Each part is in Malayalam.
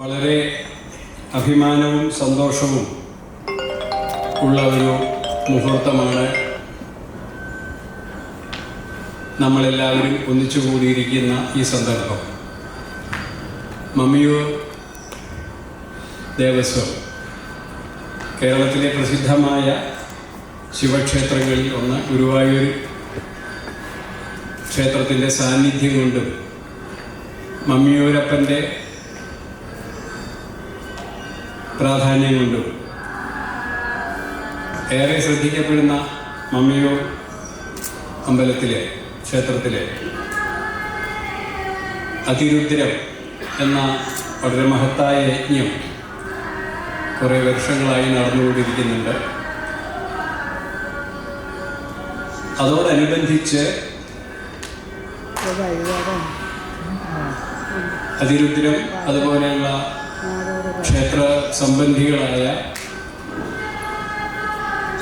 വളരെ അഭിമാനവും സന്തോഷവും ഉള്ള ഒരു മുഹൂർത്തമാണ് നമ്മളെല്ലാവരും ഒന്നിച്ചു കൂടിയിരിക്കുന്ന ഈ സന്ദർഭം. മമ്മിയൂർ ദേവസ്വം കേരളത്തിലെ പ്രസിദ്ധമായ ശിവക്ഷേത്രങ്ങളിൽ ഒന്ന്. ഗുരുവായൂർ ക്ഷേത്രത്തിൻ്റെ സാന്നിധ്യം കൊണ്ടും മമ്മിയൂരപ്പൻ്റെ പ്രാധാന്യം കൊണ്ടും ഏറെ ശ്രദ്ധിക്കപ്പെടുന്ന മമ്മിയൂർ അമ്പലത്തിലെ ക്ഷേത്രത്തിലെ അതിരുദ്രം എന്ന വളരെ മഹത്തായ യജ്ഞം കുറേ വർഷങ്ങളായി നടന്നുകൊണ്ടിരിക്കുന്നുണ്ട്. അതോടനുബന്ധിച്ച് അതിരുദ്രം അതുപോലെയുള്ള ക്ഷേത്ര സംബന്ധികളായ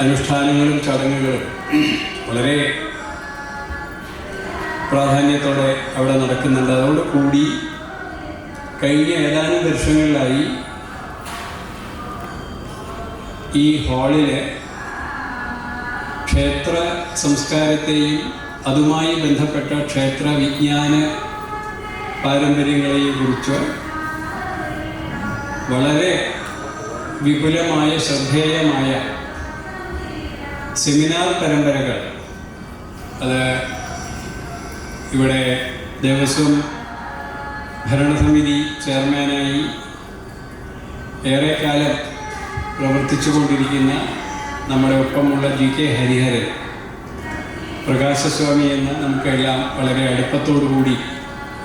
അനുഷ്ഠാനങ്ങളും ചടങ്ങുകളും വളരെ പ്രാധാന്യത്തോടെ അവിടെ നടക്കുന്നുണ്ട്. അതോടുകൂടി കഴിഞ്ഞ ഏതാനും വർഷങ്ങളിലായി ഈ ഹാളിലെ ക്ഷേത്ര സംസ്കാരത്തെയും അതുമായി ബന്ധപ്പെട്ട ക്ഷേത്ര വിജ്ഞാന പാരമ്പര്യങ്ങളെയും കുറിച്ച് വളരെ വിപുലമായ ശ്രദ്ധേയമായ സെമിനാർ പരമ്പരകൾ അത് ഇവിടെ ദേവസ്വം ഭരണസമിതി ചെയർമാനായി ഏറെക്കാലം പ്രവർത്തിച്ചു കൊണ്ടിരിക്കുന്ന നമ്മുടെ ഒപ്പമുള്ള GK ഹരിഹരൻ, പ്രകാശസ്വാമി എന്ന് നമുക്കെല്ലാം വളരെ അടുപ്പത്തോടുകൂടി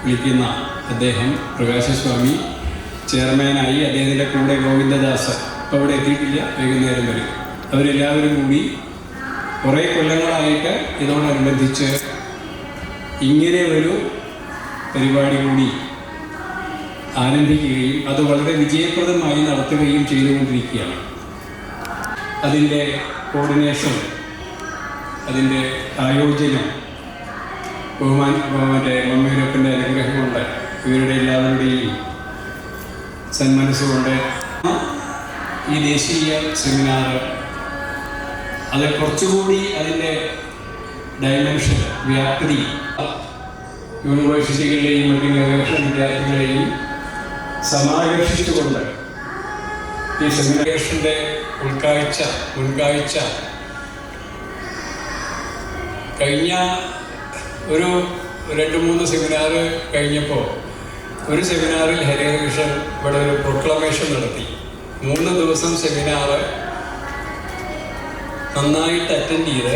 വിളിക്കുന്ന അദ്ദേഹം, പ്രകാശസ്വാമി ചെയർമാനായി, അദ്ദേഹത്തിൻ്റെ കൂടെ ഗോവിന്ദദാസ് ഇപ്പോൾ അവിടെ എത്തിയിട്ടില്ല, വൈകുന്നേരം വരെ, അവരെല്ലാവരും കൂടി കുറേ കൊല്ലങ്ങളായിട്ട് ഇതോടനുബന്ധിച്ച് ഇങ്ങനെ ഒരു പരിപാടി കൂടി ആരംഭിക്കുകയും അത് വളരെ വിജയപ്രദമായി നടത്തുകയും ചെയ്തുകൊണ്ടിരിക്കുകയാണ്. അതിൻ്റെ കോർഡിനേഷൻ, അതിൻ്റെ ആയോജനം മറ്റേ മമ്മിയൂരപ്പൻ്റെ അനുഗ്രഹം കൊണ്ട്, ഇവരുടെ എല്ലാവരുടെയും സന്മനസ്സുകൊണ്ട് ഈ ദേശീയ സെമിനാർ അത് കുറച്ചുകൂടി അതിൻ്റെ ഡയമെൻഷൻ, വ്യാപ്തി യൂണിവേഴ്സിറ്റികളിലെയും മറ്റു ഗവേഷണ വിദ്യാർത്ഥികളെയും സമാകർഷിച്ചുകൊണ്ട് ഈ സെമിനാറിൻ്റെ മുൻകാഴ്ച കഴിഞ്ഞ ഒരു 2-3 സെമിനാർ കഴിഞ്ഞപ്പോൾ ഒരു സെമിനാറിൽ ഹരിഹരകൃഷ്ണൻ ഇവിടെ ഒരു പ്രൊക്ലമേഷൻ നടത്തി. 3 ദിവസം സെമിനാർ നന്നായിട്ട് അറ്റൻഡ് ചെയ്ത്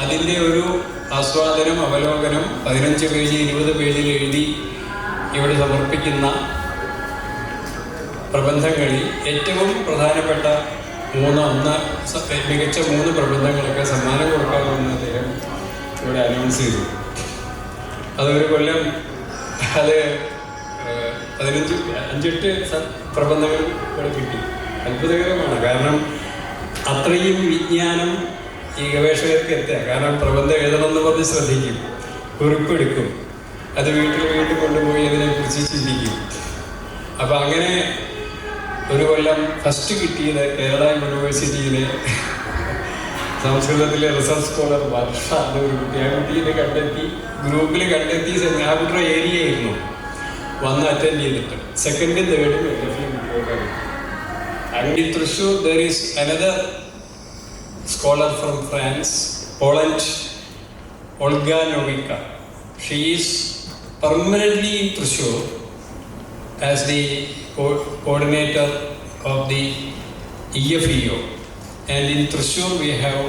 അതിൻ്റെ ഒരു ആസ്വാദനം, അവലോകനം 15 പേജ് 20 പേജിൽ എഴുതി ഇവിടെ സമർപ്പിക്കുന്ന പ്രബന്ധങ്ങളിൽ ഏറ്റവും പ്രധാനപ്പെട്ട മികച്ച 3 പ്രബന്ധങ്ങളൊക്കെ സമ്മാനം കൊടുക്കാമെന്ന് അദ്ദേഹം ഇവിടെ അനൗൺസ് ചെയ്തു. അതൊരു കൊല്ലം അത് 5-8 പ്രബന്ധങ്ങൾ ഇവിടെ കിട്ടി. അത്ഭുതകരമാണ്. കാരണം അത്രയും വിജ്ഞാനം ഈ ഗവേഷകർക്ക് എത്തുക. കാരണം പ്രബന്ധം എഴുതണമെന്ന് പറഞ്ഞ് ശ്രദ്ധിക്കും, കുറിപ്പെടുക്കും, അത് വീണ്ടും കൊണ്ടുപോയി അതിനെക്കുറിച്ച് ചിന്തിക്കും. അപ്പം അങ്ങനെ ഒരു കൊല്ലം ഫസ്റ്റ് കിട്ടിയത് കേരള യൂണിവേഴ്സിറ്റിയിലെ സംസ്കൃതത്തിലെ റിസർച്ച് സ്കോളർ വർഷ എന്നൊരു കുട്ടി. ആ കുട്ടീനെ ഗ്രൂപ്പിൽ കണ്ടെത്തി ആ കുട്ടിയുടെ ഏരിയ ആയിരുന്നു വന്ന് അറ്റൻഡ് ചെയ്തിട്ട്. സെക്കൻഡും തേർഡും കുട്ടികൾക്കാണ്. And in Thrissur there is another scholar from France, Poland, Olga Nowicka. She is permanently in Thrissur as the coordinator of the EFEO. And in Thrissur we have,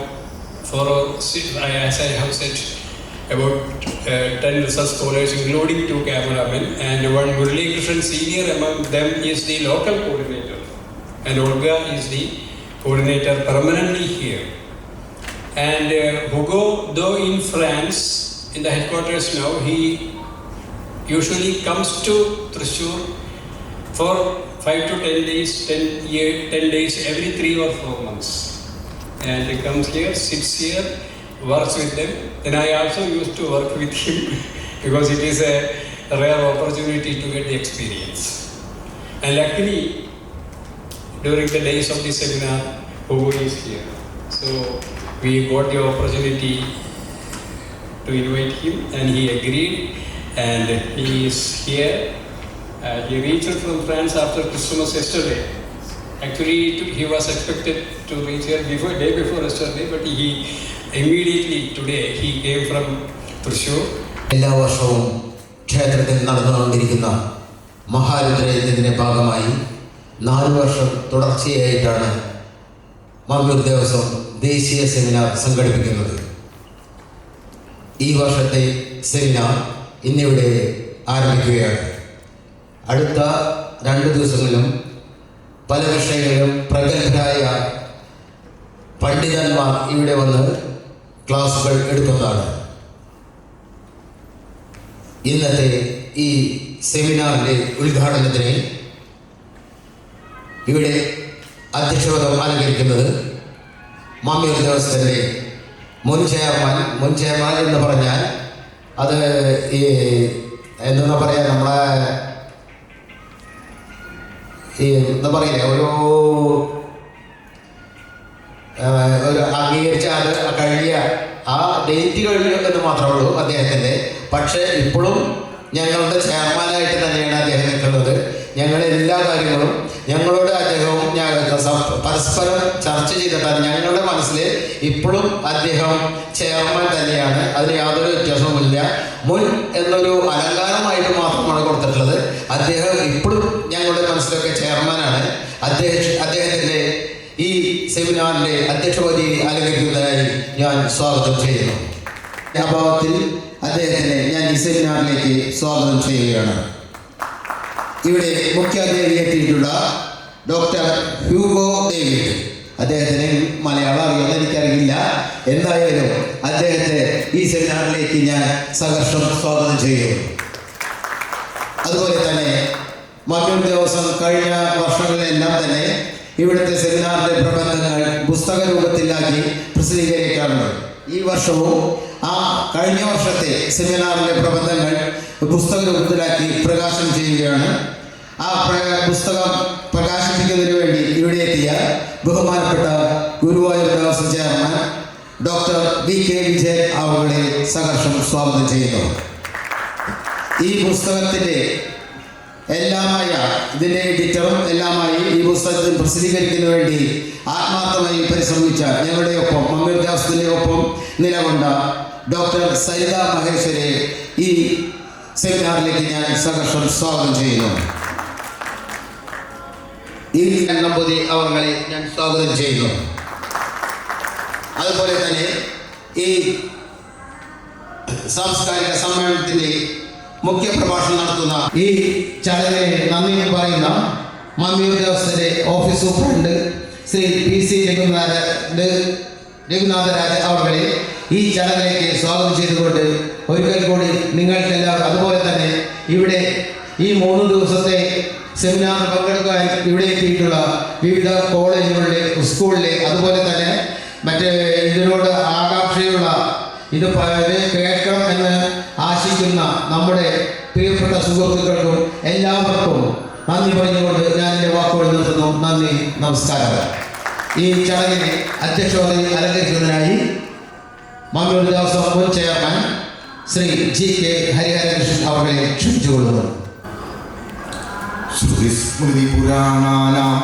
as I have said, about 10 research scholars, including 2 cameramen, and one Murali Krishnan senior among them is the local coordinator. And Olga is the coordinator permanently here. And Hugo, though in France, in the headquarters now, he usually comes to Thrissur for 5 to 10 days, 10 days every 3 or 4 months. And he comes here, sits here, works with them. Then I also used to work with him because it is a rare opportunity to get the experience. And luckily, during the days of the seminar, Hugo is here. So we got the opportunity to invite him, and he agreed, and he is here. He reached from France after Christmas yesterday. Actually, he was expected to reach here day before yesterday, but he immediately today he came from Thrissur. എല്ലാ വർഷവും ക്ഷേത്രത്തിൽ നടന്നുകൊണ്ടിരിക്കുന്ന മഹാരുദ്രയജ്ഞത്തിൻ്റെ ഭാഗമായി 4 വർഷം തുടർച്ചയായിട്ടാണ് മമ്മിയൂർ ദേവസ്വം ദേശീയ സെമിനാർ സംഘടിപ്പിക്കുന്നത്. ഈ വർഷത്തെ സെമിനാർ ഇന്നിവിടെ ആരംഭിക്കുകയാണ്. അടുത്ത 2 ദിവസങ്ങളിലും പല വിഷയങ്ങളിലും പ്രഗത്ഭരായ പണ്ഡിതന്മാർ ഇവിടെ വന്ന് ക്ലാസുകൾ എടുക്കുന്നതാണ്. ഇന്നത്തെ ഈ സെമിനാറിൻ്റെ ഉദ്ഘാടനത്തിന് ഇവിടെ അധ്യക്ഷപദം അലങ്കരിക്കുന്നത് മമ്മിയൂർ ദേവസ്വത്തിൻ്റെ മുൻ ചെയർമാൻ എന്ന് പറഞ്ഞാൽ അത് ഈ എന്താ പറയുക, നമ്മളെ ഈ എന്താ പറയില്ലേ, ഒരു അംഗീകരിച്ച അത് കഴിഞ്ഞ ആ ഡേറ്റ് കഴിഞ്ഞു എന്ന് മാത്രമേ ഉള്ളൂ അദ്ദേഹത്തിൻ്റെ. പക്ഷേ ഇപ്പോഴും ഞങ്ങളുടെ ചെയർമാനായിട്ട് തന്നെയാണ് അദ്ദേഹം നിൽക്കുന്നത്. ഞങ്ങളുടെ എല്ലാ കാര്യങ്ങളും ഞങ്ങളോട് അദ്ദേഹവും പരസ്പരം ചർച്ച ചെയ്തിട്ടാണ്. ഞങ്ങളുടെ മനസ്സിൽ ഇപ്പോഴും അദ്ദേഹം ചെയർമാൻ തന്നെയാണ്, അതിന് യാതൊരു വ്യത്യാസവുമില്ല. മുൻ എന്നൊരു അലങ്കാരമായിട്ട് മാത്രമാണ് കൊടുത്തിട്ടുള്ളത്. അദ്ദേഹം ഇപ്പോഴും ഞങ്ങളുടെ മനസ്സിലൊക്കെ ചെയർമാനാണ്. അദ്ദേഹത്തിൻ്റെ ഈ സെമിനാറിൻ്റെ അധ്യക്ഷപദവി അലങ്കരിക്കുന്നതായി ഞാൻ സ്വാഗതം ചെയ്യുന്നു. അഭാവത്തിൽ അദ്ദേഹത്തിനെ ഞാൻ ഈ സെമിനാറിലേക്ക് സ്വാഗതം ചെയ്യുകയാണ്. ഇവിടെ മുഖ്യാതിഥിയായി എത്തിയിട്ടുള്ള ഡോക്ടർ ഹ്യൂഗോ ഡേവിഡ്. അദ്ദേഹത്തിന് മലയാളം അറിയുമെന്ന് എനിക്കറിയില്ല. എന്തായാലും അദ്ദേഹത്തെ ഈ സെമിനാറിലേക്ക് ഞാൻ സഹർഷം സ്വാഗതം ചെയ്യുന്നു. അതുപോലെ തന്നെ മമ്മിയൂർ ദേവസ്വം കഴിഞ്ഞ വർഷങ്ങളിലെല്ലാം തന്നെ ഇവിടുത്തെ സെമിനാറിൻ്റെ പ്രബന്ധങ്ങൾ പുസ്തക രൂപത്തിലാക്കി പ്രസിദ്ധീകരിക്കാറുണ്ട്. ഈ വർഷവും ആ കഴിഞ്ഞ വർഷത്തെ സെമിനാറിൻ്റെ പ്രബന്ധങ്ങൾ പുസ്തക രൂപത്തിലാക്കി പ്രകാശനം ചെയ്യുകയാണ്. ആ പുസ്തകം പ്രകാശിപ്പിക്കുന്നതിന് വേണ്ടി ഇവിടെ എത്തിയ ബഹുമാനപ്പെട്ട Guruvayur Devaswom chairman doctor VK Vijayan അവരുടെ സഹർഷം സ്വാഗതം ചെയ്യുന്നു. ഈ പുസ്തകത്തിൻ്റെ എല്ലാമായ ഇതിൻ്റെ എഡിറ്ററും എല്ലാമായി ഈ പുസ്തകത്തിൽ പ്രസിദ്ധീകരിക്കുന്നതിന് വേണ്ടി ആത്മാർത്ഥമായി പരിശ്രമിച്ച ഞങ്ങളുടെ ഒപ്പം മമ്മിയൂർ ദേവസ്വത്തിൻ്റെ ഒപ്പം നിലകൊണ്ട ഡോക്ടർ സരിത മഹേശ്വരെ ഈ സെമിനാറിലേക്ക് ഞാൻ സഹർഷം സ്വാഗതം ചെയ്യുന്നു. ഈ നമ്പൂതി അവരെ ഞാൻ സ്വാഗതം ചെയ്യുന്നു. അതുപോലെ തന്നെ ഈ സാംസ്കാരിക സമ്മേളനത്തിൻ്റെ മുഖ്യ പ്രഭാഷണം നടത്തുന്ന ഈ ചടങ്ങിന് നന്ദി പറയുന്ന മമ്മിയൂർ ദേവസ്വത്തിൻ്റെ office superintendent Shri PC Raghunatharaj അവരെ ഈ ചടങ്ങിലേക്ക് സ്വാഗതം ചെയ്തുകൊണ്ട് ഒരിക്കൽ കൂടി നിങ്ങൾക്കെല്ലാം, അതുപോലെ തന്നെ ഇവിടെ ഈ 3 ദിവസത്തെ സെമിനാർ പങ്കെടുക്കാൻ ഇവിടെ എത്തിയിട്ടുള്ള വിവിധ കോളേജുകളിലെ, സ്കൂളിലെ, അതുപോലെ തന്നെ മറ്റ് ഇതിനോട് ആകാംക്ഷയുള്ള ഇത് കേൾക്കണം എന്ന് ആശിക്കുന്ന നമ്മുടെ പ്രിയപ്പെട്ട സുഹൃത്തുക്കൾക്കും എല്ലാവർക്കും നന്ദി പറഞ്ഞുകൊണ്ട് ഞാൻ എൻ്റെ വാക്കുകൾ നിർത്തുന്നു. നന്ദി, നമസ്കാരം. ഈ ചടങ്ങിനെ അധ്യക്ഷപദവി അലങ്കരിക്കുന്നതിനായി മമ്മിയൂർ ദേവസ്വം മുൻ ചെയർമാൻ ശ്രീ GK ഹരിഹരകൃഷ്ണൻ അവരെ ക്ഷണിച്ചുകൊള്ളുന്നു. ശ്രുതിസ്മൃതി പുരാണാനാം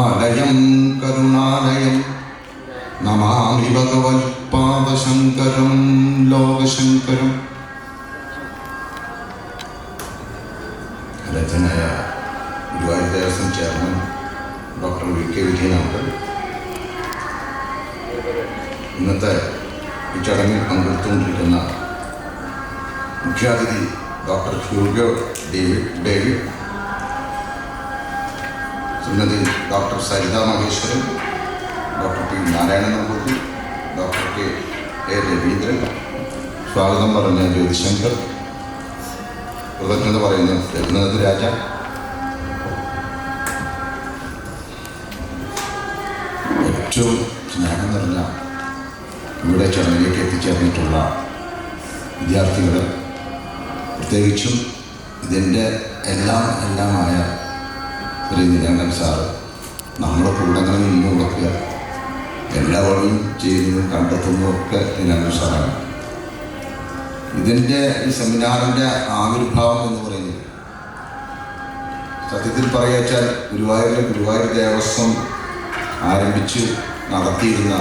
ആലയം കരുണാലയം നമാമി ഭഗവത്പാദശങ്കരം ലോകശങ്കരം. രചനയ Guruvayur Devaswom chairman doctor VK Vijayan അവർ. ഇന്നത്തെ ഈ ചടങ്ങിൽ പങ്കെടുത്തുകൊണ്ടിരിക്കുന്ന മുഖ്യാതിഥി doctor Hugo David, Shrimati doctor Saritha Maheswaran, doctor P Narayanan Namboothiri, doctor KA Raveendran, സ്വാഗതം പറഞ്ഞ ജ്യോതിശങ്കർ, കൃതജ്ഞത പറയുന്ന രഘുനാഥ് രാജ, ഏറ്റവും സ്നേഹം നിറഞ്ഞ ഇവിടെ ചടങ്ങിലേക്ക് എത്തിച്ചേർന്നിട്ടുള്ള വിദ്യാർത്ഥികൾ, പ്രത്യേകിച്ചും ഇതിൻ്റെ എല്ലാമായ ഒരു നീലകണ്ഠൻ സാറ് നമ്മുടെ കൂടെ അങ്ങനെ നിന്ന് കൊടുക്കുക, എല്ലാ വഴിയും ചെയ്യുന്നതും കണ്ടെത്തുന്നതും ഒക്കെ നീലകണ്ഠൻ സാറാണ്. ഇതിൻ്റെ ഈ സെമിനാറിൻ്റെ ആവിർഭാവം എന്ന് പറയുന്നത് സത്യത്തിൽ പറയുകച്ചാൽ ഗുരുവായൂർ ദേവസ്വം ആരംഭിച്ച് നടത്തിയിരുന്ന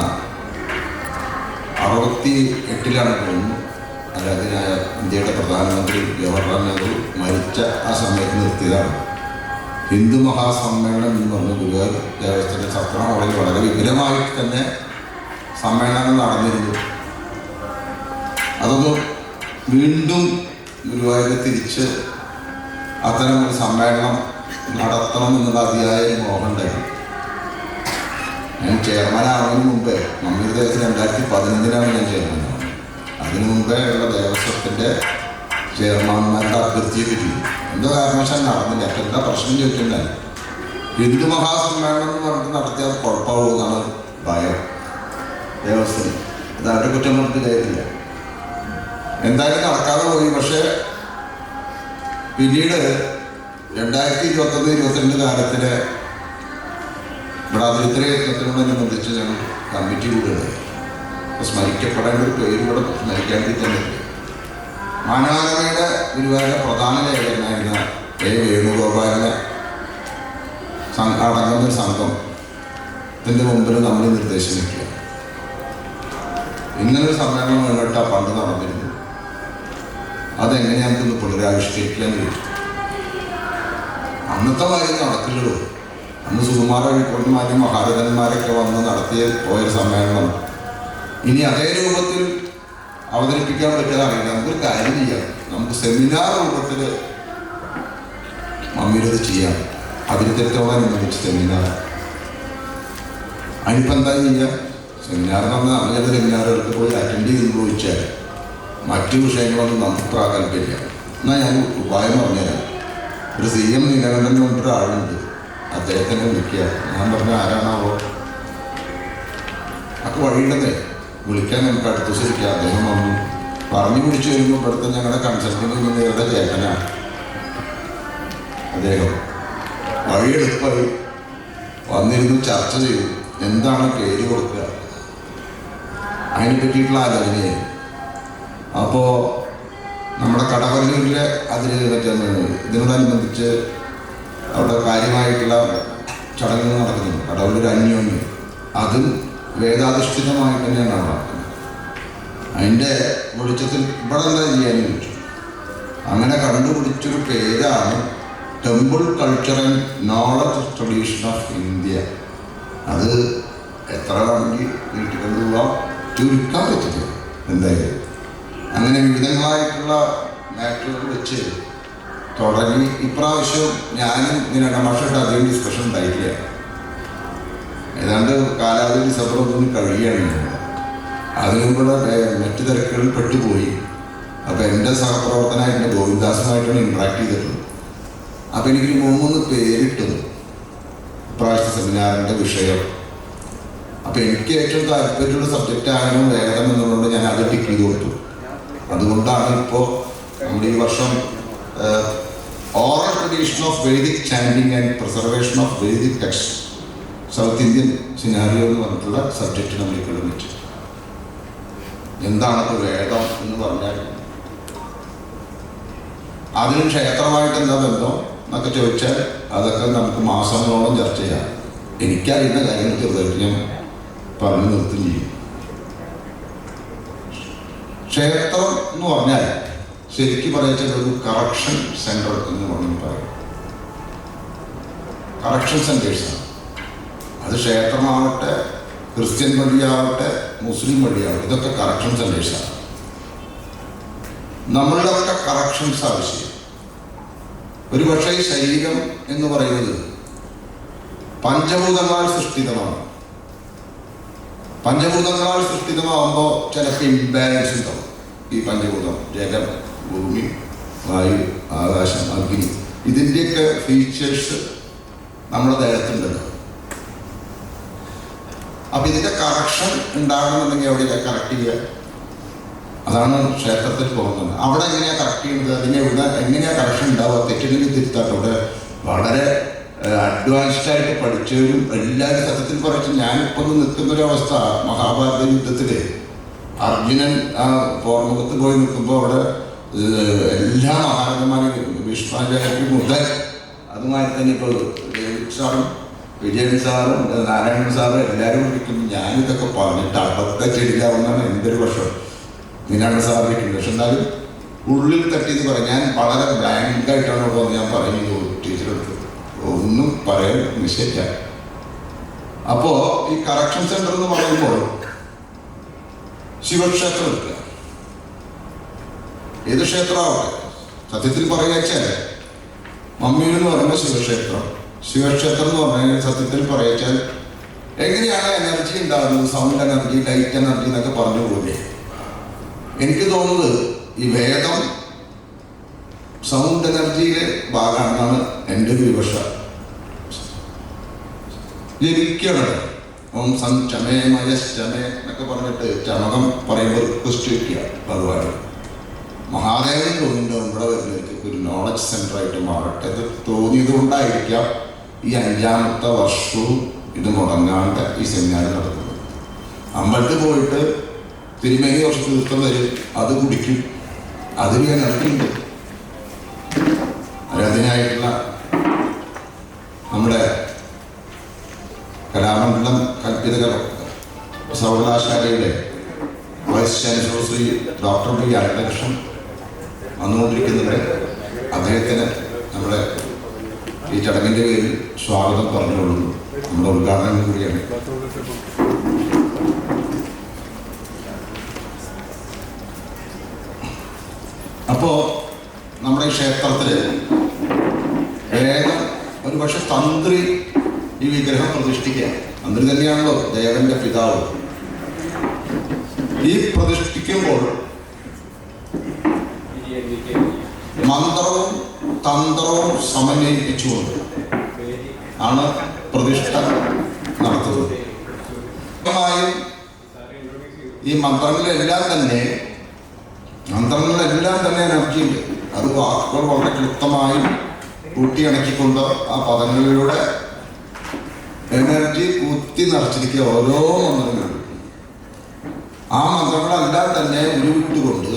68 തോന്നുന്നു. അതിനായ ഇന്ത്യയുടെ പ്രധാനമന്ത്രി ജവഹർലാൽ നെഹ്റു മരിച്ച ആ സമയത്ത് നിർത്തിയതാണ്. ഹിന്ദു മഹാസമ്മേളനം എന്ന് പറഞ്ഞ ഗുരുവായൂർ ദേവസ്വത്തിൻ്റെ സത്ര ഹാളിൽ വളരെ വിപുലമായിട്ട് തന്നെ സമ്മേളനം നടന്നിരുന്നു. അതൊന്നും വീണ്ടും ഗുരുവായൂർ തിരിച്ച് അത്തരം ഒരു സമ്മേളനം നടത്തണം എന്നുള്ള അതിയായ മോഹം ഉണ്ടായിരുന്നു. ഞാൻ ചെയർമാനാവുന്നതിന് മുമ്പേ മമ്മിയുടെ ദേവസ്വം 2015 ഞാൻ ചെയർമാനാണ്. അതിനു മുമ്പേ ഉള്ള ദേവസ്വത്തിൻ്റെ ചെയർമാൻമാരുടെ അഭ്യർത്ഥിയെ കിട്ടി. എന്തോ കാരണവശാൽ നടന്നില്ല. അപ്പം എന്താ പ്രശ്നം ചോദിച്ചിട്ടുണ്ടായി. ഹിന്ദു മഹാസമ്മേളനം എന്ന് പറഞ്ഞിട്ട് നടത്തിയാൽ കുഴപ്പമാവുമെന്നാണ് ഭയം ദേവസ്വം. അത് അവരുടെ കുറ്റം പറഞ്ഞിട്ട് കാര്യമില്ല. എന്തായാലും നടക്കാതെ പോയി. പക്ഷേ പിന്നീട് 2021-22 കാലത്തിൽ ഇവിടെ അതിരിത്ര യജ്ഞത്തിനോടനുബന്ധിച്ച് ഞങ്ങൾ കമ്മിറ്റി കൂടുകയുണ്ടായി. അപ്പോൾ സ്മരിക്കപ്പെടേണ്ട ഒരു പേര് കൂടെ സ്മരിക്കേണ്ടി തന്നെ. മനോരമയുടെ ഗുരുവായൂരിലെ പ്രധാന ലേഖകനായിരുന്ന വേണുഗോപാലിനെ അടങ്ങുന്നൊരു സംഘം ഇതിൻ്റെ മുമ്പിൽ നമ്മൾ നിർദ്ദേശം വയ്ക്കുക. ഇങ്ങനൊരു സമ്മേളനം വേണ്ടിയിട്ട് പണ്ട് നടന്നിരുന്നു. അതെങ്ങനെ നമുക്കൊന്ന് പുനരാവിഷ്കരിക്കാൻ കഴിയും? അന്നത്തെ കാര്യം നടക്കില്ലല്ലോ. അന്ന് സുകുമാര വഴിക്കോട്ടുമാരും മഹാരഥന്മാരൊക്കെ വന്ന് നടത്തിയ പോയൊരു സമ്മേളനം ഇനി അതേ രൂപത്തിൽ അവതരിപ്പിക്കാൻ പറ്റാതറിയില്ല. നമുക്കൊരു കാര്യം ചെയ്യാം. നമുക്ക് സെമിനാർ രൂപത്തിൽ മമ്മിയിലത് ചെയ്യാം. അതിരുത്തോടനുബന്ധിച്ച് സെമിനാർ. അതിനിപ്പോൾ എന്താ ചെയ്യുക? സെമിനാർ എന്ന് പറഞ്ഞാൽ നമ്മൾ ചില സെമിനാറുകൾക്ക് പോയി അറ്റൻഡ് ചെയ്ത് ചോദിച്ചാൽ മറ്റു വിഷയങ്ങളൊന്നും നമുക്ക് പ്രാഗൽഭ്യമില്ല. എന്നാൽ ഞാൻ ഉപായം പറഞ്ഞുതരാം. ഒരു CM നീലകണ്ഠൻ കൊണ്ടൊരാളുണ്ട്, അദ്ദേഹത്തിനെ വിളിക്കുക. ഞാൻ പറഞ്ഞ ആരാണാവോ ഒക്കെ വഴിയുണ്ടതേ വിളിക്കാൻ നമുക്ക് അടുത്ത ദിവസം ഇരിക്കുക. അദ്ദേഹം വന്നു പറഞ്ഞു പിടിച്ചു വരുമ്പോൾ ഇവിടുത്തെ ഞങ്ങളുടെ കൺസൾട്ടിങ് എഞ്ചിനീയറുടെ ചേട്ടനാണ് അദ്ദേഹം. വഴിയെടുപ്പായി വന്നിരുന്നു, ചർച്ച ചെയ്തു. എന്താണ് പേര് കൊടുക്കുക, അതിനെ പറ്റിയിട്ടുള്ള ആലോചനയായി. അപ്പോൾ നമ്മുടെ കടവല്ലൂരിലെ ഇതിനോടനുബന്ധിച്ച് അവിടെ കാര്യമായിട്ടുള്ള ചടങ്ങുകൾ നടക്കുന്നുണ്ട്. കടവല്ലൂർ അന്യോന്യം അതും വേദാധിഷ്ഠിതമായിട്ട് തന്നെയാണ് നടക്കുന്നത്. അതിൻ്റെ വെളിച്ചത്തിൽ ഇവിടെ എന്താ ചെയ്യാനും പറ്റും. അങ്ങനെ കണ്ടുപിടിച്ചൊരു പേരാണ് temple culture and knowledge tradition of India. അത് എത്ര വേണമെങ്കിൽ നീട്ടിക്കൊണ്ടുപോകാം, ചുരുക്കാൻ പറ്റില്ല. എന്തായാലും അങ്ങനെ വിവിധങ്ങളായിട്ടുള്ള മാറ്ററുകൾ വെച്ച് തുടങ്ങി. ഇപ്രാവശ്യം ഞാനും ഇങ്ങനെ ഇടമാഷായിട്ട് അധികം ഡിസ്കഷൻ ഉണ്ടായിട്ടില്ല. ഏതാണ്ട് കാലാവധി ഡിസംബർ 1 കഴിയുകയാണ്. അതിനുമുള്ള മറ്റു തിരക്കുകളിൽ പെട്ടുപോയി. അപ്പോൾ എൻ്റെ സഹപ്രവർത്തനമായിട്ട് ഗോവിന്ദാസുമായിട്ടാണ് ഇൻട്രാക്ട് ചെയ്തിട്ടുള്ളത്. അപ്പോൾ എനിക്ക് 3 പേരിട്ടത് ഇപ്രാവശ്യത്തെ സെമിനാറിൻ്റെ വിഷയം. അപ്പോൾ എനിക്ക് ഏറ്റവും താല്പര്യമുള്ള സബ്ജക്റ്റ് ആകണം വേദം എന്നുള്ളത് ഞാൻ അത് ടിക്ക് ചെയ്ത് കൊടുത്തു. അതുകൊണ്ടാണ് ഇപ്പോൾ നമ്മുടെ ഈ വർഷം oral tradition of Vedic chanting and preservation of Vedic text south Indian scenario എന്ന് പറഞ്ഞിട്ടുള്ള സബ്ജക്റ്റ് നമ്മൾ കിടന്നിട്ട്. എന്താണ് ഇപ്പോൾ വേദം എന്ന് പറഞ്ഞാൽ അതിനും ക്ഷേത്രമായിട്ട് എന്താ ബന്ധം എന്നൊക്കെ ചോദിച്ചാൽ അതൊക്കെ നമുക്ക് മാസങ്ങളോളം ചർച്ച ചെയ്യാം. എനിക്കറിയുന്ന കാര്യങ്ങൾ ചെറുതായിട്ട് ഞാൻ പറഞ്ഞു നിർത്തും ചെയ്യും. ക്ഷേത്രം എന്ന് പറഞ്ഞാൽ ശരിക്കും പറയാച്ചാൽ ഒരു കറക്ഷൻ സെൻറ്റർ എന്ന് പറഞ്ഞു പറയും. കറക്ഷൻ സെൻറ്റേഴ്സാണ് അത്. ക്ഷേത്രമാവട്ടെ, ക്രിസ്ത്യൻ പള്ളിയാവട്ടെ, മുസ്ലിം പള്ളിയാവട്ടെ, ഇതൊക്കെ കറക്ഷൻ സെൻറ്റേഴ്സാണ്. നമ്മളുടെയൊക്കെ കറക്ഷൻസ് ആവശ്യം. ഒരു പക്ഷേ ഈ ശരീരം എന്ന് പറയുന്നത് പഞ്ചഭൂതങ്ങളാൽ സൃഷ്ടിതമാണ്. പഞ്ചഭൂതങ്ങളാൽ സൃഷ്ടിതമാകുമ്പോൾ ചിലപ്പോൾ ഇംബാലൻസ് ഉണ്ടാവും. ഈ പഞ്ചഭൂതം ജലം, ഭൂമി, വായു, ആകാശം, അഗ്നി, ഇതിൻ്റെയൊക്കെ ഫീച്ചേഴ്സ് നമ്മുടെ ദേഹത്തുണ്ടല്ലോ. അപ്പം ഇതിൻ്റെ കറക്ഷൻ ഉണ്ടാകണമെന്നുണ്ടെങ്കിൽ എവിടെയൊക്കെ കറക്റ്റ് ചെയ്യുക. അതാണ് ക്ഷേത്രത്തിൽ പോകുന്നത്. അവിടെ എങ്ങനെയാണ് കറക്റ്റ് ചെയ്യുന്നത്, എങ്ങനെയാണ് കറക്ഷൻ ഉണ്ടാവുക, തെറ്റിനെങ്കിൽ തിരുത്താട്ടോ. അവിടെ വളരെ അഡ്വാൻസ്ഡ് ആയിട്ട് പഠിച്ചവരും എല്ലാവരും സത്യത്തിൽ പറയിച്ച് ഞാനിപ്പോൾ നിൽക്കുന്നൊരവസ്ഥ മഹാഭാരത യുദ്ധത്തില് അർജുനൻ ആ പോർമുഖത്ത് പോയി നിൽക്കുമ്പോൾ അവിടെ എല്ലാ മഹാരഥന്മാരും ഭീഷ്മാചാര്യർക്ക് മുതൽ അതുമായി തന്നെ ഇപ്പോൾ ഡേവിഡ് സാറും വിജയൻ സാറും നാരായണൻ സാറും എല്ലാവരും വിളിക്കുന്നു. ഞാനിതൊക്കെ പറഞ്ഞിട്ട് അബദ്ധം ശരിയാവുന്നതാണ് എൻ്റെ ഒരു വർഷം നീനാണ് സാർ വിളിക്കുന്നത്. പക്ഷെ എന്നാലും ഉള്ളിൽ തട്ടിയെന്ന് പറയാം. ഞാൻ വളരെ ബ്ലാങ്കായിട്ടാണ് ഇവിടെ ഞാൻ പറയുന്നത് ടീച്ചറെടുത്ത് ഒന്നും പറയാൻ നിശ്ചയിച്ച. അപ്പോൾ ഈ കറക്ഷൻ സെന്റർ എന്ന് പറയുമ്പോൾ ശിവക്ഷേത്രം എടുക്കുക, ഏത് ക്ഷേത്രമാവട്ടെ. സത്യത്തിൽ പറയുകച്ചാൽ മമ്മിയിൽ എന്ന് പറയുമ്പോൾ ശിവക്ഷേത്രം എന്ന് പറഞ്ഞാൽ സത്യത്തിൽ പറയുകച്ചാൽ എങ്ങനെയാണ് എനർജി ഉണ്ടാകുന്നത്, സൗണ്ട് എനർജി, ലൈറ്റ് എനർജി എന്നൊക്കെ പറഞ്ഞു പോലെ എനിക്ക് തോന്നുന്നത് ഈ വേദം സൗണ്ട് എനർജിയിലെ ഭാഗമാണെന്നാണ് എൻ്റെ ഒരു വിവക്ഷ. ജപിക്കണം ഓം സം ചമേ മയശ്ചമേ എന്നൊക്കെ പറഞ്ഞിട്ട് ചമകം പറയുമ്പോൾ റിക്വസ്റ്റ് വയ്ക്കുക ഭഗവാൻ. മഹാദേവൻ തോന്നുന്നുണ്ട് നമ്മുടെ വരുന്നവർക്ക് ഒരു നോളജ് സെന്റർ ആയിട്ട് മാറട്ടെ. ഇത് തോന്നിയത് കൊണ്ടായിരിക്കാം ഈ 5ാമത്തെ വർഷവും ഇത് മുടങ്ങാണ്ട് ഈ സെമിനാർ നടക്കുന്നത്. അമ്പലത്തിൽ പോയിട്ട് തിരുമേനി വർഷം തീർത്ഥം വരും, അത് കുടിക്കും, അതിൽ എനർജിയുണ്ട്. അതിനായിട്ടുള്ള നമ്മുടെ കലാമണ്ഡലം കൽപ്പിത സർവകലാശാലയുടെ vice chancellor Shri doctor B Ananthakrishnan വന്നുകൊണ്ടിരിക്കുന്നുണ്ട്. അദ്ദേഹത്തിന് നമ്മുടെ ഈ ചടങ്ങിൻ്റെ പേരിൽ സ്വാഗതം പറഞ്ഞുകൊള്ളുന്നു. നമ്മുടെ ഉദ്ഘാടനം കൂടിയാണ്. അപ്പോൾ നമ്മുടെ ഈ ക്ഷേത്രത്തിൽ വേദം ഒരു പക്ഷെ തന്ത്രി ഈ വിഗ്രഹം പ്രതിഷ്ഠിക്കുക. തന്ത്രി തന്നെയാണല്ലോ ദേവന്റെ പിതാവ്. ഈ പ്രതിഷ്ഠിക്കുമ്പോൾ മന്ത്രവും തന്ത്രവും സമന്വയിപ്പിച്ചുകൊണ്ട് ആണ് പ്രതിഷ്ഠ നടത്തുന്നത്. ഈ മന്ത്രങ്ങളിലെല്ലാം തന്നെ എനർജിയുണ്ട്. അത് വാക്കുകൾ വളരെ ക്ലുപ്തമായി കൂട്ടിയണക്കിക്കൊണ്ട് ആ പദങ്ങളിലൂടെ എനർജി കുത്തി നിറച്ചിരിക്കുക ഓരോ മന്ത്രങ്ങളും. ആ മന്ത്രങ്ങളെല്ലാം തന്നെ ഉരുവിട്ടുകൊണ്ട്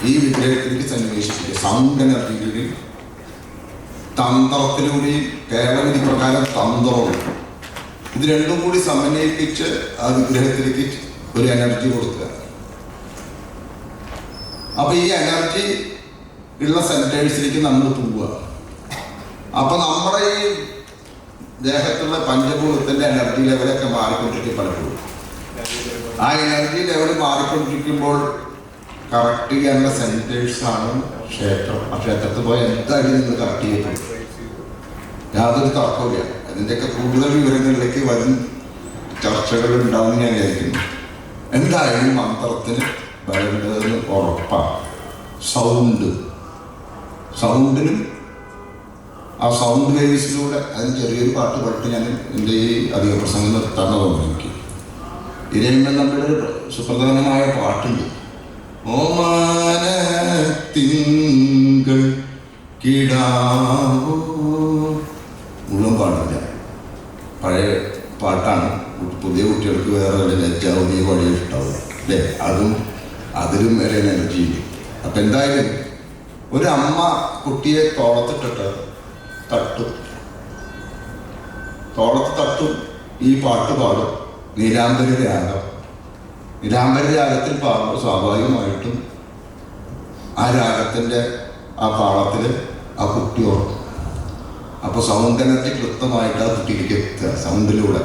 ഈ വിഗ്രഹത്തിലേക്ക് സന്നിവേശിക്കുക. സൗണ്ട് എനർജിയിലൂടെയും തന്ത്രത്തിലൂടെയും കേവലവിധി പ്രകാരം തന്ത്രവും ഇത് രണ്ടും കൂടി സമന്വയിപ്പിച്ച് ആ വിഗ്രഹത്തിലേക്ക് ഒരു എനർജി കൊടുക്കുക. അപ്പൊ ഈ എനർജി ഉള്ള സെന്റേഴ്സിലേക്ക് നമ്മൾ പോവുക. അപ്പൊ നമ്മുടെ ഈ ദേഹത്തുള്ള പഞ്ചഭൂതത്തിന്റെ എനർജി ലെവലൊക്കെ മാറിക്കൊണ്ടിരിക്കും. പലപ്പോഴും ആ എനർജി ലെവൽ മാറിക്കൊണ്ടിരിക്കുമ്പോൾ കറക്റ്റ് ചെയ്യാനുള്ള സെന്റേഴ്സാണ് ക്ഷേത്രം. ആ ക്ഷേത്രത്തിൽ പോയി എന്തായാലും നിങ്ങൾ കറക്റ്റ് ചെയ്തിട്ടുണ്ട്, യാതൊരു തർക്കമില്ല. അതിൻ്റെയൊക്കെ കൂടുതൽ വിവരങ്ങളിലേക്ക് വരും ചർച്ചകൾ ഉണ്ടാവും ഞാൻ വിചാരിക്കുന്നു. എന്തായാലും മന്ത്രത്തിന് വരേണ്ടതെന്ന് ഉറപ്പാണ്. സൗണ്ടിനും ആ സൗണ്ട് വേവ്സിലൂടെ അതിന് ചെറിയൊരു പാട്ട് പാട്ട് ഞാൻ എൻ്റെ ഈ അധിക പ്രസംഗം നിർത്താൻ തോന്നുന്നു. എനിക്ക് ഇരയമ്മൻ നമ്മുടെ സുപ്രധാനമായ പാട്ടുണ്ട്. ഓമാന തിങ്കൾ കിടാവോ മുഴുവൻ പാടില്ല, പഴയ പാട്ടാണ്. പുതിയ കുട്ടികൾക്ക് വേറെ വല്ല ലജ്ജാവുന്ന പാടിയ ഇഷ്ടാവും അല്ലേ? അതിലും വരെ എനർജി ഉണ്ട്. അപ്പം എന്തായാലും ഒരു അമ്മ കുട്ടിയെ തോളത്ത് തട്ടും ഈ പാട്ട് പാടും. നീലാംബരി രാഗത്തിൽ പാടുമ്പോൾ സ്വാഭാവികമായിട്ടും ആ രാഗത്തിൻ്റെ ആ താളത്തിൽ ആ കുട്ടി ഓർക്കും. അപ്പോൾ സൗണ്ട് എനർജി കൃത്യമായിട്ട് ആ കുട്ടിയിലേക്ക് എത്തുക സൗണ്ടിലൂടെ.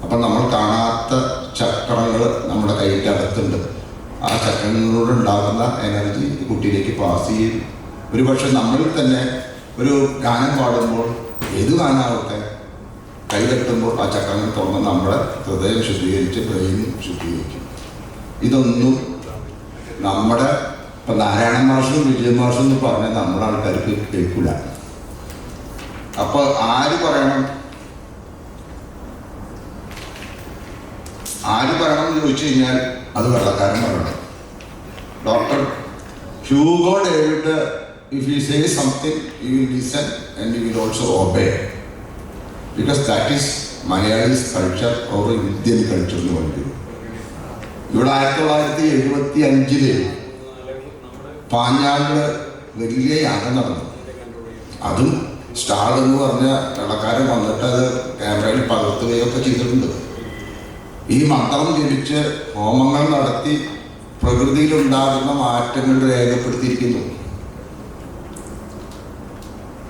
അപ്പം നമ്മൾ കാണാത്ത ചക്രങ്ങൾ നമ്മുടെ കൈക്ക് അകത്തുണ്ട്. ആ ചക്രങ്ങളിലൂടെ ഉണ്ടാകുന്ന എനർജി കുട്ടിയിലേക്ക് പാസ് ചെയ്യും. ഒരുപക്ഷെ നമ്മളിൽ തന്നെ ഒരു ഗാനം പാടുമ്പോൾ ഏത് ഗാനമാവട്ടെ കൈ തട്ടുമ്പോൾ ആ ചക്രങ്ങൾ തുറന്ന് നമ്മുടെ ഹൃദയം ശുദ്ധീകരിച്ച് ബ്രെയിനും ശുദ്ധീകരിക്കും. ഇതൊന്നും നമ്മുടെ ഇപ്പം നാരായണ മാഷും വിജയ മാഷും എന്ന് പറഞ്ഞാൽ നമ്മുടെ ആൾക്കാർക്ക് കേൾക്കില്ല. അപ്പോൾ ആര് പറയണം എന്ന് ചോദിച്ചു കഴിഞ്ഞാൽ അത് വെള്ളക്കാരൻ പറയണം. Doctor Hugo David, if he says something, you will listen and you will also obey. Because that is Malayalis culture or Indian culture എന്ന് പറയുന്നത്. ഇവിടെ 1975 പാഞ്ഞാളില് വലിയ യാഗം നടന്നു. അതും സ്റ്റാൾ എന്ന് പറഞ്ഞ കടക്കാരൻ വന്നിട്ട് അത് ക്യാമറയിൽ പകർത്തുകയൊക്കെ ചെയ്തിട്ടുണ്ട്. ഈ മന്ത്രം ജപിച്ച് ഹോമങ്ങൾ നടത്തി പ്രകൃതിയിലുണ്ടാകുന്ന മാറ്റങ്ങൾ രേഖപ്പെടുത്തിയിരിക്കുന്നു.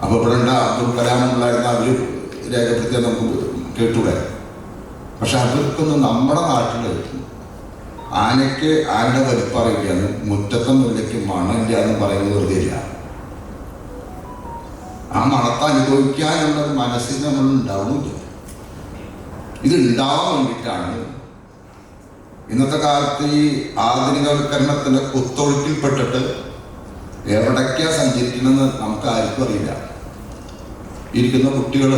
അപ്പോൾ ഇവിടെ അബ്ദുൽ കലാം ഉണ്ടായിരുന്ന അവർ രേഖപ്പെടുത്തിയാൽ നമുക്ക് കേട്ടൂടെ. പക്ഷെ അവർക്കൊന്നും നമ്മുടെ നാട്ടിൽ ആനയ്ക്ക് ആനയുടെ വലിപ്പറിയില്ല, മുറ്റത്തെ മുല്ലയ്ക്ക് മണമില്ല എന്ന് പറയുന്നത് വെറുതെ ഇല്ല. ആ മണത്തെ അനുഭവിക്കാനുള്ള മനസ്സിൽ നമ്മൾ ഉണ്ടാവുന്നില്ല. ഇത് ഉണ്ടാവാൻ വേണ്ടിയിട്ടാണ് ഇന്നത്തെ കാലത്ത് ഈ ആധുനികവൽക്കരണത്തിൻ്റെ കുത്തൊഴുക്കിൽപ്പെട്ടിട്ട് എവിടേക്കാണ് സഞ്ചരിക്കണമെന്ന് നമുക്ക് ആർക്കും അറിയില്ല. ഇരിക്കുന്ന കുട്ടികൾ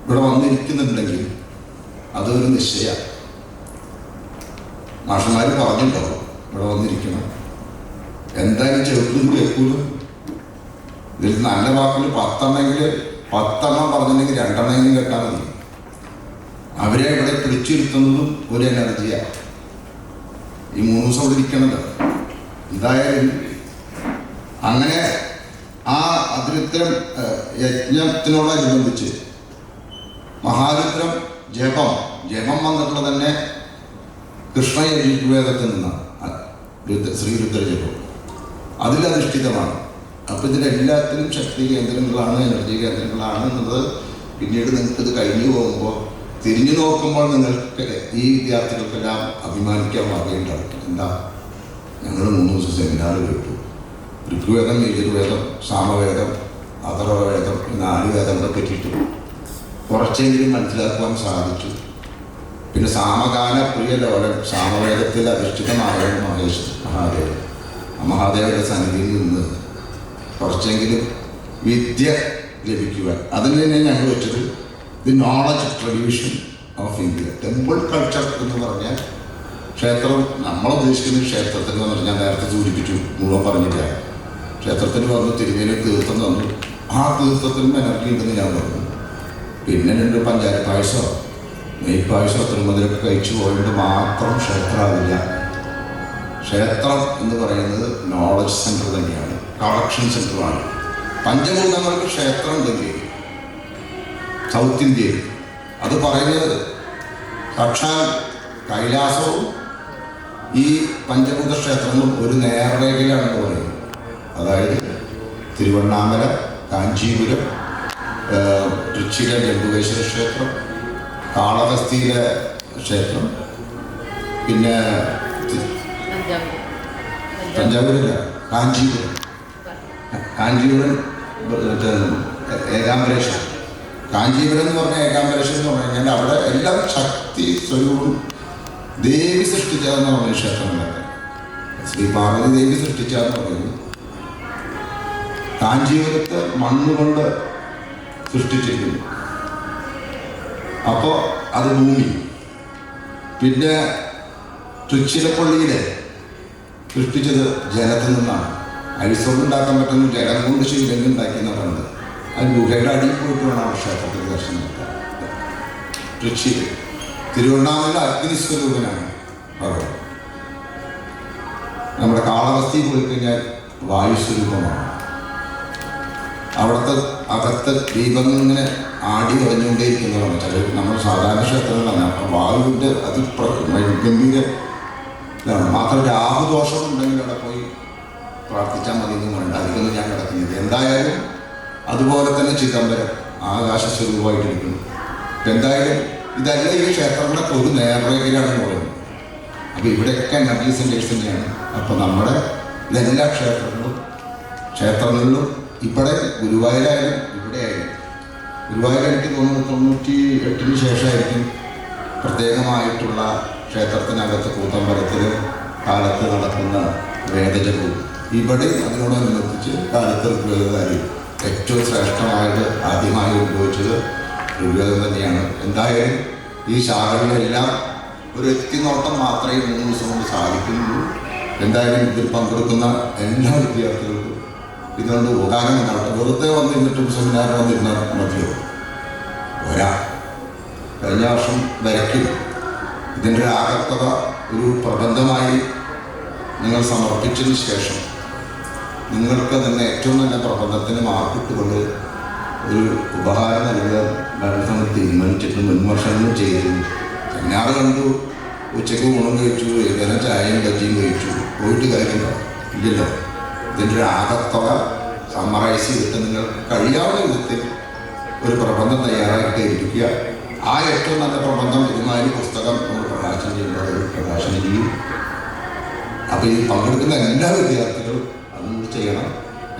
ഇവിടെ വന്നിരിക്കുന്നുണ്ടെങ്കിൽ അതൊരു നിശ്ചയമാണ്. മാഷന്മാർ പറഞ്ഞിട്ടുണ്ടാവും ഇവിടെ വന്നിരിക്കണം, എന്തായാലും ചെറുതും കേൾക്കൂലും. ഇതിൽ നല്ല വാക്കിൽ 10 പറഞ്ഞിട്ടുണ്ടെങ്കിൽ 2 കേട്ടാൽ മതി. അവരെ ഇവിടെ പിടിച്ചിരുത്തുന്നതും ഒരു എനർജിയാണ്. ഈ 3 ദിവസം ഇവിടെ ഇരിക്കണത് എന്തായാലും അങ്ങനെ ആ അതിരുത്തരം യജ്ഞത്തിനോടനുബന്ധിച്ച് മഹാരുദ്രം ജപം വന്നിട്ടുള്ളത് തന്നെ കൃഷ്ണ യജുർവേദത്തിൽ നിന്നാണ്. ശ്രീരുദ്ര ജപം അതിലധിഷ്ഠിതമാണ്. അപ്പോൾ ഇതിലെല്ലാത്തിനും ശക്തി കേന്ദ്രങ്ങളാണ്, എനർജി കേന്ദ്രങ്ങളാണ് എന്നുള്ളത് പിന്നീട് നിങ്ങൾക്കിത് കഴിഞ്ഞു പോകുമ്പോൾ തിരിഞ്ഞു നോക്കുമ്പോൾ നിങ്ങൾക്ക് ഈ വിദ്യാർത്ഥികൾക്കെല്ലാം അഭിമാനിക്കാൻ വകയുണ്ടാവും. എന്താ, ഞങ്ങൾ 3 ദിവസം സെമിനാർ കേട്ടു. ഋഗ്വേദം, യജുർവേദം, സാമവേദം, അഥർവവേദം, 4 വേദങ്ങളെ പറ്റിയിട്ട് കുറച്ചെങ്കിലും മനസ്സിലാക്കുവാൻ സാധിച്ചു. പിന്നെ സാമഗാന പ്രിയ ലോലൻ സാമവേദത്തിൽ അധിഷ്ഠിതമായ മഹാദേവൻ, മഹാദേവന്റെ സന്നിധിയിൽ നിന്ന് കുറച്ചെങ്കിലും വിദ്യ ലഭിക്കുവാൻ അതിന് തന്നെ ഞങ്ങൾ വെച്ചത് the knowledge tradition of India. Temple culture എന്ന് പറഞ്ഞാൽ ക്ഷേത്രം, നമ്മൾ ഉദ്ദേശിക്കുന്ന ക്ഷേത്രത്തിൽ എന്ന് പറഞ്ഞാൽ നേരത്തെ സൂചിപ്പിച്ചു, മുഴുവൻ പറഞ്ഞില്ല. ക്ഷേത്രത്തിന് വന്ന് തിരുമേനി തീർത്ഥം തന്നു, ആ തീർത്ഥത്തിനും എനർജി ഉണ്ടെന്ന് ഞാൻ പറഞ്ഞു. പിന്നെ 2 പഞ്ചാര പായസമോ നെയ്പായസോ തിരുമതിലൊക്കെ കഴിച്ചു പോയിട്ട് മാത്രം ക്ഷേത്രമാവില്ല. ക്ഷേത്രം എന്ന് പറയുന്നത് നോളജ് സെൻറ്റർ തന്നെയാണ്, കളക്ഷൻ സെൻറ്ററുമാണ്. പഞ്ചഭൂതങ്ങൾക്ക് ക്ഷേത്രം ഉണ്ടെങ്കിൽ സൗത്ത് ഇന്ത്യയിൽ അത് പറയുന്നത് സാക്ഷാൽ കൈലാസവും ഈ പഞ്ചഭൂത ക്ഷേത്രങ്ങളും ഒരു നേർരേഖയിലാണെന്ന് പറയുന്നത്. അതായത് തിരുവണ്ണാമല, കാഞ്ചീപുരം, തൃച്ചിയിലെ ജംബുകേശ്വര ക്ഷേത്രം, കാളഹസ്തിയിലെ ക്ഷേത്രം, പിന്നെ തഞ്ചാവൂരില്ല, കാഞ്ചീപുരം ഏകാംബരേശ്വരം. കാഞ്ചീപുരം എന്ന് പറഞ്ഞ ഏകാംബരേശ്വരം എന്ന് പറഞ്ഞു കഴിഞ്ഞാൽ അവിടെ എല്ലാം ശക്തി സ്വരൂപം ദേവി സൃഷ്ടിച്ചതെന്ന് പറഞ്ഞ ക്ഷേത്രങ്ങളൊക്കെ. ശ്രീ പാർവതി ദേവി സൃഷ്ടിച്ചതെന്ന് പറയുന്നത്. കാഞ്ചീപുരത്ത് മണ്ണുകൊണ്ട് സൃഷ്ടിച്ചിരിക്കുന്നു, അപ്പോൾ അത് ഭൂമി. പിന്നെ തൃച്ചിലപ്പള്ളിയിലെ സൃഷ്ടിച്ചത് ജലത്തിൽ നിന്നാണ്. ഐസോഡ് ഉണ്ടാക്കാൻ പറ്റുന്ന ജലം കൊണ്ട് ശീലങ്ങൾ ഉണ്ടാക്കിയെന്ന് പറയുന്നത്. അത് ഗുഹയുടെ അടിയിൽ പോയിട്ട് വേണം ക്ഷേത്രത്തിൽ ദർശനം നടത്താൻ. തൃശ്ശിയിൽ തിരുവണ്ണാമല അഗ്നിസ്വരൂപനാണ് ഭഗവാൻ. നമ്മുടെ കാളഹസ്തി പോയി കഴിഞ്ഞാൽ വായുസ്വരൂപമാണ്. അവിടുത്തെ ദീപങ്ങൾ ഇങ്ങനെ ആടി ഉറഞ്ഞുകൊണ്ടേയിരിക്കുന്നതാണ്. ചില നമ്മൾ സാധാരണ ക്ഷേത്രങ്ങളാണ്. അപ്പം വായുവിൻ്റെ ഗംഭീര ഇതാണ്. മാത്രം രാഹുദോഷം ഉണ്ടെങ്കിൽ അവിടെ പോയി പ്രാർത്ഥിച്ചാൽ മതി എന്ന് വേണ്ട, അതിലൊന്നും ഞാൻ കിടക്കുന്നത്. എന്തായാലും അതുപോലെ തന്നെ ചിദംബരം ആകാശസ്വരൂപമായിട്ടിരിക്കുന്നു. എന്തായാലും ഇതല്ല ഈ ക്ഷേത്രങ്ങളൊക്കെ ഒരു നേർരേഖയിലാണെന്ന് പറയുന്നത്. അപ്പോൾ ഇവിടെയൊക്കെ എനർജി സെൻറ്റേഴ്സ് തന്നെയാണ്. അപ്പോൾ നമ്മുടെ ഇതെല്ലാ ക്ഷേത്രങ്ങളിലും ഇവിടെ ഗുരുവായൂരായാലും ഇവിടെ ആയാലും, ഗുരുവായൂർ എനിക്ക് തോന്നുന്നു 98 ശേഷമായിരിക്കും പ്രത്യേകമായിട്ടുള്ള ക്ഷേത്രത്തിനകത്ത് കൂത്തമ്പലത്തിൽ കാലത്ത് നടക്കുന്ന വേദജപവും. ഇവിടെ അതിനോടനുബന്ധിച്ച് കാലത്ത് ഋഗ്വേദകാരി ഏറ്റവും ശ്രേഷ്ഠമായത് ആദ്യമായി ഉപയോഗിച്ചത് ഋഗ്വേദം തന്നെയാണ്. എന്തായാലും ഈ ശാഖകളിലെല്ലാം ഒരു എത്തിനോട്ടം മാത്രമേ 3 ദിവസം കൊണ്ട് സാധിക്കുന്നുള്ളൂ. എന്തായാലും ഇതിൽ പങ്കെടുക്കുന്ന എല്ലാ വിദ്യാർത്ഥികൾക്കും ഇതുകൊണ്ട് ഉപകാരം ഉണ്ടാവട്ടെ. വെറുതെ വന്നിരുന്നിട്ടും സെമിനാർ വന്നിരുന്നാൽ മതിയോ? കഴിഞ്ഞ വർഷം വരയ്ക്കും ഇതിൻ്റെ ആകർത്തത ഒരു പ്രബന്ധമായി നിങ്ങൾ സമർപ്പിച്ചതിന് ശേഷം നിങ്ങൾക്ക് തന്നെ ഏറ്റവും നല്ല പ്രബന്ധത്തിന് മാർക്കിട്ടുകൊണ്ട് ഒരു ഉപഹാരം നൽകാൻ ഭരണസമിതി തീരുമാനിച്ചിട്ടുണ്ട്. മുൻവർഷങ്ങളും ചെയ്തിരുന്നു. ചെന്നാട് കണ്ടു, ഉച്ചയ്ക്ക് ഊണും കഴിച്ചു, വൈകുന്നേരം ചായയും ബജ്ജിയും കഴിച്ചു, പോയിട്ട് കാര്യമില്ല ഇല്ലല്ലോ. ഇതിൻ്റെ ഒരു ആകർത്തത സമ്മറൈസ് ചെയ്തിട്ട് നിങ്ങൾ കഴിയാവുന്ന വിധത്തിൽ ഒരു പ്രബന്ധം തയ്യാറാക്കി ഇരിക്കുക. ആ ഏറ്റവും നല്ല പ്രബന്ധം ഇതുമാതിരി പുസ്തകം നമ്മൾ പ്രകാശനം ചെയ്യുന്നത് പ്രകാശനം ചെയ്യും. അപ്പോൾ ഈ പങ്കെടുക്കുന്ന എല്ലാ വിദ്യാർത്ഥികളും അത് ചെയ്യണം.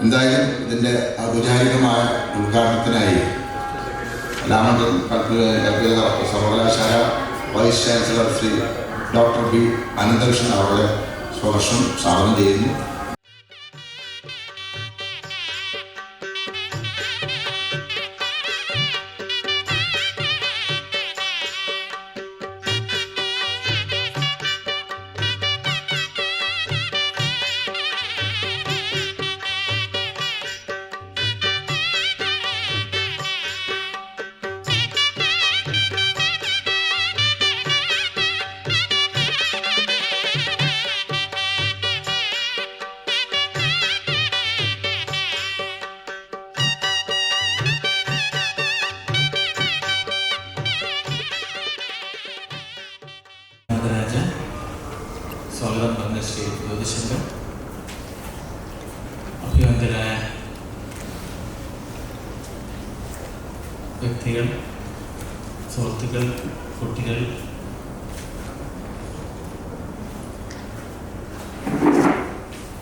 എന്തായാലും ഇതിൻ്റെ ഔപചാരികമായ ഉദ്ഘാടനത്തിനായി കലാമണ്ഡലം സർവകലാശാല vice chancellor Shri doctor B Ananthakrishnan അവരുടെ സ്വവർഷം സ്വാഗതം ചെയ്യുന്നു. സ്വാഗതം പറഞ്ഞ ശ്രീ ജ്യോതിശങ്കർ, അഭിനന്ദരായ വ്യക്തികൾ, സുഹൃത്തുക്കൾ, കുട്ടികൾ,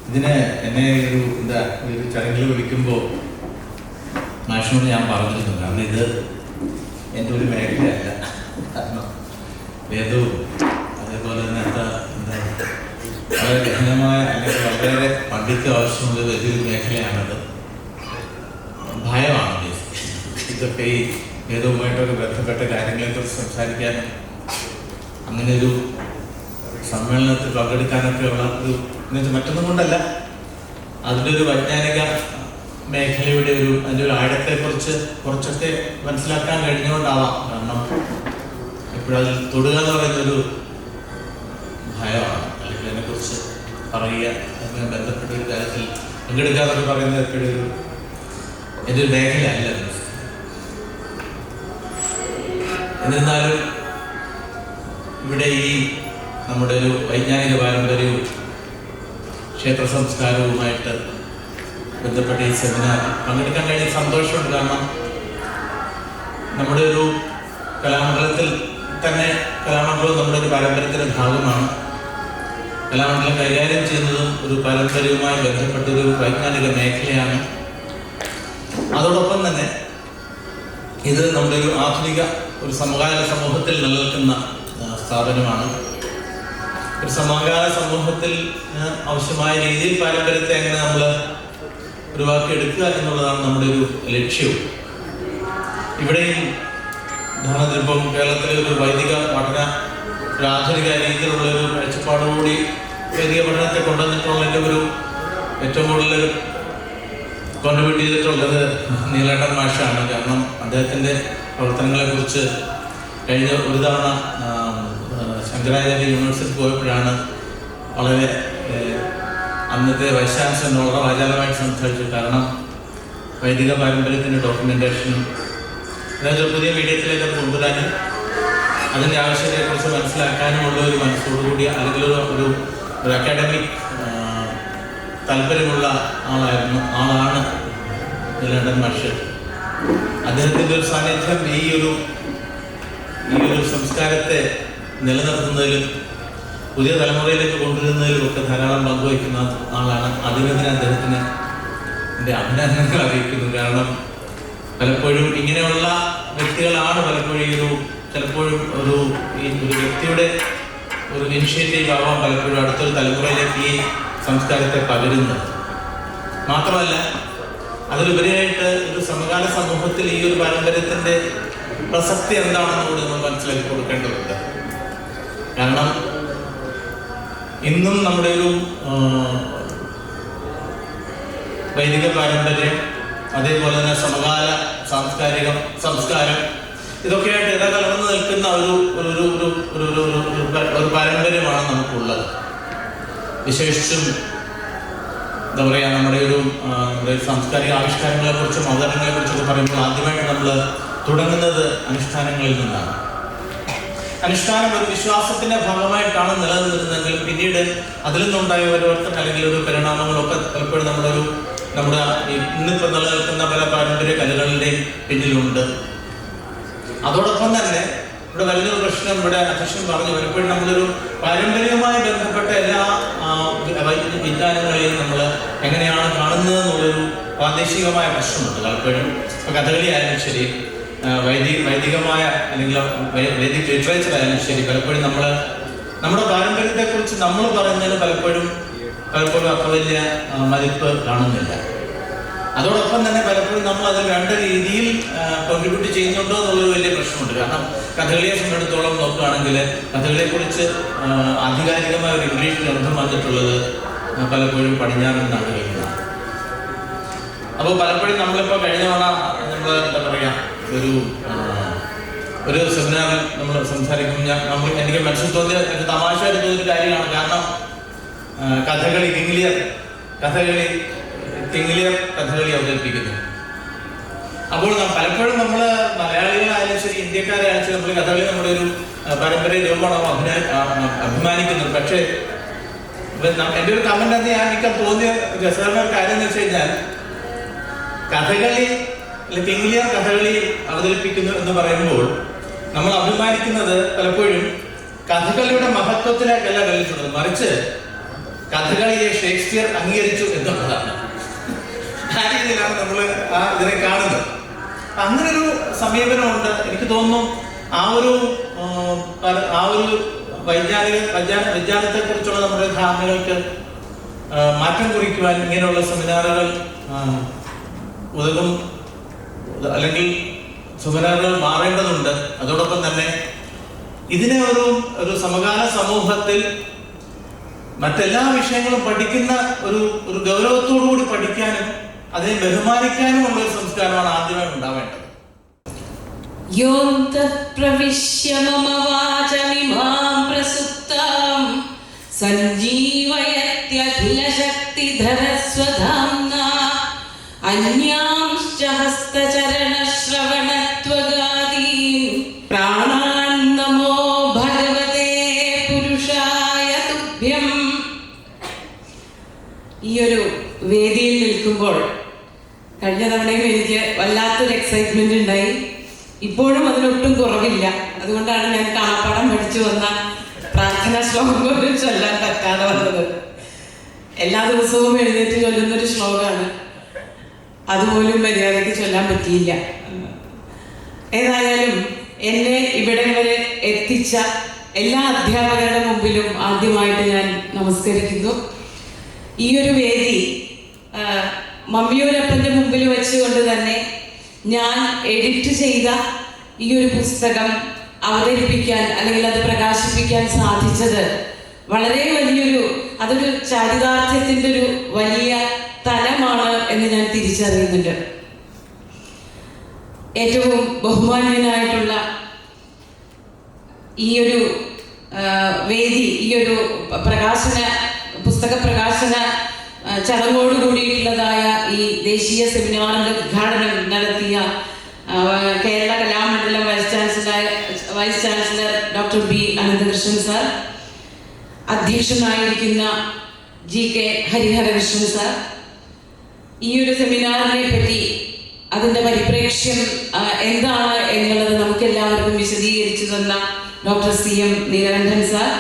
ഇതിനെ എന്നെ ഒരു ചടങ്ങിൽ വിളിക്കുമ്പോൾ മാഷിനോട് ഞാൻ പറഞ്ഞിരുന്നു. കാരണം ഇത് എൻ്റെ ഒരു മേഖലയല്ല. കാരണം വേദവും അതേപോലെ തന്നെ വളരെ ഗഹനമായ അല്ലെങ്കിൽ വളരെ പഠിക്കാൻ ആവശ്യമുള്ള വലിയൊരു മേഖലയാണത്. ഭയമാണ് ഇതൊക്കെ ഈ വേദവുമായിട്ടൊക്കെ ബന്ധപ്പെട്ട കാര്യങ്ങളെക്കുറിച്ച് സംസാരിക്കാനും അങ്ങനെ ഒരു സമ്മേളനത്തിൽ പങ്കെടുക്കാനൊക്കെ ഉള്ള ഒരു എന്നുവെച്ചാൽ മറ്റൊന്നും കൊണ്ടല്ല, അതിൻ്റെ ഒരു വൈജ്ഞാനിക മേഖലയുടെ അതിൻ്റെ ഒരു ആഴത്തെക്കുറിച്ച് കുറച്ചൊക്കെ മനസ്സിലാക്കാൻ കഴിഞ്ഞുകൊണ്ടാവാം. കാരണം എപ്പോഴും അതിൽ തൊടുക എന്ന് പറയുന്നൊരു ഭയമാണ്. അല്ലെങ്കിൽ അതിനെക്കുറിച്ച് പറയുക, അതിനെ ബന്ധപ്പെട്ട ഒരു കാര്യത്തിൽ പങ്കെടുക്കുക എന്നൊക്കെ പറയുന്നത് എപ്പോഴും എൻ്റെ ഒരു മേഖലയല്ല. എന്നിരുന്നാലും ഇവിടെ ഈ നമ്മുടെ ഒരു വൈജ്ഞാനിക പാരമ്പര്യവും ക്ഷേത്ര സംസ്കാരവുമായിട്ട് ബന്ധപ്പെട്ട ഈ സെമിനാറിൽ പങ്കെടുക്കാൻ കഴിഞ്ഞ സന്തോഷമുണ്ട്. കാരണം നമ്മുടെ ഒരു കലാമണ്ഡലത്തിൽ തന്നെ കലാമണ്ഡലം നമ്മുടെ ഒരു പാരമ്പര്യത്തിൻ്റെ ഭാഗമാണ്. കലാമണ്ഡലം കൈകാര്യം ചെയ്യുന്നതും ഒരു പാരമ്പര്യവുമായി ബന്ധപ്പെട്ടൊരു വൈജ്ഞാനിക മേഖലയാണ്. അതോടൊപ്പം തന്നെ ഇത് നമ്മുടെ ഒരു ആധുനിക ഒരു സമകാല സമൂഹത്തിൽ നിലനിൽക്കുന്ന സ്ഥാപനമാണ്. ഒരു സമകാല സമൂഹത്തിൽ ആവശ്യമായ രീതിയിൽ പാരമ്പര്യത്തെ എങ്ങനെ നമ്മൾ ഒഴിവാക്കിയെടുക്കുക എന്നുള്ളതാണ് നമ്മുടെ ഒരു ലക്ഷ്യവും. ഇവിടെയും ധാരണത്തിലിപ്പം കേരളത്തിലെ ഒരു വൈദിക പഠന ഒരു ആധുനിക രീതിയിലുള്ളൊരു കാഴ്ചപ്പാടുകൂടി വൈദിക പഠനത്തെ കൊണ്ടുവന്നിട്ടുള്ളതിൻ്റെ ഒരു ഏറ്റവും കൂടുതൽ കോൺട്രിബ്യൂട്ട് ചെയ്തിട്ടുള്ളത് നീലേട്ടൻ മാഷാണ്. കാരണം അദ്ദേഹത്തിൻ്റെ പ്രവർത്തനങ്ങളെക്കുറിച്ച് കഴിഞ്ഞ ഒരു തവണ ശങ്കരാചാര്യ യൂണിവേഴ്സിറ്റി പോയപ്പോഴാണ് വളരെ അന്നത്തെ വൈസ് ചാൻസലർ വളരെ വാചാലമായിട്ട് സംസാരിച്ചു. കാരണം വൈദിക പാരമ്പര്യത്തിൻ്റെ ഡോക്യുമെൻറ്റേഷനും അതായത് പുതിയ മീഡിയത്തിലേക്ക് അത് കൊണ്ടുവരാനും അതിൻ്റെ ആവശ്യത്തെക്കുറിച്ച് മനസ്സിലാക്കാനുമുള്ള ഒരു മനസ്സോടുകൂടിയ അല്ലെങ്കിൽ ഒരു അക്കാഡമിക് താല്പര്യമുള്ള ആളാണ് നീലേട്ടൻ മാഷ്. അദ്ദേഹത്തിൻ്റെ ഒരു സാന്നിധ്യം ഈ ഒരു സംസ്കാരത്തെ നിലനിർത്തുന്നതിലും പുതിയ തലമുറയിലേക്ക് കൊണ്ടുവരുന്നതിലും ഒക്കെ ധാരാളം പങ്കുവയ്ക്കുന്ന ആളാണ്. അതിനെതിരെ അദ്ദേഹത്തിന് എൻ്റെ അഭിനന്ദനങ്ങൾ അറിയിക്കുന്നു. കാരണം പലപ്പോഴും ഇങ്ങനെയുള്ള വ്യക്തികളാണ് പലപ്പോഴും ചിലപ്പോഴും ഒരു വ്യക്തിയുടെ ഒരു ഇനിഷ്യേറ്റീവ് ആവാൻ പലപ്പോഴും അടുത്തൊരു തലമുറയിലേക്ക് ഈ സംസ്കാരത്തെ പകരുന്നത്. മാത്രമല്ല അതിലുപരിയായിട്ട് ഒരു സമകാല സമൂഹത്തിൽ ഈ ഒരു പാരമ്പര്യത്തിൻ്റെ പ്രസക്തി എന്താണെന്ന് കൂടി നമ്മൾ മനസ്സിലാക്കി കൊടുക്കേണ്ടതുണ്ട്. കാരണം ഇന്നും നമ്മുടെ ഒരു വൈദിക പാരമ്പര്യം അതേപോലെ തന്നെ സമകാല സംസ്കാരം ഇതൊക്കെയായിട്ട് ഇടകലർന്ന് നിൽക്കുന്ന ഒരു പാരമ്പര്യമാണ് നമുക്കുള്ളത്. വിശേഷിച്ചും എന്താ പറയുക, നമ്മുടെ സാംസ്കാരിക ആവിഷ്കാരങ്ങളെ കുറിച്ചും അവതരണങ്ങളെ കുറിച്ചൊക്കെ പറയുമ്പോൾ ആദ്യമായിട്ട് നമ്മൾ തുടങ്ങുന്നത് അനുഷ്ഠാനങ്ങളിൽ നിന്നാണ്. അനുഷ്ഠാനം ഒരു വിശ്വാസത്തിന്റെ ഭാഗമായിട്ടാണ് നിലനിന്നിരുന്നെങ്കിലും പിന്നീട് അതിൽ നിന്നുണ്ടായ പരിവർത്തനം അല്ലെങ്കിൽ ഒരു പരിണാമങ്ങളൊക്കെ പലപ്പോഴും നമ്മുടെ ഇന്നിപ്പോൾ നിലനിൽക്കുന്ന പല പാരമ്പര്യ കലകളുടെയും പിന്നിലുണ്ട്. അതോടൊപ്പം തന്നെ ഇവിടെ വലിയൊരു പ്രശ്നം ഇവിടെ അധ്യക്ഷൻ പറഞ്ഞു, പലപ്പോഴും നമ്മളൊരു പാരമ്പര്യവുമായി ബന്ധപ്പെട്ട എല്ലാ വിജ്ഞാനങ്ങളെയും നമ്മൾ എങ്ങനെയാണ് കാണുന്നത് എന്നുള്ളൊരു പ്രാദേശികമായ പ്രശ്നമുണ്ട്. പലപ്പോഴും ഇപ്പോൾ കഥകളി ആയാലും ശരി, വൈദികമായ അല്ലെങ്കിൽ വൈദിക ലിറ്ററേച്ചർ ആയാലും ശരി, പലപ്പോഴും നമ്മുടെ പാരമ്പര്യത്തെക്കുറിച്ച് നമ്മൾ പറയുന്നതിന് പലപ്പോഴും അത്ര വലിയ മതിപ്പ് കാണുന്നില്ല. അതോടൊപ്പം തന്നെ പലപ്പോഴും നമ്മൾ അത് വേണ്ട രീതിയിൽ കോൺട്രിബ്യൂട്ട് ചെയ്യുന്നുണ്ടോ എന്നുള്ളൊരു വലിയ പ്രശ്നമുണ്ട്. കാരണം കഥകളിയെ സംബന്ധിച്ചിടത്തോളം നോക്കുകയാണെങ്കിൽ കഥകളിയെക്കുറിച്ച് ആധികാരികമായ ഒരു ഇംഗ്ലീഷ് ഗ്രന്ഥം വന്നിട്ടുള്ളത് പലപ്പോഴും പടിഞ്ഞാറൻ നാടുകളിലാണ്. അപ്പോൾ പലപ്പോഴും നമ്മളിപ്പോൾ കഴിഞ്ഞ തവണ നമ്മൾ എന്താ പറയുക ഒരു സെമിനാറിൽ നമ്മൾ സംസാരിക്കുമ്പോൾ എനിക്ക് മനസ്സിൽ തോന്നിയ ഒരു തമാശയായിട്ട് തോന്നിയൊരു കാര്യമാണ്. കാരണം തിങ്ങിലിയർ കഥകളി അവതരിപ്പിക്കുന്നു. അപ്പോൾ പലപ്പോഴും നമ്മൾ മലയാളികളായാലും ശരി, ഇന്ത്യക്കാരായാലും ശരി, നമ്മൾ കഥകളി നമ്മുടെ ഒരു പാരമ്പര്യ രൂപമാണ് അഭിമാനിക്കുന്നത്. പക്ഷേ എൻ്റെ ഒരു കമന്റ് അത് എനിക്ക് തോന്നിയ രസകരമായ കാര്യം എന്ന് വെച്ച് കഴിഞ്ഞാൽ, കഥകളി തിങ്ങിലിയർ കഥകളി അവതരിപ്പിക്കുന്നു എന്ന് പറയുമ്പോൾ നമ്മൾ അഭിമാനിക്കുന്നത് പലപ്പോഴും കഥകളിയുടെ മഹത്വത്തിലേക്കല്ല വലിച്ചുള്ളത്, മറിച്ച് കഥകളിയെ ഷേക്സ്പിയർ അംഗീകരിച്ചു എന്നുള്ളതാണ്. ആ രീതിയിലാണ് നമ്മൾ ഇതിനെ കാണുന്നത്. അങ്ങനൊരു സമീപനമുണ്ട്. എനിക്ക് തോന്നുന്നു ആ ഒരു വിജ്ഞാനത്തെ കുറിച്ചുള്ള നമ്മുടെ ധാരണകൾക്ക് മാറ്റം കുറിക്കുവാൻ ഇങ്ങനെയുള്ള സെമിനാറുകൾ ഉതകും, അല്ലെങ്കിൽ സെമിനാറുകൾ മാറേണ്ടതുണ്ട്. അതോടൊപ്പം തന്നെ ഇതിനെ ഒരു സമകാല സമൂഹത്തിൽ മറ്റെല്ലാ വിഷയങ്ങളും പഠിക്കുന്ന ഒരു ഗൗരവത്തോടുകൂടി പഠിക്കാനും അതിനെ ബഹുമാനിക്കാനുമുള്ള ഒരു സംസ്കാരമാണ് ആദ്യമായി ഉണ്ടാവേണ്ടത്. ഈ ഒരു വേദിയിൽ നിൽക്കുമ്പോൾ കഴിഞ്ഞ തവണയും എനിക്ക് വല്ലാത്തൊരു എക്സൈറ്റ്മെന്റ് ഉണ്ടായി. ഇപ്പോഴും അതിനൊട്ടും കുറവില്ല. അതുകൊണ്ടാണ് ഞാൻ കാണാപ്പാടം പഠിച്ചു വന്ന പ്രാർത്ഥനാ ശ്ലോകം പോലും ചൊല്ലാൻ പറ്റാതെ വന്നത്. എല്ലാ ദിവസവും എഴുന്നേറ്റ് ചൊല്ലുന്നൊരു ശ്ലോകമാണ്, അതുപോലും മര്യാദയ്ക്ക് ചൊല്ലാൻ പറ്റിയില്ല. ഏതായാലും എന്നെ ഇവിടെ വരെ എത്തിച്ച എല്ലാ അധ്യാപകരുടെ മുമ്പിലും ആദ്യമായിട്ട് ഞാൻ നമസ്കരിക്കുന്നു. ഈ ഒരു വേദി മമ്മിയൂരപ്പൻ്റെ മുമ്പിൽ വെച്ചുകൊണ്ട് തന്നെ ഞാൻ എഡിറ്റ് ചെയ്ത ഈ ഒരു പുസ്തകം അവതരിപ്പിക്കാൻ അല്ലെങ്കിൽ അത് പ്രകാശിപ്പിക്കാൻ സാധിച്ചത് വളരെ അതൊരു ചാരിതാർത്ഥ്യത്തിൻ്റെ ഒരു വലിയ തലമാണ് എന്ന് ഞാൻ തിരിച്ചറിയുന്നുണ്ട്. ഏറ്റവും ബഹുമാന്യനായിട്ടുള്ള ഈ ഒരു വേദി, ഈ ഒരു പുസ്തക പ്രകാശന ചടങ്ങോട് കൂടിയിട്ടുള്ളതായ ഈ ദേശീയ സെമിനാറിന്റെ ഉദ്ഘാടനം നടത്തിയ Kerala Kalamandalam vice chancellor doctor B Ananthakrishnan sir, അധ്യക്ഷനായിരിക്കുന്ന GK ഹരിഹരകൃഷ്ണൻ സാർ, ഈ ഒരു സെമിനാറിനെ പറ്റി അതിൻ്റെ പരിപ്രേക്ഷ്യം എന്താണ് എന്നുള്ളത് നമുക്ക് എല്ലാവർക്കും വിശദീകരിച്ചു തന്ന ഡോക്ടർ CM നീലകണ്ഠൻ സാർ,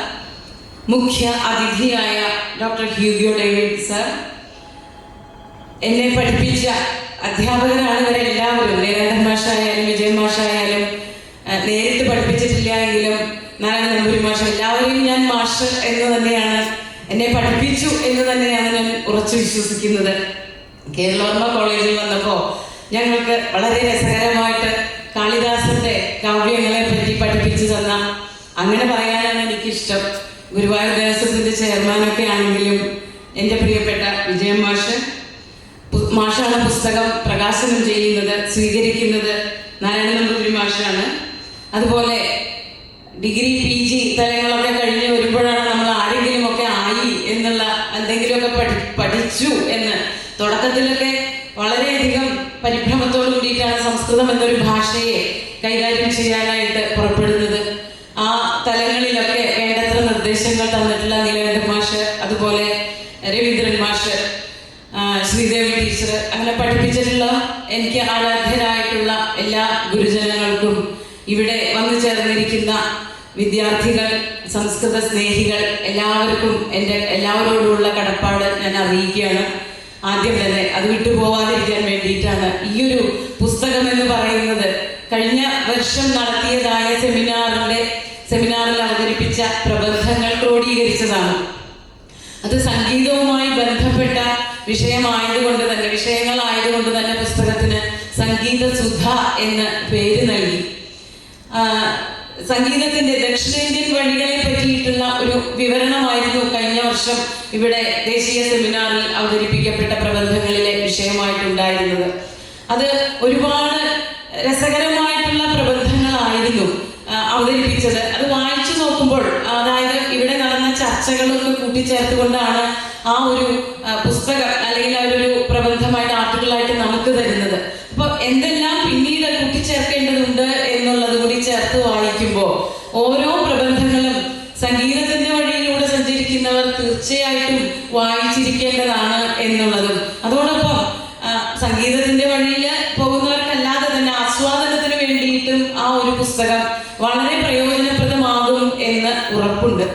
മുഖ്യ അതിഥിയായ ഡോക്ടർ ഹ്യൂഗോ ഡേവിഡ് സാർ, എന്നെ പഠിപ്പിച്ച അധ്യാപകരാണ് ഇവരെല്ലാവരും. നീലകണ്ഠൻ മാഷായാലും വിജയൻ മാഷായാലും നേരിട്ട് പഠിപ്പിച്ചിട്ടില്ല എങ്കിലും നാരായണ നമ്പൂരി മാഷ്, എല്ലാവരെയും ഞാൻ മാഷ് എന്ന് തന്നെയാണ്, എന്നെ പഠിപ്പിച്ചു എന്ന് തന്നെയാണ് ഞാൻ ഉറച്ചു വിശ്വസിക്കുന്നത്. കേരളവർമ്മ കോളേജിൽ വന്നപ്പോൾ ഞങ്ങൾക്ക് വളരെ രസകരമായിട്ട് കാളിദാസന്റെ കാവ്യങ്ങളെ പറ്റി പഠിപ്പിച്ചു തന്ന, അങ്ങനെ പറയാനാണ് എനിക്കിഷ്ടം. ഗുരുവായൂർ ദേവസ്വത്തിന്റെ ചെയർമാനൊക്കെ ആണെങ്കിലും എൻ്റെ പ്രിയപ്പെട്ട വിജയൻ മാഷാണ് പുസ്തകം പ്രകാശനം ചെയ്യുന്നത്, സ്വീകരിക്കുന്നത് നാരായണ നമ്പൂതിരി മാഷാണ്. അതുപോലെ ഡിഗ്രി PG തലങ്ങളൊക്കെ കഴിഞ്ഞ് വരുമ്പോഴാണ് നമ്മൾ ആരെങ്കിലും ഒക്കെ ആയി എന്നുള്ള എന്തെങ്കിലുമൊക്കെ പഠിച്ചു എന്ന്. തുടക്കത്തിലൊക്കെ വളരെയധികം പരിഭ്രമത്തോടു കൂടിയിട്ടാണ് സംസ്കൃതം എന്നൊരു ഭാഷയെ കൈകാര്യം ചെയ്യാനായിട്ട് പുറപ്പെടുന്നത്. ആ തലങ്ങളിലൊക്കെ വേണ്ടത്ര നിർദ്ദേശങ്ങൾ തന്നിട്ടുള്ള നീലകണ്ഠൻ മാഷ്, അതുപോലെ രവീന്ദ്രൻ മാഷ്, ശ്രീദേവി ടീച്ചർ, അങ്ങനെ പഠിപ്പിച്ചിട്ടുള്ള എനിക്ക് ആരാധ്യരായിട്ടുള്ള എല്ലാ ഗുരുജനങ്ങൾക്കും, ഇവിടെ വന്നു ചേർന്നിരിക്കുന്ന വിദ്യാർത്ഥികൾ, സംസ്കൃത സ്നേഹികൾ എല്ലാവർക്കും എൻ്റെ എല്ലാവരോടുമുള്ള കടപ്പാട് ഞാൻ അറിയിക്കുകയാണ്. ആദ്യം തന്നെ അത് വിട്ടുപോവാതിരിക്കാൻ വേണ്ടിയിട്ടാണ് ഈ ഒരു പുസ്തകം എന്ന് പറയുന്നത് കഴിഞ്ഞ വർഷം നടത്തിയതായ സെമിനാറിൽ അവതരിപ്പിച്ച പ്രബന്ധങ്ങൾ ക്രോഡീകരിച്ചതാണ്. അത് സംഗീതവുമായി ബന്ധപ്പെട്ട വിഷയങ്ങളായതുകൊണ്ട് തന്നെ പുസ്തകത്തിന് സംഗീത സുധ എന്ന് പേര് നൽകി. സംഗീതത്തിന്റെ ദക്ഷിണേന്ത്യൻ വഴികളെ പറ്റിയിട്ടുള്ള ഒരു വിവരണമായിരുന്നു കഴിഞ്ഞ വർഷം ഇവിടെ ദേശീയ സെമിനാറിൽ അവതരിപ്പിക്കപ്പെട്ട പ്രബന്ധങ്ങളിലെ വിഷയമായിട്ടുണ്ടായിരുന്നത്. അത് ഒരുപാട് രസകരമായിട്ടുള്ള പ്രബന്ധങ്ങളായിരുന്നു അവതരിപ്പിച്ചത്. അത് വായിച്ചു നോക്കുമ്പോൾ, അതായത് ഇവിടെ നടന്ന ചർച്ചകളൊക്കെ കൂട്ടിച്ചേർത്തുകൊണ്ടാണ് ആ ഒരു പുസ്തകം അല്ലെങ്കിൽ ആ ഒരു പ്രബന്ധമായിട്ട് ആർട്ടിക്കിളായിട്ട് നമുക്ക് തരുന്നത്. അപ്പോൾ എന്തെല്ലാം പിന്നീട് കൂട്ടിച്ചേർക്കേണ്ടതുണ്ട് എന്നുള്ളത് കൂടി ചേർത്ത് വായിക്കുമ്പോൾ ഓരോ പ്രബന്ധങ്ങളും സംഗീതത്തിന്റെ വഴിയിലൂടെ സഞ്ചരിക്കുന്നവർ തീർച്ചയായിട്ടും വായിച്ചിരിക്കേണ്ടതാണ് എന്നുള്ളതും, അതോടൊപ്പം സംഗീതത്തിന്റെ വഴിയിൽ പോകുന്നവർക്കല്ലാതെ തന്നെ ആസ്വാദനത്തിന് വേണ്ടിയിട്ടും ആ ഒരു പുസ്തകം വളരെ പ്രയോജനപ്രദമാകും എന്ന് ഉറപ്പുണ്ട്.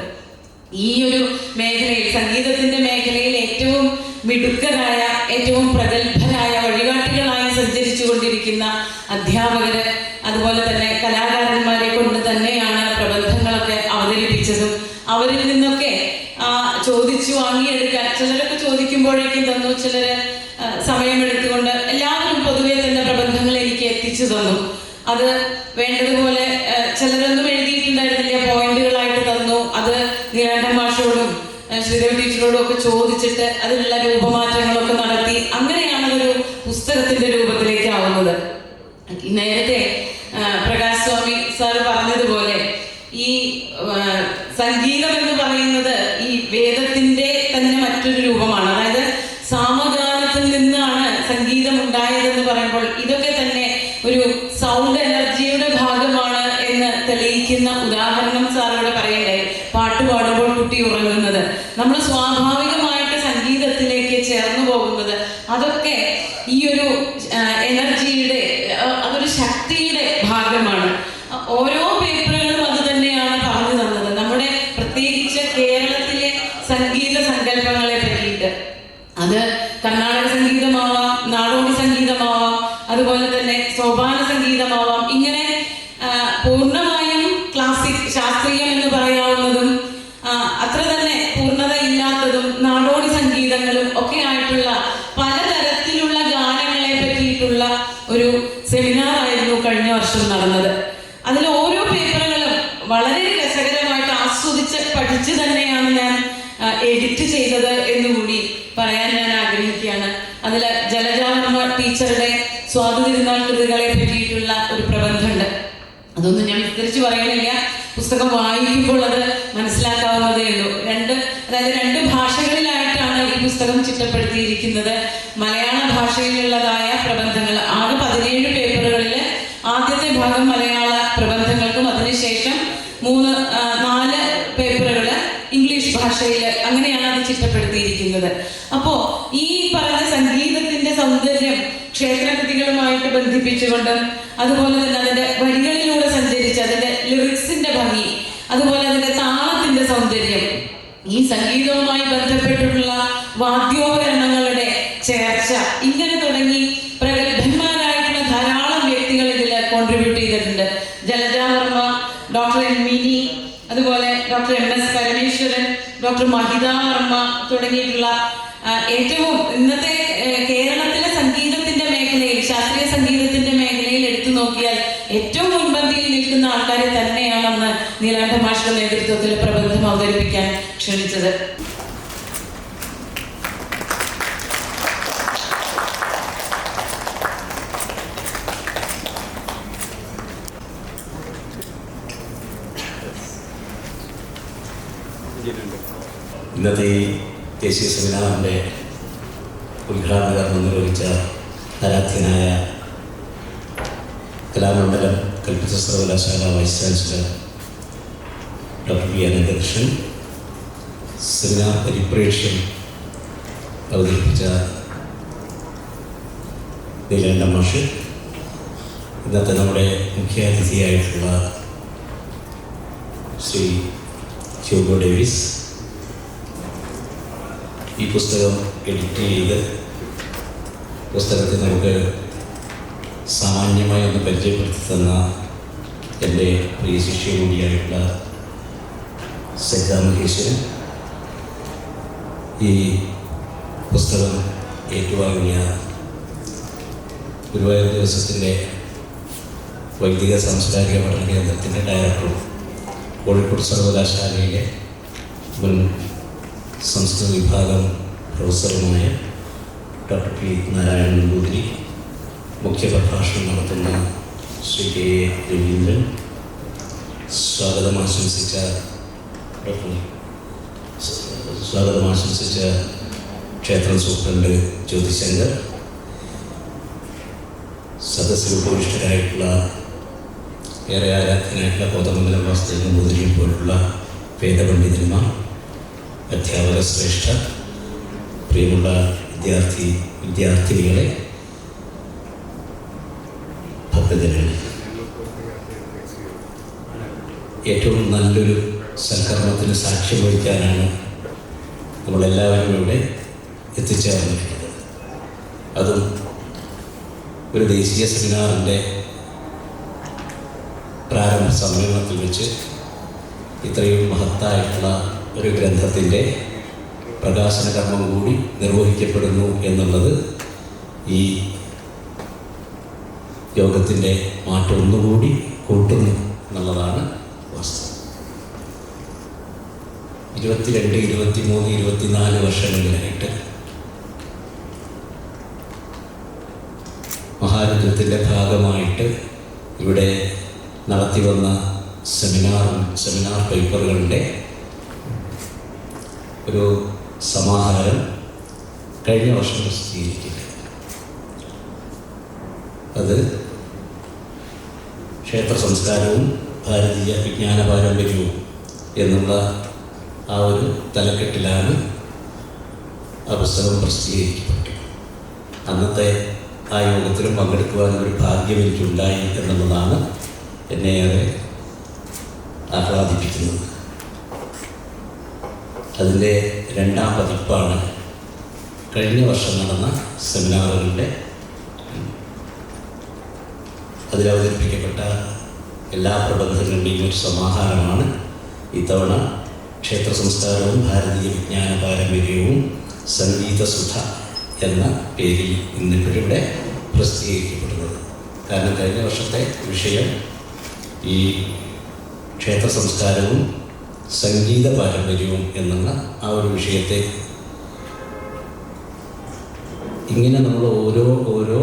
ഈ ഒരു മേഖലയിൽ, സംഗീതത്തിന്റെ മേഖലയിൽ ഏറ്റവും മിടുക്കരായ, ഏറ്റവും പ്രഗത്ഭരായ, വഴികാട്ടികളായി സഞ്ചരിച്ചു കൊണ്ടിരിക്കുന്ന അധ്യാപകര്, അതുപോലെ തന്നെ കലാകാരന്മാരെ കൊണ്ട് തന്നെയാണ് പ്രബന്ധങ്ങളൊക്കെ അവതരിപ്പിച്ചതും. അവരിൽ നിന്നൊക്കെ ചോദിച്ചു വാങ്ങിയെടുക്കാൻ, ചിലരൊക്കെ ചോദിക്കുമ്പോഴേക്കും തന്നു, ചിലര് സമയമെടുത്തുകൊണ്ട്, എല്ലാവരും പൊതുവെ തന്നെ പ്രബന്ധങ്ങൾ എനിക്ക് എത്തിച്ചു തന്നു. അത് വേണ്ടതുപോലെ ചിലരൊന്നും എഴുതിയിട്ടുണ്ടായിരുന്നില്ല, പോയിന്റുകളായിട്ട് തന്നു. അത് നീലകണ്ഠൻ മാഷോടും ശ്രീദേവി ടീച്ചറോടും ഒക്കെ ചോദിച്ചിട്ട് അതിനുള്ള രൂപമാറ്റങ്ങളൊക്കെ നടത്തി. അങ്ങനെയാണ് അതൊരു പുസ്തകത്തിന്റെ രൂപത്തിലേക്ക് ആവുന്നത്. നേരത്തെ പ്രകാശ് സ്വാമി സാർ പറഞ്ഞതുപോലെ ഈ സംഗീതം എന്ന് പറയുന്നത് ഈ വേദത്തിന്റെ തന്നെ മറ്റൊരു രൂപമാണ്. അതായത് സാമഗാനത്തിൽ നിന്നാണ് സംഗീതം ഉണ്ടായതെന്ന് പറയുമ്പോൾ ഇതൊക്കെ തന്നെ ഒരു സൗണ്ട് എനർജിയുടെ ഭാഗമാണ് എന്ന് തെളിയിക്കുന്ന ഉദാഹരണം സാറിവിടെ പറയണ്ടായി. പാട്ട് പാടുമ്പോൾ കുട്ടി ഉറങ്ങുന്നത്, നമ്മൾ സ്വാഭാവികമായിട്ട് സംഗീതത്തിലേക്ക് ചേർന്നു പോകുന്നത്, അതൊക്കെ ഈ ഒരു എനർജിയുടെ, അതൊരു ശക്തിയുടെ ഭാഗമാണ്. ഓരോ പേപ്പറുകളും അത് തന്നെയാണ് പറഞ്ഞു തന്നത്, നമ്മുടെ പ്രത്യേകിച്ച് കേരളത്തിലെ സംഗീത സങ്കല്പങ്ങളെ പറ്റിയിട്ട്. അത് കർണാടക സംഗീതമാവാം, നാടോടി സംഗീതമാവാം, അതുപോലെ തന്നെ സോപാന സംഗീതമാവാം. ഇങ്ങനെ പൂർണ്ണമായും ക്ലാസിക്, ശാസ്ത്രീയം എന്ന് പറയാവുന്നതും അത്ര തന്നെ പൂർണ്ണത ഇല്ലാത്തതും നാടോടി സംഗീതങ്ങളും ഒക്കെ ആയിട്ടുള്ള പലതരത്തിലുള്ള ഗാനങ്ങളെ പറ്റിയിട്ടുള്ള ഒരു സെമിനാർ ആയിരുന്നു കഴിഞ്ഞ വർഷം നടന്നത്. അതിൽ ഓരോ പേപ്പറുകളും വളരെ രസകരമായിട്ട് ആസ്വദിച്ച് പഠിച്ച് തന്നെയാണ് ഞാൻ എഡിറ്റ് ചെയ്തത് എന്നുകൂടി പറയാൻ ഞാൻ ആഗ്രഹിക്കുകയാണ്. അതിൽ ജലജാവർമ്മ ടീച്ചറുടെ സ്വാതിരുന്നാൾ കൃതികളെ പറ്റിയിട്ടുള്ള ഒരു പ്രബന്ധമുണ്ട്. അതൊന്നും ഞാൻ വിസ്തരിച്ച് പറയണില്ല, പുസ്തകം വായിക്കുമ്പോൾ അത് മനസ്സിലാക്കാവുന്നതേ ഉള്ളൂ. രണ്ട് ഭാഷകളിലായിട്ടാണ് ഈ പുസ്തകം ചിട്ടപ്പെടുത്തിയിരിക്കുന്നത്. മലയാള ഭാഷയിലുള്ളതായ പ്രബന്ധങ്ങൾ ആകെ 17 പേപ്പറുകളിൽ ആദ്യത്തെ ഭാഗം മലയാള പ്രബന്ധങ്ങൾക്കും അതിനുശേഷം 4 പേപ്പറുകൾ ഇംഗ്ലീഷ് ഭാഷയിൽ, അങ്ങനെയാണ് അത് ചിട്ടപ്പെടുത്തിയിരിക്കുന്നത്. അപ്പോ ഈ പറഞ്ഞ സംഗീതത്തിന്റെ സൗന്ദര്യം ക്ഷേത്രകൃതികളുമായിട്ട് ബന്ധിപ്പിച്ചുകൊണ്ടും, അതുപോലെ തന്നെ അതിന്റെ വരികളിലൂടെ സഞ്ചരിച്ച് അതിന്റെ ലിറിക്സിന്റെ ഭംഗി, അതുപോലെ അതിന്റെ താളത്തിന്റെ സൗന്ദര്യം, ഈ സംഗീതവുമായി ബന്ധപ്പെട്ടിട്ടുള്ള വാദ്യോപകരണങ്ങളുടെ ചേർച്ച, ഇങ്ങനെ തുടങ്ങി പ്രഗത്ഭന്മാരായിട്ടുള്ള ധാരാളം വ്യക്തികൾ ഇതിൽ കോൺട്രിബ്യൂട്ട് ചെയ്തിട്ടുണ്ട്. ജലജാവർമ്മ, ഡോക്ടർ എൻ മിനി, അതുപോലെ ഡോക്ടർ MS പരമേശ്വരൻ, ഡോക്ടർ മഹിത വർമ്മ തുടങ്ങിയിട്ടുള്ള ഏറ്റവും ഇന്നത്തെ കേരളത്തിലെ സംഗീതത്തിന്റെ മേഖലയിൽ, ശാസ്ത്രീയ സംഗീതത്തിന്റെ മേഖലയിൽ എടുത്തു നോക്കിയാൽ ഏറ്റവും മുൻപന്തിയിൽ നിൽക്കുന്ന ആൾക്കാരെ തന്നെയാണെന്ന് നീലകണ്ഠൻ മാഷിന്റെ നേതൃത്വത്തിൽ പ്രബന്ധം അവതരിപ്പിക്കാൻ ക്ഷണിച്ചത്. ഇന്നത്തെ ഈ ദേശീയ സെമിനാറിൻ്റെ ഉദ്ഘാടന കർമ്മം നിർവഹിച്ച ആരാധ്യനായ കലാമണ്ഡലം കൽപ്പിത സർവകലാശാല vice chancellor doctor P Ananthakrishnan, seminar പരിപ്രേക്ഷ്യം അവതരിപ്പിച്ച നീലകണ്ഠ മാഷ്, ഇന്നത്തെ നമ്മുടെ മുഖ്യാതിഥിയായിട്ടുള്ള ശ്രീ ഹ്യൂഗോ ഡേവിസ്, ഈ പുസ്തകം എഡിറ്റ് ചെയ്ത് പുസ്തകത്തെ നമുക്ക് സാമാന്യമായി ഒന്ന് പരിചയപ്പെടുത്തി തന്ന എൻ്റെ പ്രിയ ശിഷ്യ കൂടിയായിട്ടുള്ള സരിത മഹേശ്വരൻ, ഈ പുസ്തകം ഏറ്റുവാങ്ങിയ ഗുരുവായൂർ ദിവസത്തിൻ്റെ വൈദിക സാംസ്കാരിക പഠന കേന്ദ്രത്തിൻ്റെ ഡയറക്ടറും കോഴിക്കോട് സർവകലാശാലയിലെ മുൻ സംസ്കൃത വിഭാഗം പ്രൊഫസറുമായ ഡോക്ടർ പി നാരായണൻ നമ്പൂതിരി, മുഖ്യപ്രഭാഷണം നടത്തുന്ന ശ്രീ കെ എ രവീന്ദ്രൻ, സ്വാഗതം ആശംസിച്ച ക്ഷേത്രം സൂപ്രണ്ട് ജ്യോതിശങ്കർ, സദസ്സിൽ ഉപവിഷ്ടരായിട്ടുള്ള ഏറെ ആരാധനായിട്ടുള്ള കോതമംഗലം വാസുദേവൻ നമ്പൂതിരിയെ പോലുള്ള വേദപണ്ഡിതന്മാർ, അധ്യാപക ശ്രേഷ്ഠ, പ്രിയമുള്ള വിദ്യാർത്ഥിനികളെ, ഭക്തജനങ്ങളെ, ഏറ്റവും നല്ലൊരു സൽക്കർമ്മത്തിന് സാക്ഷ്യം വഹിക്കാനാണ് നമ്മളെല്ലാവരും ഇവിടെ എത്തിച്ചേർന്നിട്ടുള്ളത്. അതും ഒരു ദേശീയ സെമിനാറിൻ്റെ പ്രാരംഭ സമ്മേളനത്തിൽ വെച്ച് ഇത്രയും മഹത്തായിട്ടുള്ള ഒരു ഗ്രന്ഥത്തിൻ്റെ പ്രകാശന കർമ്മം കൂടി നിർവഹിക്കപ്പെടുന്നു എന്നുള്ളത് ഈ യോഗത്തിൻ്റെ മാറ്റം ഒന്നുകൂടി കൂട്ടുന്നു എന്നുള്ളതാണ് വാസ്തവം. 22, 23, 24 വർഷങ്ങളിലായിട്ട് മഹാരുദ്രത്തിൻ്റെ ഭാഗമായിട്ട് ഇവിടെ നടത്തി വന്ന സെമിനാർ പേപ്പറുകളുടെ ഒരു സമാഹാരം കഴിഞ്ഞ വർഷം പ്രസിദ്ധീകരിക്കുക. അത് ക്ഷേത്ര സംസ്കാരവും ഭാരതീയ വിജ്ഞാന പാരമ്പര്യവും എന്നുള്ള ആ ഒരു തലക്കെട്ടിലാണ് ആ പുസ്തകം പ്രസിദ്ധീകരിക്കപ്പെട്ടത്. അന്നത്തെ ആ യോഗത്തിലും പങ്കെടുക്കുവാൻ ഒരു ഭാഗ്യം എനിക്കുണ്ടായി എന്നുള്ളതാണ് എന്നെ ഏറെ ആഹ്ലാദിപ്പിക്കുന്നത്. അതിൻ്റെ 2ാം പതിപ്പാണ് കഴിഞ്ഞ വർഷം നടന്ന സെമിനാറുകളുടെ അതിലവതരിപ്പിക്കപ്പെട്ട എല്ലാ പ്രബന്ധങ്ങളുടെയും ഒരു സമാഹാരമാണ് ഇത്തവണ ക്ഷേത്ര സംസ്കാരവും ഭാരതീയ വിജ്ഞാന പാരമ്പര്യവും സംഗീതസുധ എന്ന പേരിൽ ഇന്നിവിടെ പ്രസിദ്ധീകരിക്കപ്പെടുന്നത്. കാരണം കഴിഞ്ഞ വർഷത്തെ വിഷയം ഈ ക്ഷേത്ര സംസ്കാരവും സംഗീത പാരമ്പര്യവും എന്നുള്ള ആ ഒരു വിഷയത്തെ ഇങ്ങനെ നമ്മൾ ഓരോ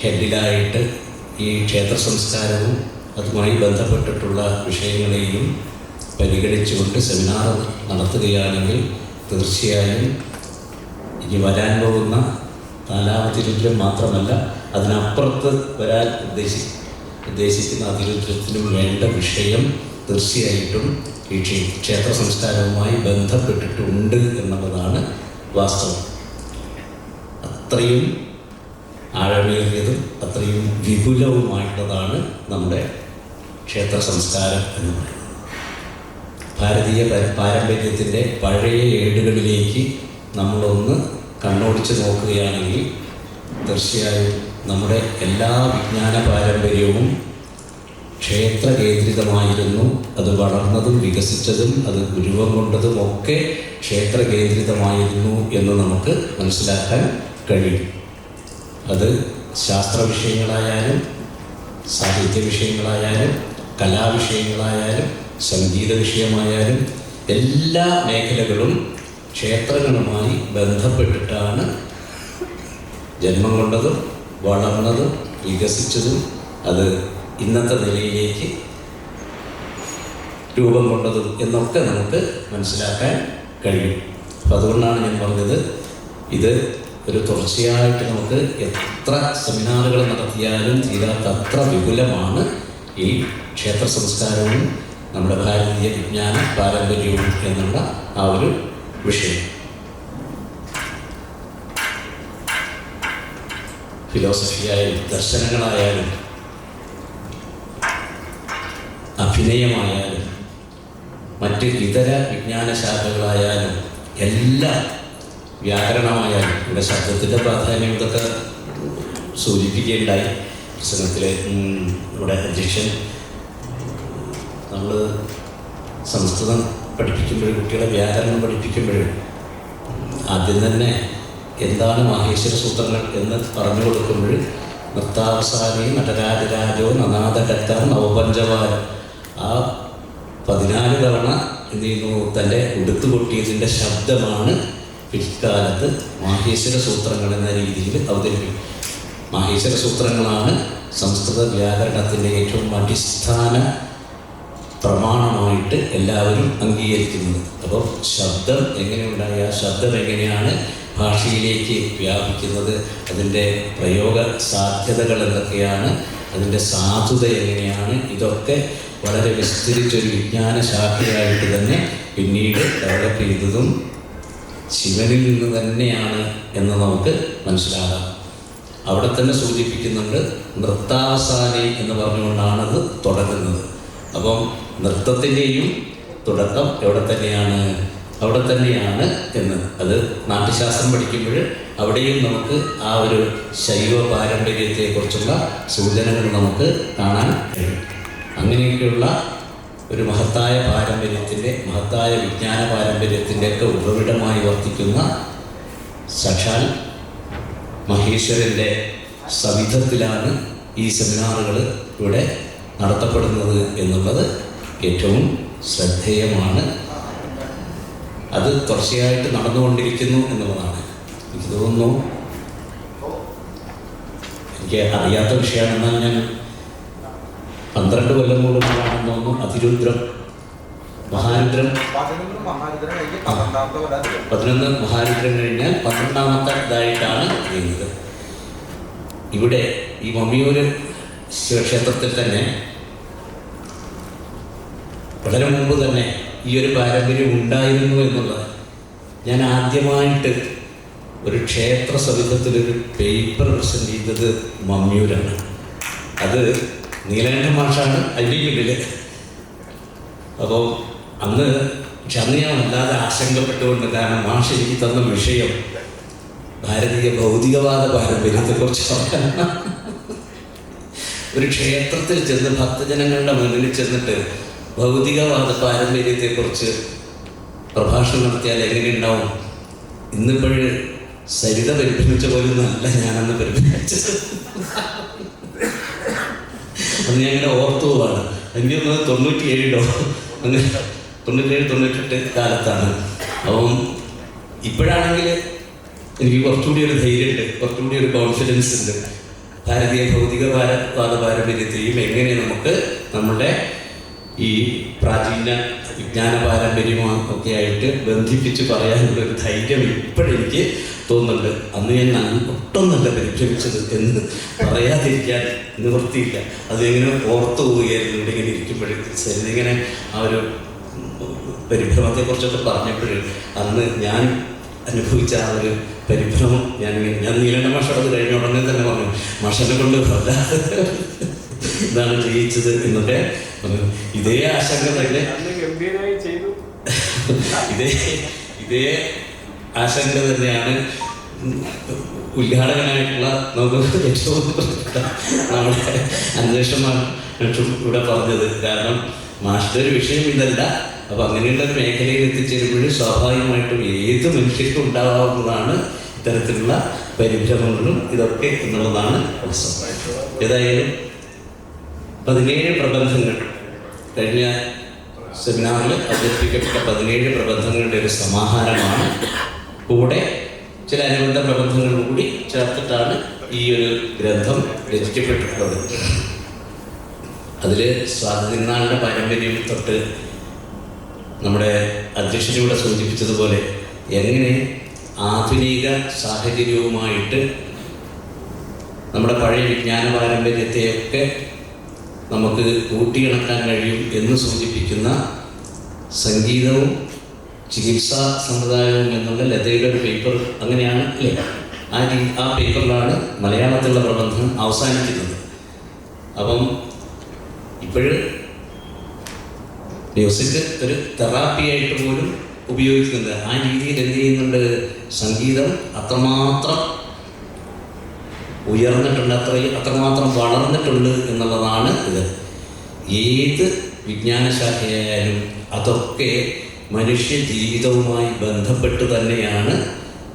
ഹെഡിലായിട്ട് ഈ ക്ഷേത്ര സംസ്കാരവും അതുമായി ബന്ധപ്പെട്ടിട്ടുള്ള വിഷയങ്ങളെയും പരിഗണിച്ചുകൊണ്ട് സെമിനാർ നടത്തുകയാണെങ്കിൽ തീർച്ചയായും ഇനി വരാൻ പോകുന്ന 4ാം അതിരുദ്രം മാത്രമല്ല, അതിനപ്പുറത്ത് വരാൻ ഉദ്ദേശിക്കുന്ന അതിരുദ്രത്തിനും വേണ്ട വിഷയം തീർച്ചയായിട്ടും ഈ ക്ഷേത്ര സംസ്കാരവുമായി ബന്ധപ്പെട്ടിട്ടുണ്ട് എന്നുള്ളതാണ് വാസ്തവം. അത്രയും ആഴമേറിയതും അത്രയും വിപുലവുമായിട്ടുള്ളതാണ് നമ്മുടെ ക്ഷേത്ര സംസ്കാരം എന്ന് പറയുന്നത്. ഭാരതീയ പാരമ്പര്യത്തിൻ്റെ പഴയ ഏടുകളിലേക്ക് നമ്മളൊന്ന് കണ്ണോടിച്ച് നോക്കുകയാണെങ്കിൽ തീർച്ചയായും നമ്മുടെ എല്ലാ വിജ്ഞാന പാരമ്പര്യവും ക്ഷേത്ര കേന്ദ്രിതമായിരുന്നു. അത് വളർന്നതും വികസിച്ചതും അത് ഉരുവം കൊണ്ടതും ഒക്കെ ക്ഷേത്ര കേന്ദ്രിതമായിരുന്നു എന്ന് നമുക്ക് മനസ്സിലാക്കാൻ കഴിയും. അത് ശാസ്ത്ര വിഷയങ്ങളായാലും സാഹിത്യ വിഷയങ്ങളായാലും കലാവിഷയങ്ങളായാലും സംഗീത വിഷയമായാലും എല്ലാ മേഖലകളും ക്ഷേത്രങ്ങളുമായി ബന്ധപ്പെട്ടിട്ടാണ് ജന്മം കൊണ്ടതും വളർന്നതും വികസിച്ചതും അത് ഇന്നത്തെ നിലയിലേക്ക് രൂപം കൊണ്ടതും എന്നൊക്കെ നമുക്ക് മനസ്സിലാക്കാൻ കഴിയും. അപ്പം അതുകൊണ്ടാണ് ഞാൻ പറഞ്ഞത്, ഇത് ഒരു തുടർച്ചയായിട്ട് നമുക്ക് എത്ര സെമിനാറുകൾ നടത്തിയാലും തീരാത്ത അത്ര വിപുലമാണ് ഈ ക്ഷേത്ര സംസ്കാരവും നമ്മുടെ ഭാരതീയ വിജ്ഞാന പാരമ്പര്യവും എന്നുള്ള ആ ഒരു വിഷയം. ഫിലോസഫിയായാലും ദർശനങ്ങളായാലും അഭിനയമായാലും മറ്റ് ഇതര വിജ്ഞാന ശാഖകളായാലും എല്ലാം, വ്യാകരണമായാലും, ഇവിടെ ശബ്ദത്തിൻ്റെ പ്രാധാന്യം ഇതൊക്കെ സൂചിപ്പിക്കുകയുണ്ടായി പ്രസംഗത്തിലെ ഇവിടെ അധ്യക്ഷൻ. നമ്മൾ സംസ്കൃതം പഠിപ്പിക്കുമ്പോഴും കുട്ടികളെ വ്യാകരണം പഠിപ്പിക്കുമ്പോഴും ആദ്യം തന്നെ എന്താണ് മാഹേശ്വര സൂത്രങ്ങൾ എന്ന് പറഞ്ഞു കൊടുക്കുമ്പോൾ നൃത്താവസാനി നടരാജരാജോ നനാദകത്ത നവപഞ്ചവാരം, ആ 14 തവണ എന്ത് ചെയ്യുന്നു, തൻ്റെ ഉടുത്തുകൊട്ടിയതിൻ്റെ ശബ്ദമാണ് പിൽക്കാലത്ത് മാഹേശ്വര സൂത്രങ്ങൾ എന്ന രീതിയിൽ അവതരിപ്പിക്കും. മാഹേശ്വര സൂത്രങ്ങളാണ് സംസ്കൃത വ്യാകരണത്തിൻ്റെ ഏറ്റവും അടിസ്ഥാന പ്രമാണമായിട്ട് എല്ലാവരും അംഗീകരിക്കുന്നത്. അപ്പോൾ ശബ്ദം എങ്ങനെയുണ്ടായി, ആ ശബ്ദം എങ്ങനെയാണ് ഭാഷയിലേക്ക് വ്യാപിക്കുന്നത്, അതിൻ്റെ പ്രയോഗ സാധ്യതകൾ എന്തൊക്കെയാണ്, അതിൻ്റെ സാധുത എങ്ങനെയാണ്, ഇതൊക്കെ വളരെ വിസ്തരിച്ചൊരു വിജ്ഞാന ശാഖയായിട്ട് തന്നെ പിന്നീട് ഡെവലപ്പ് ചെയ്തതും ശിവനിൽ നിന്ന് തന്നെയാണ് എന്ന് നമുക്ക് മനസ്സിലാകാം. അവിടെ തന്നെ സൂചിപ്പിക്കുന്നുണ്ട്, നൃത്താവസാനി എന്ന് പറഞ്ഞുകൊണ്ടാണത് തുടങ്ങുന്നത്. അപ്പം നൃത്തത്തിൻ്റെയും തുടക്കം എവിടെ തന്നെയാണ്, അവിടെ തന്നെയാണ് എന്ന് അത് നാട്യശാസ്ത്രം പഠിക്കുമ്പോൾ അവിടെയും നമുക്ക് ആ ഒരു ശൈവ പാരമ്പര്യത്തെക്കുറിച്ചുള്ള സൂചനകൾ നമുക്ക് കാണാൻ കഴിയും. അങ്ങനെയൊക്കെയുള്ള ഒരു മഹത്തായ പാരമ്പര്യത്തിൻ്റെ, മഹത്തായ വിജ്ഞാന പാരമ്പര്യത്തിൻ്റെയൊക്കെ ഉറവിടമായി വർത്തിക്കുന്ന സാക്ഷാൽ മഹേശ്വരൻ്റെ സവിധത്തിലാണ് ഈ സെമിനാറുകൾ ഇവിടെ നടത്തപ്പെടുന്നത് എന്നുള്ളത് ഏറ്റവും ശ്രദ്ധേയമാണ്. അത് തുടർച്ചയായിട്ട് നടന്നുകൊണ്ടിരിക്കുന്നു എന്നുള്ളതാണ്. എനിക്ക് തോന്നുന്നു, എനിക്ക് അറിയാത്ത വിഷയമാണെന്നാൽ ഞാൻ 12 കൊല്ലം കൂടുമ്പോഴാണെന്ന് തോന്നുന്നു അതിരുദ്രം മഹാരുദ്രം 11 മഹാരുദ്രം കഴിഞ്ഞാൽ 12ാമത്തെ ഇതായിട്ടാണ് ചെയ്യുന്നത്. ഇവിടെ ഈ മമ്മിയൂര് ശിവക്ഷേത്രത്തിൽ തന്നെ വളരെ മുമ്പ് തന്നെ ഈ ഒരു പാരമ്പര്യം ഉണ്ടായിരുന്നു എന്നുള്ളത് ഞാൻ ആദ്യമായിട്ട് ഒരു ക്ഷേത്ര സവിധത്തിലൊരു പേപ്പർ പ്രസൻറ്റ് ചെയ്തത് മമ്മിയൂരാണ്. അത് നീലകണ്ഠൻ മാഷാണ് അതിൻ്റെ പിന്നിൽ. അപ്പോൾ അന്ന് ഞാൻ വല്ലാതെ ആശങ്കപ്പെട്ടുകൊണ്ട്, കാരണം മാഷ് എനിക്ക് തന്ന വിഷയം ഭാരതീയ ഭൗതികവാദ പാരമ്പര്യത്തെക്കുറിച്ച് പറയാനാണ്. ഒരു ക്ഷേത്രത്തിൽ ചെന്ന് ഭക്തജനങ്ങളുടെ മുന്നിൽ ചെന്നിട്ട് ഭൗതികവാദ പാരമ്പര്യത്തെക്കുറിച്ച് പ്രഭാഷണം നടത്തിയാൽ എങ്ങനെയുണ്ടാവും? ഇന്നിപ്പോഴ് സരിത പരിഭ്രമിച്ച പോലും നല്ല ഞാനന്ന് പരിഭ്രമിച്ചത്. അന്ന് ഞാൻ ഇങ്ങനെ ഓർത്തു പോവാണ്. എനിക്ക് 97 അങ്ങനെ 97-98 കാലത്താണ്. അപ്പം ഇപ്പോഴാണെങ്കിൽ എനിക്ക് കുറച്ചുകൂടി ഒരു ധൈര്യമുണ്ട്, കുറച്ചുകൂടി ഒരു കോൺഫിഡൻസ് ഉണ്ട്. ഭാരതീയ ഭൗതികവാദ പാരമ്പര്യത്തെയും എങ്ങനെ നമുക്ക് നമ്മുടെ ഈ പ്രാചീന വിജ്ഞാന പാരമ്പര്യമൊക്കെ ആയിട്ട് ബന്ധിപ്പിച്ച് പറയാനുള്ളൊരു ധൈര്യം ഇപ്പോഴെനിക്ക് തോന്നുന്നുണ്ട്. അന്ന് ഞാൻ ഒട്ടും നല്ല പരിഭ്രമിച്ചത് എന്ന് പറയാതിരിക്കാൻ നിവൃത്തിയില്ല. അതിങ്ങനെ ഓർത്തു പോവുകയായിരുന്നു ഇവിടെ ഇങ്ങനെ ഇരിക്കുമ്പോഴേക്കും. സരിതിങ്ങനെ ആ ഒരു പരിഭ്രമത്തെക്കുറിച്ചൊക്കെ പറഞ്ഞപ്പോൾ അന്ന് ഞാൻ അനുഭവിച്ച ആ ഒരു പരിഭ്രമം ഞാൻ നീലകണ്ഠൻ മാഷത് കഴിഞ്ഞ ഉടനെ തന്നെ പറഞ്ഞു, മാഷനെ കൊണ്ട് ഇതാണ് ജയിച്ചത് എന്നൊക്കെ പറഞ്ഞു. ഇതേ ആശങ്ക തന്നെ ഇതേ ആശങ്ക തന്നെയാണ് ഉദ്ഘാടകനായിട്ടുള്ള നമുക്ക് ഏറ്റവും നമ്മുടെ അന്വേഷണം ഇവിടെ പറഞ്ഞത്. കാരണം മാസ്റ്റർ വിഷയം ഇതല്ല. അപ്പം അങ്ങനെയുള്ള ഒരു മേഖലയിൽ എത്തിച്ചേരുമ്പോൾ സ്വാഭാവികമായിട്ടും ഏത് മനുഷ്യർക്കും ഉണ്ടാകാവുന്നതാണ് ഇത്തരത്തിലുള്ള പരിഭ്രമങ്ങളും ഇതൊക്കെ എന്നുള്ളതാണ് അവസ്ഥ. ഏതായാലും 17 പ്രബന്ധങ്ങൾ കഴിഞ്ഞ സെമിനാറിൽ അവതരിപ്പിക്കപ്പെട്ട 17 പ്രബന്ധങ്ങളുടെ ഒരു സമാഹാരമാണ്. കൂടെ ചില അനുബന്ധ പ്രബന്ധങ്ങൾ കൂടി ചേർത്തിട്ടാണ് ഈ ഒരു ഗ്രന്ഥം രചിക്കപ്പെട്ടിട്ടുള്ളത്. അതിൽ സ്വാതി തിരുനാളിൻ്റെ പാരമ്പര്യം തൊട്ട് നമ്മുടെ അധ്യക്ഷനിലൂടെ സൂചിപ്പിച്ചതുപോലെ എങ്ങനെ ആധുനിക സാഹചര്യവുമായിട്ട് നമ്മുടെ പഴയ വിജ്ഞാന പാരമ്പര്യത്തെയൊക്കെ നമുക്ക് കൂട്ടിയിണക്കാൻ കഴിയും എന്ന് സൂചിപ്പിക്കുന്ന സംഗീതവും ചികിത്സാ സമ്പ്രദായവും എന്നുള്ള ലതയുടെ ഒരു പേപ്പർ അങ്ങനെയാണ് അല്ലേ? ആ പേപ്പറിലാണ് മലയാളത്തിലുള്ള പ്രബന്ധം അവസാനിക്കുന്നത്. അപ്പം ഇപ്പോഴും മ്യൂസിക് ഒരു തെറാപ്പിയായിട്ട് പോലും ഉപയോഗിക്കുന്നുണ്ട്. ആ രീതിയിൽ എന്ത് ചെയ്യുന്നുണ്ട്? സംഗീതം അത്രമാത്രം ഉയർന്നിട്ടുണ്ട്, അത്രമാത്രം വളർന്നിട്ടുണ്ട് എന്നുള്ളതാണ് ഇത്. ഏത് വിജ്ഞാനശാഖയായാലും അതൊക്കെ മനുഷ്യ ജീവിതവുമായി ബന്ധപ്പെട്ട് തന്നെയാണ്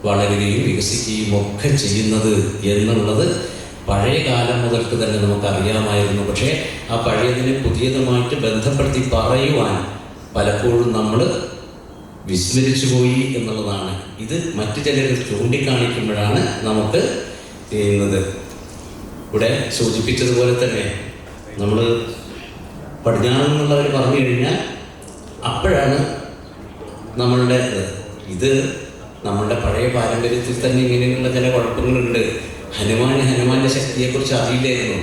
വളരുകയും വികസിക്കുകയും ഒക്കെ ചെയ്യുന്നത് എന്നുള്ളത് പഴയ കാലം മുതൽക്ക് തന്നെ നമുക്കറിയാമായിരുന്നു. പക്ഷേ ആ പഴയതിനെ പുതിയതുമായിട്ട് ബന്ധപ്പെടുത്തി പറയുവാൻ പലപ്പോഴും നമ്മൾ വിസ്മരിച്ചു പോയി എന്നുള്ളതാണ്. ഇത് മറ്റു ചിലർ ചൂണ്ടിക്കാണിക്കുമ്പോഴാണ് നമുക്ക് ചെയ്യുന്നത്. ഇവിടെ സൂചിപ്പിച്ചതുപോലെ തന്നെ നമ്മൾ പടിഞ്ഞാറ് എന്നുള്ളവർ പറഞ്ഞു കഴിഞ്ഞാൽ അപ്പോഴാണ് നമ്മളുടെ ഇത് നമ്മളുടെ പഴയ പാരമ്പര്യത്തിൽ തന്നെ ഇങ്ങനെയുള്ള ചില കുഴപ്പങ്ങളുണ്ട്. ഹനുമാന്റെ ശക്തിയെക്കുറിച്ച് അറിയില്ലായിരുന്നു.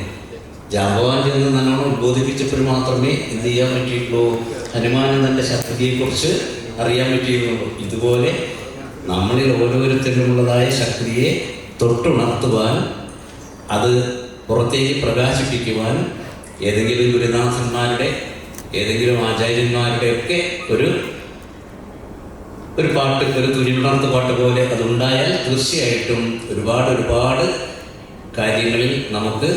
ജാമ്പവാൻ ചെന്ന് നല്ലോണം ഉദ്ബോധിപ്പിച്ചപ്പോൾ മാത്രമേ എന്ത് ചെയ്യാൻ പറ്റിയിട്ടുള്ളൂ, ഹനുമാന് തൻ്റെ ശക്തിയെക്കുറിച്ച് അറിയാൻ പറ്റിയിരുന്നുള്ളൂ. ഇതുപോലെ നമ്മളിൽ ഓരോരുത്തരിലുമുള്ളതായ ശക്തിയെ തൊട്ടുണർത്തുവാൻ, അത് പുറത്തേക്ക് പ്രകാശിപ്പിക്കുവാൻ ഏതെങ്കിലും ഗുരുനാഥന്മാരുടെ ഏതെങ്കിലും ആചാര്യന്മാരുടെ ഒക്കെ ഒരു പാട്ട്, ഒരു തുരിയുണർത്ത് പാട്ട് പോലെ അതുണ്ടായാൽ തീർച്ചയായിട്ടും ഒരുപാട് കാര്യങ്ങളിൽ നമുക്ക്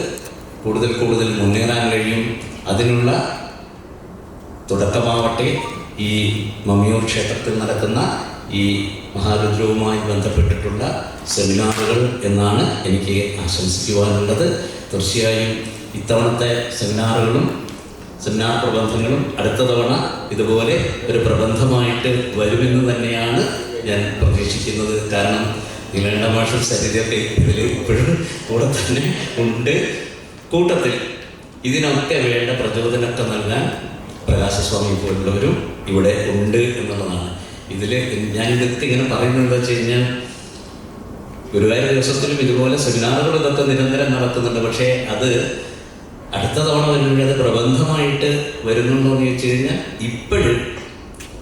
കൂടുതൽ മുന്നേറാൻ കഴിയും. അതിനുള്ള തുടക്കമാവട്ടെ ഈ മമ്മിയൂർ ക്ഷേത്രത്തിൽ നടക്കുന്ന ഈ മഹാരുദ്രവുമായി ബന്ധപ്പെട്ടിട്ടുള്ള സെമിനാറുകൾ എന്നാണ് എനിക്ക് ആശംസിക്കുവാനുള്ളത്. തീർച്ചയായും ഇത്തവണത്തെ സെമിനാർ പ്രബന്ധങ്ങളും അടുത്ത തവണ ഇതുപോലെ ഒരു പ്രബന്ധമായിട്ട് വരുമെന്ന് തന്നെയാണ് ഞാൻ പ്രതീക്ഷിക്കുന്നത്. കാരണം നീലകണ്ഠ മാഷും സരിതയൊക്കെ ഇതിൽ ഇപ്പോഴും കൂടെ തന്നെ ഉണ്ട്. കൂട്ടത്തിൽ ഇതിനൊക്കെ വേണ്ട പ്രചോദനമൊക്കെ നൽകാൻ പ്രകാശസ്വാമി പോലുള്ളവരും ഇവിടെ ഉണ്ട് എന്നുള്ളതാണ്. ഞാനിതൊക്കെ ഇങ്ങനെ പറയുന്നത് എന്താ വെച്ച് കഴിഞ്ഞാൽ, ഗുരുവായൂർ ദിവസത്തിലും ഇതുപോലെ സെമിനാറുകൾ ഇതൊക്കെ നിരന്തരം നടക്കുന്നുണ്ട്. പക്ഷേ അത് അടുത്ത തവണ വരുമ്പോൾ അത് പ്രബന്ധമായിട്ട് വരുന്നുണ്ടോ എന്ന് ചോദിച്ചു കഴിഞ്ഞാൽ ഇപ്പോഴും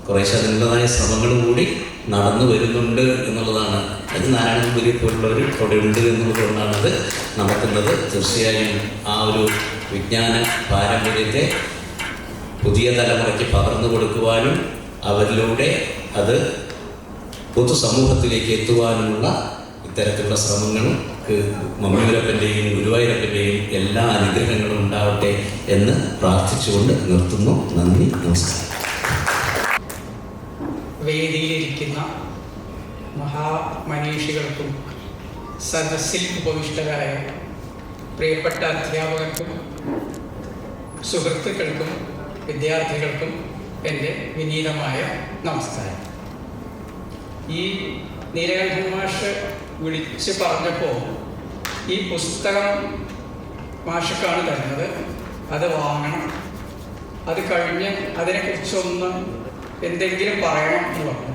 കുറേശ്ശെ അതിൻ്റെതായ ശ്രമങ്ങൾ കൂടി നടന്നു വരുന്നുണ്ട് എന്നുള്ളതാണ്. അത് നാരായണഗുരു പോലുള്ളവർ അവിടെ ഉണ്ട് എന്നുള്ളതുകൊണ്ടാണ് അത് നടക്കുന്നത്. തീർച്ചയായും ആ ഒരു വിജ്ഞാന പാരമ്പര്യത്തെ പുതിയ തലമുറയ്ക്ക് പകർന്നു കൊടുക്കുവാനും അവരിലൂടെ അത് പൊതുസമൂഹത്തിലേക്ക് എത്തുവാനുമുള്ള ഇത്തരത്തിലുള്ള ശ്രമങ്ങളും മമ്മിയൂരപ്പൻ്റെയും ഗുരുവായൂരപ്പൻ്റെയും എല്ലാ അനുഗ്രഹങ്ങളും ഉണ്ടാവട്ടെ എന്ന് പ്രാർത്ഥിച്ചുകൊണ്ട് നിർത്തുന്നു. നന്ദി, നമസ്കാരം. വേദിയിലിരിക്കുന്ന മഹാമനീഷികൾക്കും സദസ്സിൽ ഉപവിഷ്ടരായ പ്രിയപ്പെട്ട അധ്യാപകർക്കും സുഹൃത്തുക്കൾക്കും വിദ്യാർത്ഥികൾക്കും എൻ്റെ വിനീതമായ നമസ്കാരം. ഈ നീലകണ്ഠൻ മാഷ് വിളിച്ച് പറഞ്ഞപ്പോൾ ഈ പുസ്തകം മാഷക്കാണ് തരുന്നത്, അത് വാങ്ങണം, അത് കഴിഞ്ഞ് അതിനെക്കുറിച്ചൊന്ന് എന്തെങ്കിലും പറയണം എന്ന് പറഞ്ഞു.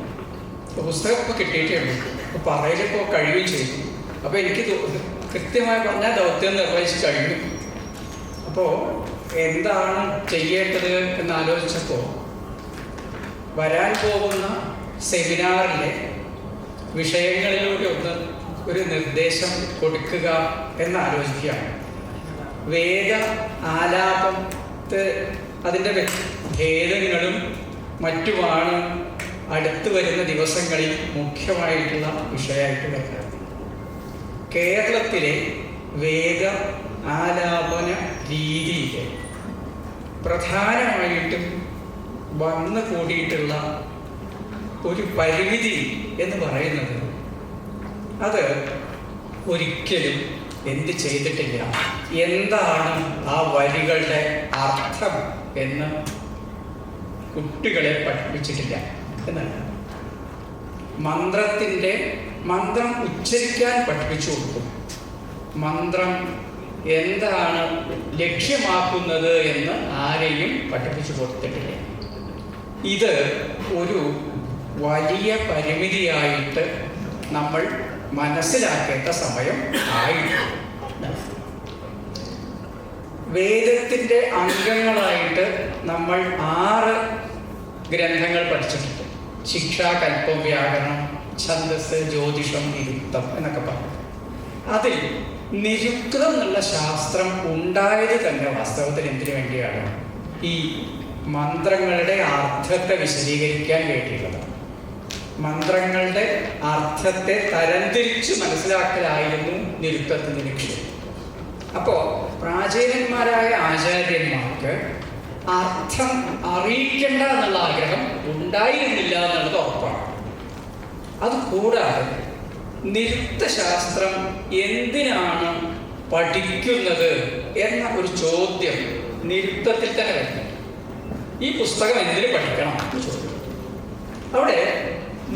അപ്പോൾ പുസ്തകം ഇപ്പോൾ കിട്ടിയിട്ടേ ഉള്ളൂ. അപ്പോൾ പറയലിപ്പോൾ കഴിയുകയും ചെയ്തു. അപ്പോൾ എനിക്ക് കൃത്യമായി പറഞ്ഞാൽ ദൗത്യം നിർവഹിച്ച് കഴിഞ്ഞു. അപ്പോൾ എന്താണ് ചെയ്യേണ്ടത് എന്നാലോചിച്ചപ്പോൾ വരാൻ പോകുന്ന സെമിനാറിലെ വിഷയങ്ങളിലൂടെ ഒരു നിർദ്ദേശം കൊടുക്കുക എന്നാലോചിക്കുകയാണ്. വേദ ആലാപത്തെ അതിൻ്റെ ഭേദങ്ങളും മറ്റുമാണ് അടുത്തു വരുന്ന ദിവസങ്ങളിൽ മുഖ്യമായിട്ടുള്ള വിഷയമായിട്ട് വരുന്നത്. കേരളത്തിലെ വേദ ആലാപന രീതിയിൽ പ്രധാനമായിട്ടും വന്നു കൂടിയിട്ടുള്ള ഒരു പരിമിതി എന്ന് പറയുന്നത് അത് ഒരിക്കലും എന്ത് ചെയ്തിട്ടില്ല, എന്താണ് ആ വരികളുടെ അർത്ഥം എന്ന് കുട്ടികളെ പഠിപ്പിച്ചിട്ടില്ല എന്നല്ല. മന്ത്രം ഉച്ചരിക്കാൻ പഠിപ്പിച്ചു കൊടുക്കും. മന്ത്രം എന്താണ് ലക്ഷ്യമാക്കുന്നത് എന്ന് ആരെയും പഠിപ്പിച്ചു കൊടുത്തിട്ടില്ല. ഇത് ഒരു വലിയ പരിമിതിയായിട്ട് നമ്മൾ മനസ്സിലാക്കേണ്ട സമയം ആയിട്ടുണ്ട്. വേദത്തിൻ്റെ അംഗങ്ങളായിട്ട് നമ്മൾ 6 ഗ്രന്ഥങ്ങൾ പഠിച്ചിട്ടുണ്ട്. ശിക്ഷ, കൽപ്പം, വ്യാകരണം, ഛന്ദസ്, ജ്യോതിഷം, നിരുക്തം എന്നൊക്കെ പറഞ്ഞു. അതിൽ നിരുക്തം എന്നുള്ള ശാസ്ത്രം ഉണ്ടായത് തന്നെ വാസ്തവത്തിൽ എന്തിനു വേണ്ടിയാണ്? ഈ മന്ത്രങ്ങളുടെ അർത്ഥത്തെ വിശദീകരിക്കാൻ വേണ്ടിയുള്ളത്. മന്ത്രങ്ങളുടെ അർത്ഥത്തെ തരംതിരിച്ച് മനസ്സിലാക്കലായിരുന്നു നിരുക്തത്തിൻ്റെ ലക്ഷ്യം. അപ്പോൾ പ്രാചീനന്മാരായ ആചാര്യന്മാർക്ക് അർത്ഥം അറിയിക്കേണ്ട എന്നുള്ള ആഗ്രഹം ഉണ്ടായിരുന്നില്ല എന്നുള്ളത് ഉറപ്പാണ്. അതുകൂടാതെ നിരുക്തശാസ്ത്രം എന്തിനാണ് പഠിക്കുന്നത് എന്ന ഒരു ചോദ്യം നിരുക്തത്തിൽ തന്നെ വരുന്നുണ്ട്. ഈ പുസ്തകം എന്തിനു പഠിക്കണം എന്ന് ചോദ്യം. അവിടെ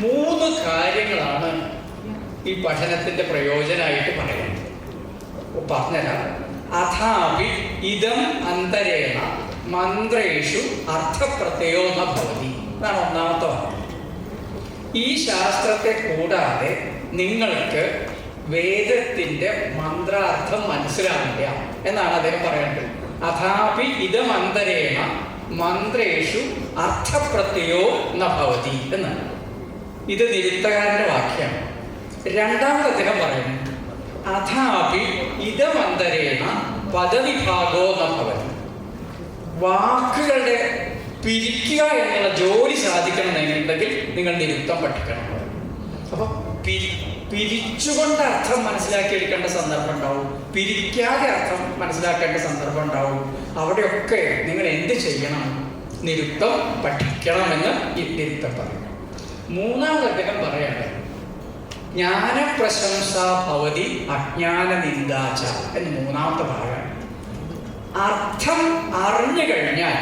3 കാര്യങ്ങളാണ് ഈ പഠനത്തിൻ്റെ പ്രയോജനമായിട്ട് പറയുന്നത്. പറഞ്ഞുതരാം. അഥാപി ഇദം അന്തരേണ മന്ത്രേഷു അർത്ഥപ്രത്യയോ ന ഭവതി എന്നാണ് ഒന്നാമത്തെ വാക്യം. ഈ ശാസ്ത്രത്തെ കൂടാതെ നിങ്ങൾക്ക് വേദത്തിൻ്റെ മന്ത്രാർത്ഥം മനസ്സിലാവില്ല എന്നാണ് അദ്ദേഹം പറയുന്നത്. അഥാപി ഇദം അന്തരേണ മന്ത്രേഷു അർത്ഥപ്രത്യയോ ന ഭവതി എന്നാണ്. ഇത് നിരുക്തകാരൻ്റെ വാക്യമാണ്. രണ്ടാമത് അദ്ദേഹം പറയുന്നു അഥാപി ഇദമന്തരേണ പദവിഭാഗോ ന ഭവതി. വാക്കുകളുടെ പിരിക്കുക എന്നുള്ള ജോലി സാധിക്കണമെന്നുണ്ടെങ്കിൽ നിങ്ങൾ നിരുക്തം പഠിക്കണം. അപ്പൊ പിരിച്ചുകൊണ്ട് അർത്ഥം മനസ്സിലാക്കിയെടുക്കേണ്ട സന്ദർഭം ഉണ്ടാവും, പിരിക്കാതെ അർത്ഥം മനസ്സിലാക്കേണ്ട സന്ദർഭം ഉണ്ടാവും. അവിടെയൊക്കെ നിങ്ങൾ എന്ത് ചെയ്യണം? നിരുക്തം പഠിക്കണമെന്ന് ഈ നിരുക്തം പറയും. മൂന്നാമത് അദ്ദേഹം പറയാണ് ജ്ഞാനപ്രശംസ ഭവതി അജ്ഞാന നിന്ദാച എന്ന് മൂന്നാമത്തെ ഭാഗമാണ്. അർത്ഥം അറിഞ്ഞു കഴിഞ്ഞാൽ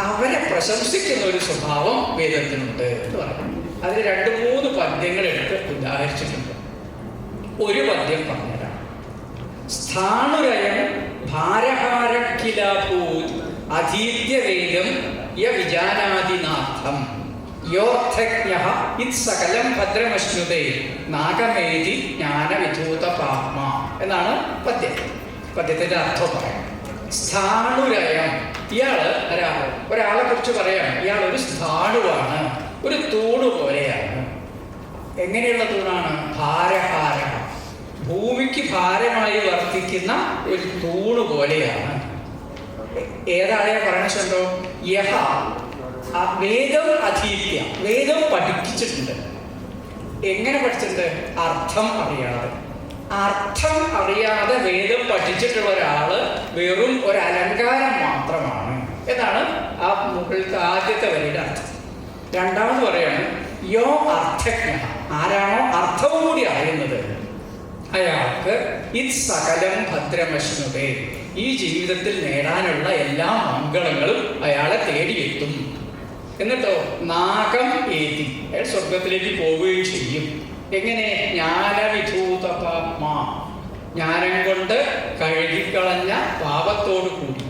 അവരെ പ്രശംസിക്കുന്ന ഒരു സ്വഭാവം വേദത്തിനുണ്ട് എന്ന് പറയുന്നു. അതിൽ 2-3 പദ്യങ്ങൾ എടുത്ത് ഉദാഹരിച്ചിട്ടുണ്ട്. ഒരു പദ്യം പറഞ്ഞുതരാം. സ്ഥാണുരയം ഭാരഹാരക്കിലഭൂത് അധീത്യവേദം യ വിജാനാദിനാഥം യോർത്ഥജ്ഞഃ ഇത്സകലം ഭദ്രമശ്നുതേ നാഗമേതി ജ്ഞാനവിധൂത പാത്മ എന്നാണ് പദ്യത്തിന്റെ അർത്ഥം പറയാം. സ്ഥാണുരയം, ഇയാള് ഒരാളെ കുറിച്ച് പറയാം. ഇയാൾ ഒരു സ്ഥാണുവാണ്, ഒരു തൂണ് പോലെയാണ്. എങ്ങനെയുള്ള തൂണാണ്? ഭാരഹാര, ഭൂമിക്ക് ഭാരമായി വർത്തിക്കുന്ന ഒരു തൂണ് പോലെയാണ്. ഏതാളെയാ പറയണോ? യഹ വേദം അധീത്യ, വേദം പഠിപ്പിച്ചിട്ടുണ്ട്. എങ്ങനെ പഠിച്ചിട്ടുണ്ട്? അർത്ഥം അറിയാതെ. അർത്ഥം അറിയാതെ വേദം പഠിച്ചിട്ടുള്ള ഒരാള് വെറും ഒരു അലങ്കാരം മാത്രമാണ് എന്നാണ് ആ മുകളിലത്തെ ആദ്യത്തെ വരിയുടെ അർത്ഥം. രണ്ടാമത് പറയാണ് യോ അർത്ഥജ്ഞ, ആരാണോ അർത്ഥവും കൂടി അറിയുന്നത് അയാൾക്ക് ഇത് സകലം ഭദ്രമശ്നുതേ, ഈ ജീവിതത്തിൽ നേടാനുള്ള എല്ലാ മംഗളങ്ങളും അയാളെ തേടിയെത്തും. എന്നിട്ടോ നാഗം ഏതി, അയാൾ സ്വർഗത്തിലേക്ക് പോവുകയും ചെയ്യും. എങ്ങനെ? ജ്ഞാനവിധൂത പാപ്മ, ജ്ഞാനം കൊണ്ട് കഴുകിക്കളഞ്ഞ പാപത്തോടു കൂടി,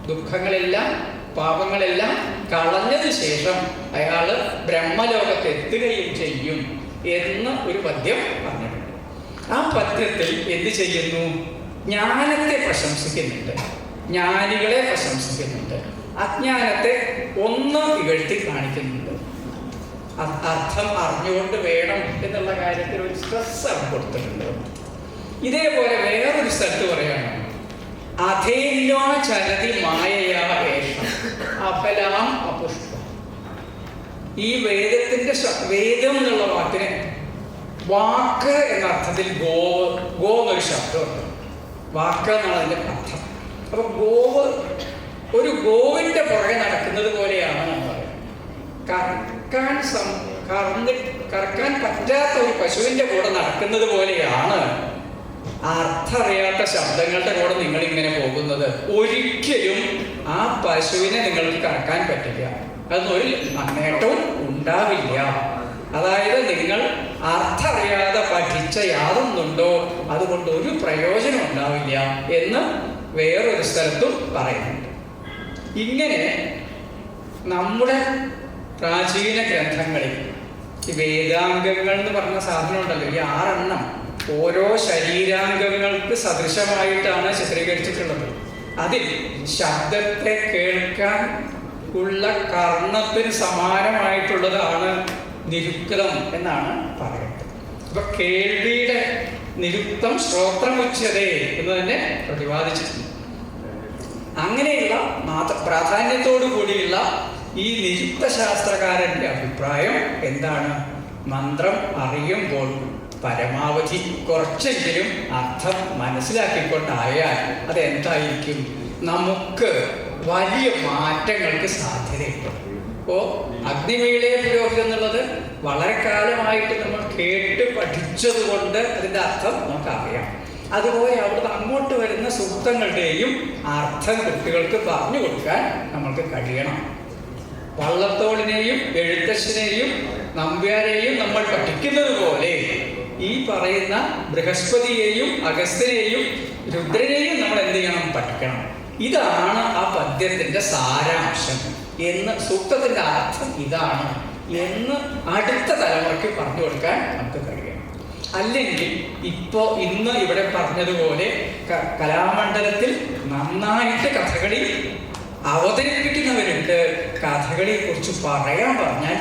ദുഃഖങ്ങളെല്ലാം പാപങ്ങളെല്ലാം കളഞ്ഞതിന് ശേഷം അയാൾ ബ്രഹ്മലോകത്ത് എത്തുകയും ചെയ്യും എന്ന് ഒരു പദ്യം പറഞ്ഞിട്ടുണ്ട്. ആ പദ്യത്തിൽ എന്ത് ചെയ്യുന്നു? ജ്ഞാനത്തെ പ്രശംസിക്കുന്നുണ്ട്, ജ്ഞാനികളെ പ്രശംസിക്കുന്നുണ്ട്, അജ്ഞാനത്തെ ഒന്ന് ഇകഴ്ത്തി കാണിക്കുന്നുണ്ട്. അർത്ഥം അറിഞ്ഞുകൊണ്ട് വേണം എന്നുള്ള കാര്യത്തിൽ ഒരു സ്ട്രെസ് ആണ് കൊടുത്തിട്ടുണ്ട്. ഇതേപോലെ വേറൊരു സ്ഥലത്ത് പറയാണ് അധേന്യോ ചലതി മായയാ ഏഷം അഫലാം അപുഷ്പം. ഈ വേദത്തിന്റെ വേദം എന്നുള്ള വാക്കിന് വാക്ക് എന്ന അർത്ഥത്തിൽ ഗോ എന്നൊരു ശബ്ദമുണ്ട്. വാക്ക് എന്നാണ് അതിന്റെ അർത്ഥം. അപ്പൊ ഗോവ് ഒരു ഗോവിന്റെ പുറകെ നടക്കുന്നത് പോലെയാണ് എന്ന് പറയുന്നത്. കറക്കാൻ പറ്റാത്ത ഒരു പശുവിന്റെ കൂടെ നടക്കുന്നത് പോലെയാണ് അർത്ഥറിയാത്ത ശബ്ദങ്ങളുടെ കൂടെ നിങ്ങൾ ഇങ്ങനെ പോകുന്നത്. ഒരിക്കലും ആ പശുവിനെ നിങ്ങൾക്ക് കറക്കാൻ പറ്റില്ല, അതൊരു നേട്ടവും ഉണ്ടാവില്ല. അതായത് നിങ്ങൾ അർത്ഥറിയാതെ പഠിച്ച യാതൊന്നുണ്ടോ അതുകൊണ്ട് ഒരു പ്രയോജനം ഉണ്ടാവില്ല എന്ന് വേറൊരു സ്ഥലത്തും പറയുന്നുണ്ട്. ഇങ്ങനെ നമ്മുടെ പ്രാചീന ഗ്രന്ഥങ്ങളിൽ ഈ വേദാംഗങ്ങൾ എന്ന് പറഞ്ഞ സാധനം ഉണ്ടല്ലോ, ഈ 6 എണ്ണം ഓരോ ശരീരാംഗങ്ങൾക്ക് സദൃശമായിട്ടാണ് ചിത്രീകരിച്ചിട്ടുള്ളത്. അതിൽ ശബ്ദത്തെ കേൾക്കാൻ ഉള്ള കർണത്തിന് സമാനമായിട്ടുള്ളതാണ് നിരുക്തം എന്നാണ് പറയുന്നത്. അപ്പൊ കേൾവിയുടെ നിരുക്തം ശ്രോത്രമുച്യതേ എന്ന് തന്നെ പ്രതിപാദിച്ചിട്ടുണ്ട്. അങ്ങനെയുള്ള പ്രാധാന്യത്തോടു കൂടിയുള്ള ഈ നിരുക്ത ശാസ്ത്രകാരന്റെ അഭിപ്രായം എന്താണ്? മന്ത്രം അറിയുമ്പോൾ പരമാവധി കുറച്ചെങ്കിലും അർത്ഥം മനസ്സിലാക്കിക്കൊണ്ടായാൽ അതെന്തായിരിക്കും? നമുക്ക് വലിയ മാറ്റങ്ങൾക്ക് സാധ്യതയുണ്ട്. ഇപ്പോ അഗ്നിമീളേ പുരോഹിതം എന്നുള്ളത് വളരെ കാലമായിട്ട് നമ്മൾ കേട്ട് പഠിച്ചതുകൊണ്ട് അതിന്റെ അർത്ഥം നമുക്കറിയാം. അതുപോലെ അവിടുന്ന് അങ്ങോട്ട് വരുന്ന സൂക്തങ്ങളുടെയും അർത്ഥം കുട്ടികൾക്ക് പറഞ്ഞു കൊടുക്കാൻ നമ്മൾക്ക് കഴിയണം. വള്ളത്തോളിനെയും എഴുത്തച്ഛനെയും നമ്പ്യാരെയും നമ്മൾ പഠിക്കുന്നത് പോലെ ഈ പറയുന്ന ബൃഹസ്പതിയെയും അഗസ്ത്യനെയും രുദ്രനെയും നമ്മൾ എന്ത് ചെയ്യണം? പഠിക്കണം. ഇതാണ് ആ പദ്യത്തിന്റെ സാരാംശം എന്ന്, സൂക്തത്തിന്റെ അർത്ഥം ഇതാണ് എന്ന് അടുത്ത തലമുറയ്ക്ക് പറഞ്ഞു കൊടുക്കാൻ നമുക്ക് കഴിയണം. അല്ലെങ്കിൽ ഇന്ന് ഇവിടെ പറഞ്ഞതുപോലെ കലാമണ്ഡലത്തിൽ നന്നായിട്ട് കഥകളി അവതരിപ്പിക്കുന്നവരുണ്ട്. കഥകളിയെ കുറിച്ച് പറയാൻ പറഞ്ഞാൽ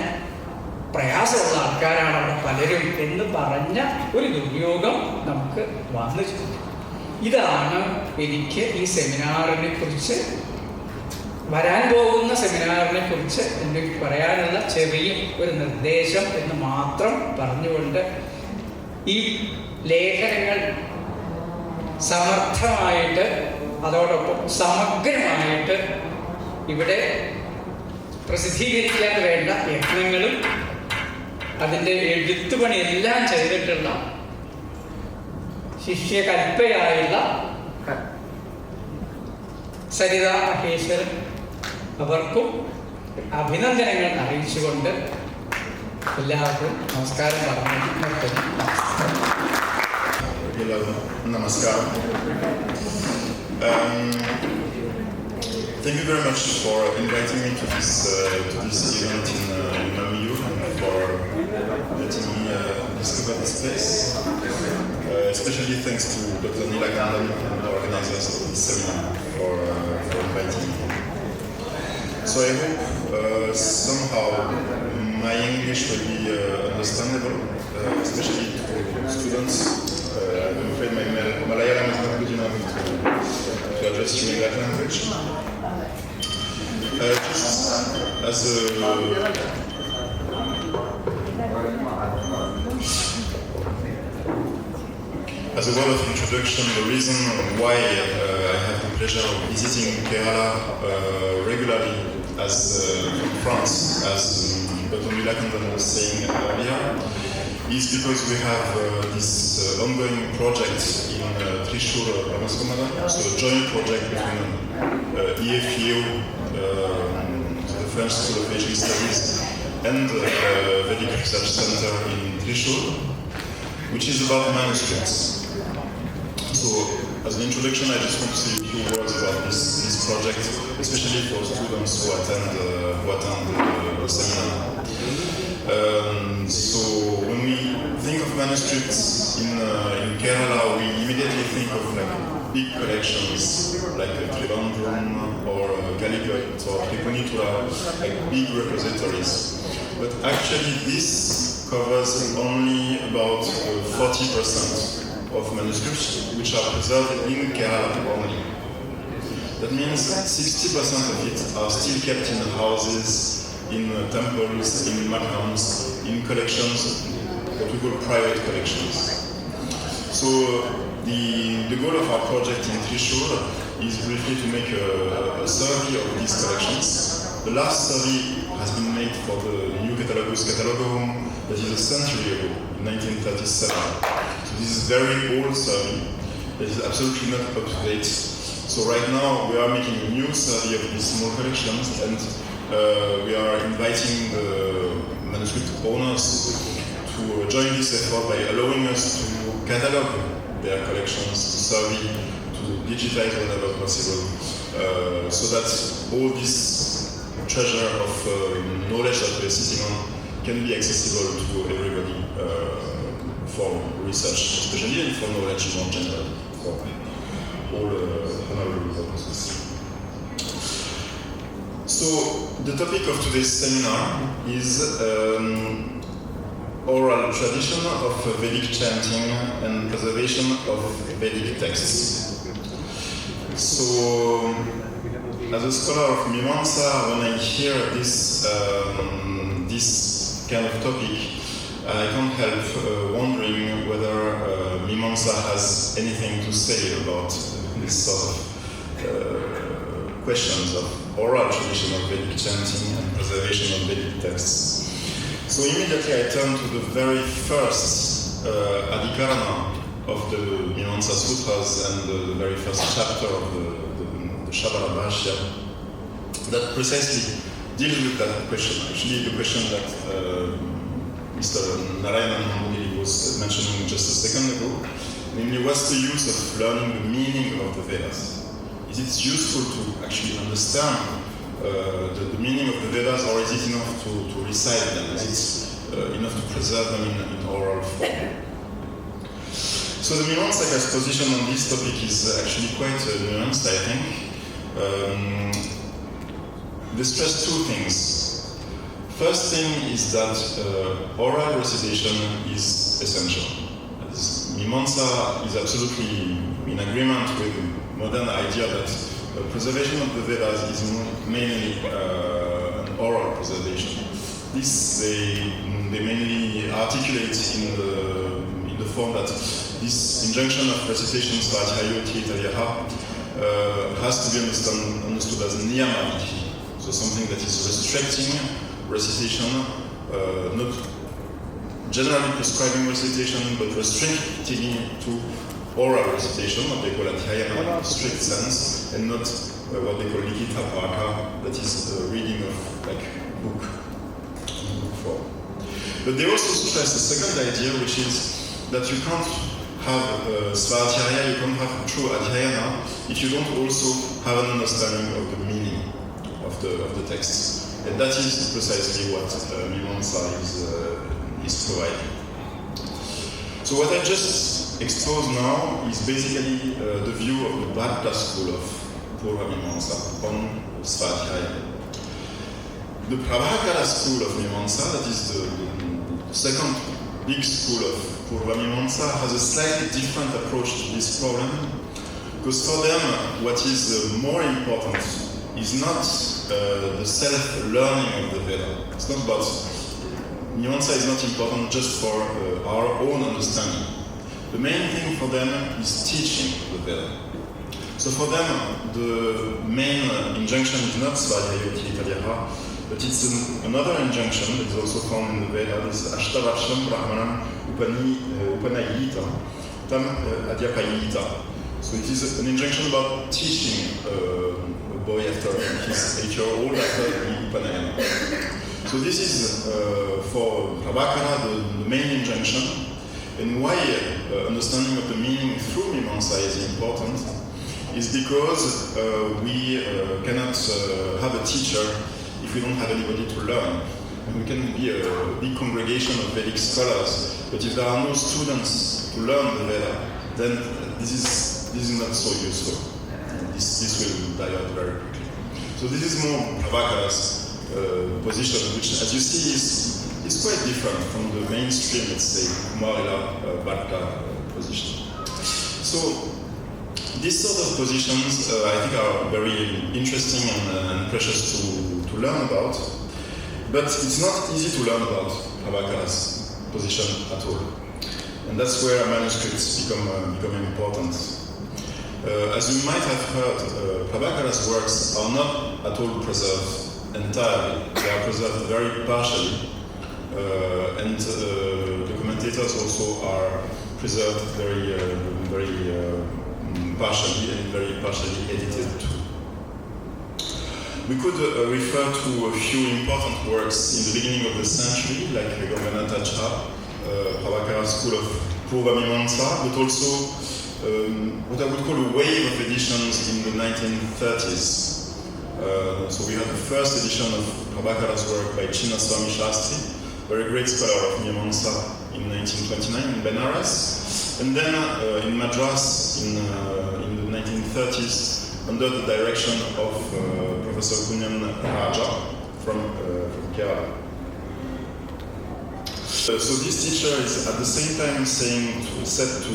പ്രയാസമുള്ള ആൾക്കാരാണ് അവിടെ പലരും എന്ന് പറഞ്ഞ ഒരു ദുര്യോഗം നമുക്ക് വന്നു. ഇതാണ് എനിക്ക് ഈ സെമിനാറിനെ കുറിച്ച്, വരാൻ പോകുന്ന സെമിനാറിനെ കുറിച്ച് എനിക്ക് പറയാനുള്ള ചെറിയ ഒരു നിർദ്ദേശം എന്ന് മാത്രം പറഞ്ഞുകൊണ്ട് ഈ ലേഖനങ്ങൾ സമർത്ഥമായിട്ട് അതോടൊപ്പം സമഗ്രമായിട്ട് ഇവിടെ പ്രസിദ്ധീകരിക്കാൻ വേണ്ട യത്നങ്ങളും അതിൻ്റെ എഴുത്തുപണി എല്ലാം ചെയ്തിട്ടുള്ള ശിഷ്യകൽപ്പയായുള്ള സരിത മഹേശ്വരൻ അവർക്കും അഭിനന്ദനങ്ങൾ അറിയിച്ചുകൊണ്ട് എല്ലാവർക്കും നമസ്കാരം പറഞ്ഞു നിർത്തുന്നു. Namaskaram. Thank you very much for inviting me to this event in Mamiyu and for letting me discover this place. Especially thanks to Dr. Nilakandan and the organizers of this seminar for inviting me. So I hope somehow my English will be understandable, especially to students. I'm afraid my Malayalam is not good enough to address you in that language. Just as a word of introduction, the reason why I have the pleasure of visiting Kerala regularly as from France, as Dr. Nilakandan was saying earlier, is because we have this ongoing project in Trishur, Ramaskomada, so a joint project between EFEO, the French School of Asian Studies, and Vedic Research Center in Trishur, which is about manuscripts. So, as an introduction, I just want to say a few words about this project, especially for students who attend the seminar. So, when we think of manuscripts in Kerala, we immediately think of like big collections, like Trivandrum or Calicut or Tripunithura, like big repositories. But actually, this covers only about 40% of manuscripts which are preserved in Kerala only. That means 60% of it are still kept in houses, in temples, in makhams, in collections, what we call private collections. So the goal of our project in Trishur is briefly to make a survey of these collections. The last survey has been made for the new Catalogus Catalogum, that is a century ago, in 1937. So this is very old survey, that is absolutely not up to date. So right now we are making a new survey of these small collections, and we are inviting the manuscript owners to join this effort by allowing us to catalog their collections, to survey, to digitize whenever possible, so that all these treasure of knowledge that we're sitting on can be accessible to everybody for research, especially, and for knowledge more generally, for all honorable purposes. So the topic of today's seminar is oral tradition of Vedic chanting and preservation of Vedic texts. So, as a scholar of Mimamsa, when I hear this kind of topic, I can't help wondering whether Mimamsa has anything to say about this sort of questions of oral tradition of Vedic chanting and preservation of Vedic texts. So immediately I turn to the very first Adhikarana of the Mimamsa Sutras and the very first chapter of the Shabara Bhashya that precisely deals with that question. Actually, the question that Mr. Narayanan Namboodirri was mentioning just a second ago, namely, what's the use of learning the meaning of the Vedas? Is it useful to actually understand the meaning of the Vedas, or is it enough to recite them? Is it enough to preserve them in oral form? So the Mimamsakas position on this topic is actually quite nuanced, I think. They stress two things. First thing is that oral recitation is essential. Mimamsa is absolutely in agreement with the modern idea that preservation of the Vedas is mainly an oral preservation. This they mainly articulate in the form that this injunction of recitation Svadhyayoti Italyaha has to be understood as niyama vidhi. So something that is restricting recitation, not generally prescribing recitation, but restricting it to oral recitation, what they call adhyayana in a strict sense, and not what they call likita paka, that is the reading of like book form. But they also stress the second idea, which is that you can't have svadhyaya, you can't have true adhyayana if you don't also have an understanding of the meaning of the text. And that is precisely what Mimamsa is providing. So what I just exposed now is basically the view of the Bhakta school of Purva Mimamsa on Svadhyaya. The Prabhakara school of Mimamsa, that is the second big school of Purva Mimamsa, has a slightly different approach to this problem, because for them what is more important is not the self-learning of the Veda. It's not about, Mimamsa is not important just for our own understanding. The main thing for them is teaching the Veda. So for them, the main injunction is not Svadhyayoti Italyaha, but it's another injunction that is also found in the Veda, this Ashtavarsham Brahmanam Upanayita Tam Adhyapayita. So it is an injunction about teaching a boy after he's 8 years old after the Upanayana. So this is for Prabhakara the main injunction. And why understanding of the meaning through Mimamsa is important is because we cannot have a teacher if we don't have anybody to learn. And we can be a big congregation of Vedic scholars, but if there are no students to learn the Veda, then this is not so useful. This will die out very quickly. So this is more Prabhakara's position, which, as you see, is quite different from the mainstream, let's say, Kumarila Bhakta position. So these sort of positions, I think, are very interesting and precious to learn about. But it's not easy to learn about Prabhakara's position at all. And that's where manuscripts become important. As you might have heard, Prabhakara's works are not at all preserved entirely. They are preserved very partially. And the commentators also are preserved very partially and very partially edited too. We could refer to a few important works in the beginning of the century, like Ganganatha, Prabhakara's school of Purva Mimamsa, but also what I would call a wave of editions in the 1930s. So we had the first edition of Prabhakara's work by Chinnaswami Shastri, very great scholar of Mimamsa in 1929 in Benares, and then in Madras in the 1930s under the direction of Professor Kunyan Raja from Kerala. So this teacher is at the same time set to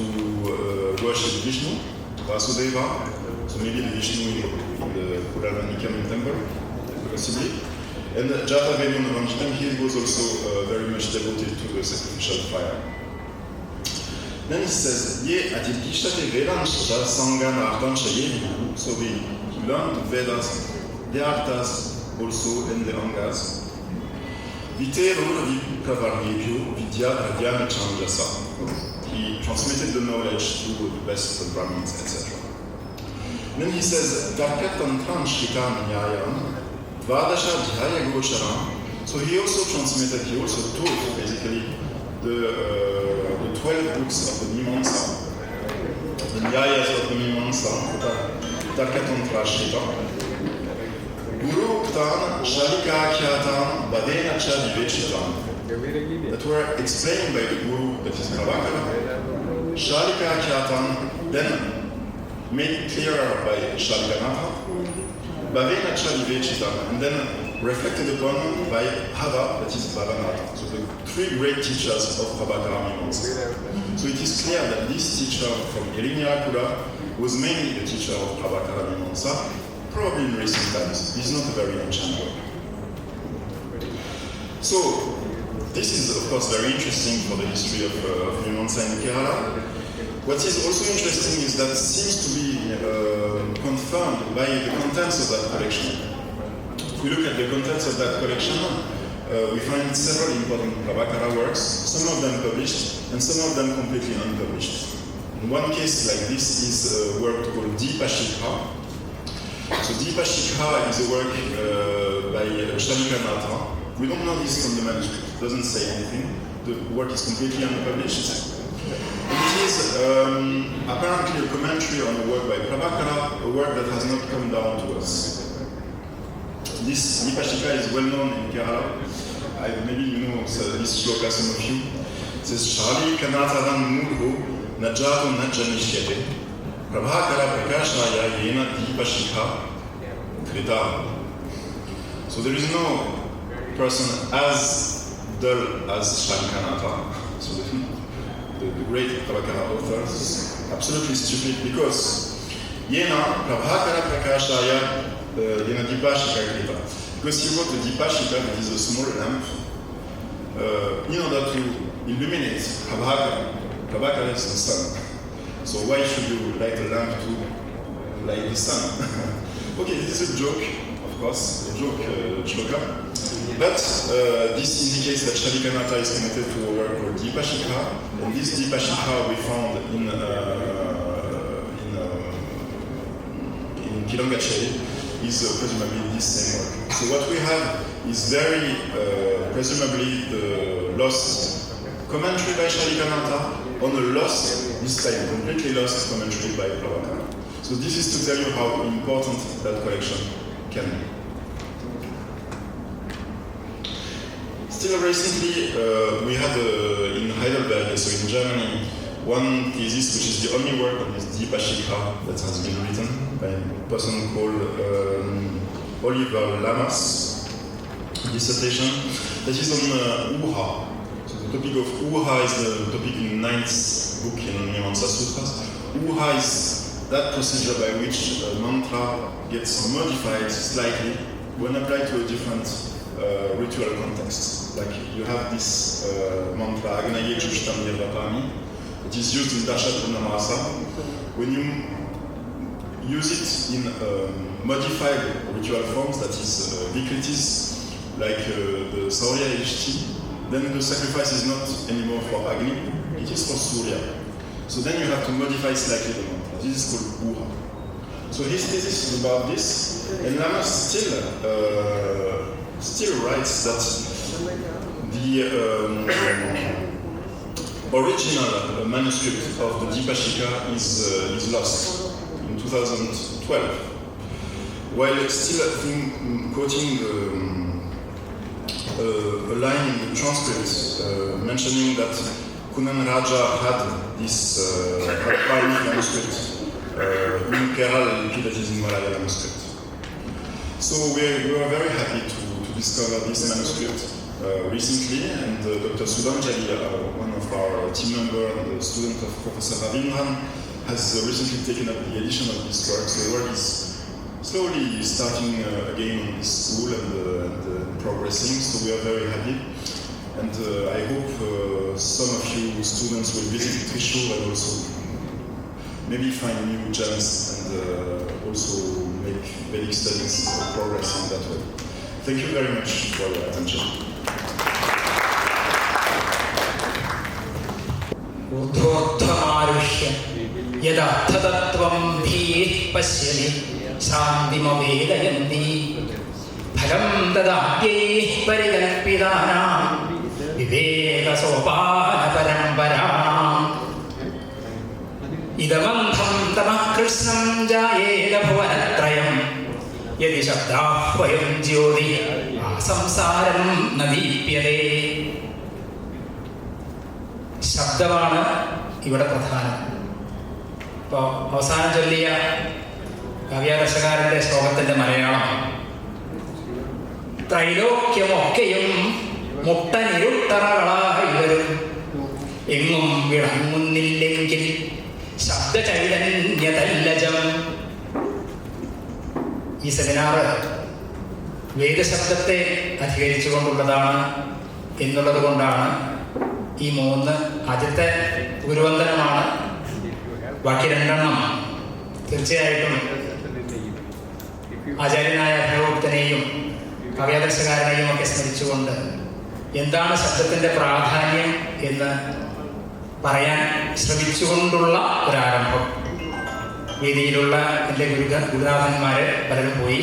worship Vishnu, Vasudeva, so maybe the Vishnu in the Puravanikam temple, possibly. And Jata Velu Navanjinam, he was also very much devoted to the sacrificial fire. Then he says, Ye Adilgishtate Vedansha Sangana Ardansha Yevihu. So we learned the Vedas, the Arthas also, and the Angas. Vitero Kavarnebhu Vidya Radyana Chandrasa. He transmitted the knowledge to the best Brahmins, etc. Then he says, Darkatan Transhritan Nyayan, Vadasha Dhyaya Gosharam. So he also transmitted, he also taught basically the 12 books of the Mimamsa, the Nyayas of the Mimamsa, Darkatan Transhritan. Guru Uktan, Shalika Khyatan, Badena Chadivechitan, that were explained by the Guru, that is Prabhakara. Shalika Khyatan, then made clearer by Shalikanatha, Bhavena Chadivechitan, and then reflected upon by Hava, that is Bhavanatha. So the three great teachers of Prabhakara Mimamsa. So it is clear that this teacher from Irinyarakula was mainly the teacher of Prabhakara Mimamsa. Probably in recent times. He's not a very ancient work. So, this is of course very interesting for the history of Mimamsa in Kerala. What is also interesting is that it seems to be confirmed by the contents of that collection. If we look at the contents of that collection, we find several important Prabhakara works, some of them published and some of them completely unpublished. In one case like this is a work called Deepa Shikha. So Deepa Shikha is a work by Shalikanatha. We don't know this from the manuscript, it doesn't say anything. The work is completely unpublished. It is apparently a commentary on a work by Prabhakara, a work that has not come down to us. This Deepa Shikha is well known in Kerala. Maybe you know this shloka, some of you. It says, Shalikanatharam Murho Najatu Najanishyate. Prabhakara Prakashaya Yena Deepa Shikha Krita. So there is no person as dull as Shalikanatha. So the great Prabhakara author is absolutely stupid because Yena Prabhakara Prakashaya Yena Deepa Shikha Krita. Because he wrote the Deepa Shikha, that is a small lamp, in order to illuminate Prabhakara. Prabhakara is the sun. So why should you light a lamp to light the sun? Okay, this is a joke, of course, a joke shloka. But this indicates that Shalikanatha is connected to a work called Deepa Shikha, and this Deepa Shikha we found in Kilangacheri is presumably this same work. So what we have is very presumably the lost commentary by Shalikanatha on a lost, this time completely lost commentary by Prabhakara. So this is to tell you how important that collection can be. Still recently, we had in Heidelberg, so in Germany, one thesis which is the only work on this Deepa Shikha that has been written by a person called Oliver Lamas, dissertation that is on Uha. The topic of Uha is the topic in the 9th book in Mimamsa Sutras. Uha is that procedure by which a mantra gets modified slightly when applied to a different ritual context. Like you have this mantra, Agnaye Jushtam Nirvapami, it is used in Dashat Namasa. When you use it in modified ritual forms, that is Vikritis, like the Saurya Ishti, then the sacrifice is not anymore for Agni, it is for Surya. So then you have to modify slightly the mantra. This is called Uha. So his thesis is about this, and Lamas still writes that the original manuscript of the Deepa Shikha is lost in 2012. while still quoting a line in the transcript mentioning that Kunan Raja had this Pali manuscript in Kerala that is in Malayalam manuscript. So we were very happy to discover this manuscript recently, and Dr. Sudanjali, one of our team members and a student of Professor Ravindran, has recently taken up the edition of this work. So the work is slowly starting again on this school and progressing, so we are very happy. And I hope some of you students will visit Trishul and also maybe find new gems and also make Vedic studies progress in that way. Thank you very much for your attention. ഊർധ്വോദ്ധമാരുഷ്യം യദാർത്ഥതത്വം ധീഃ പശ്യതി ശാന്തിമവേദയന്തി ഫലം ദദാത്യൈഃ പരികൽപ്പിതാനാം വിവേകസോപാനപരമ്പരാം ഇദമന്ധം തമഃ കൃഷ്ണം ജായേത ഭുവനത്രയം യദി ശബ്ദാഹ്വയം ജ്യോതി സംസാരം നദീപ്യതേ. ശബ്ദമാണ് ഇവിടെ പ്രധാനം. ഇപ്പോൾ അവസാനം ചൊല്ലിയ കാവ്യാദർശകാരൻ്റെ ശ്ലോകത്തിൻ്റെ മലയാളം ത്രൈലോക്യമൊക്കെയും മുട്ടനിരുട്ടറകളായി വരും, എങ്ങും വിളങ്ങുന്നില്ലെങ്കിൽ ശബ്ദചൈതന്യതല്ലജം. ഈ സെമിനാർ വേദശബ്ദത്തെ അധികരിച്ചുകൊണ്ടുള്ളതാണ് എന്നുള്ളത് കൊണ്ടാണ് ഈ 3 ആദ്യത്തെ ഗുരുവന്ദനമാണ്. ബാക്കി 2 തീർച്ചയായിട്ടും ആചാര്യനായ അഭിനവഗുപ്തനെയും കാവ്യാദർശകാരനെയും ഒക്കെ സ്മരിച്ചുകൊണ്ട് എന്താണ് ശബ്ദത്തിൻ്റെ പ്രാധാന്യം എന്ന് പറയാൻ ശ്രമിച്ചുകൊണ്ടുള്ള ഒരാരംഭം. വേദിയിലുള്ള എൻ്റെ ഗുരുനാഥന്മാർ പലരും പോയി.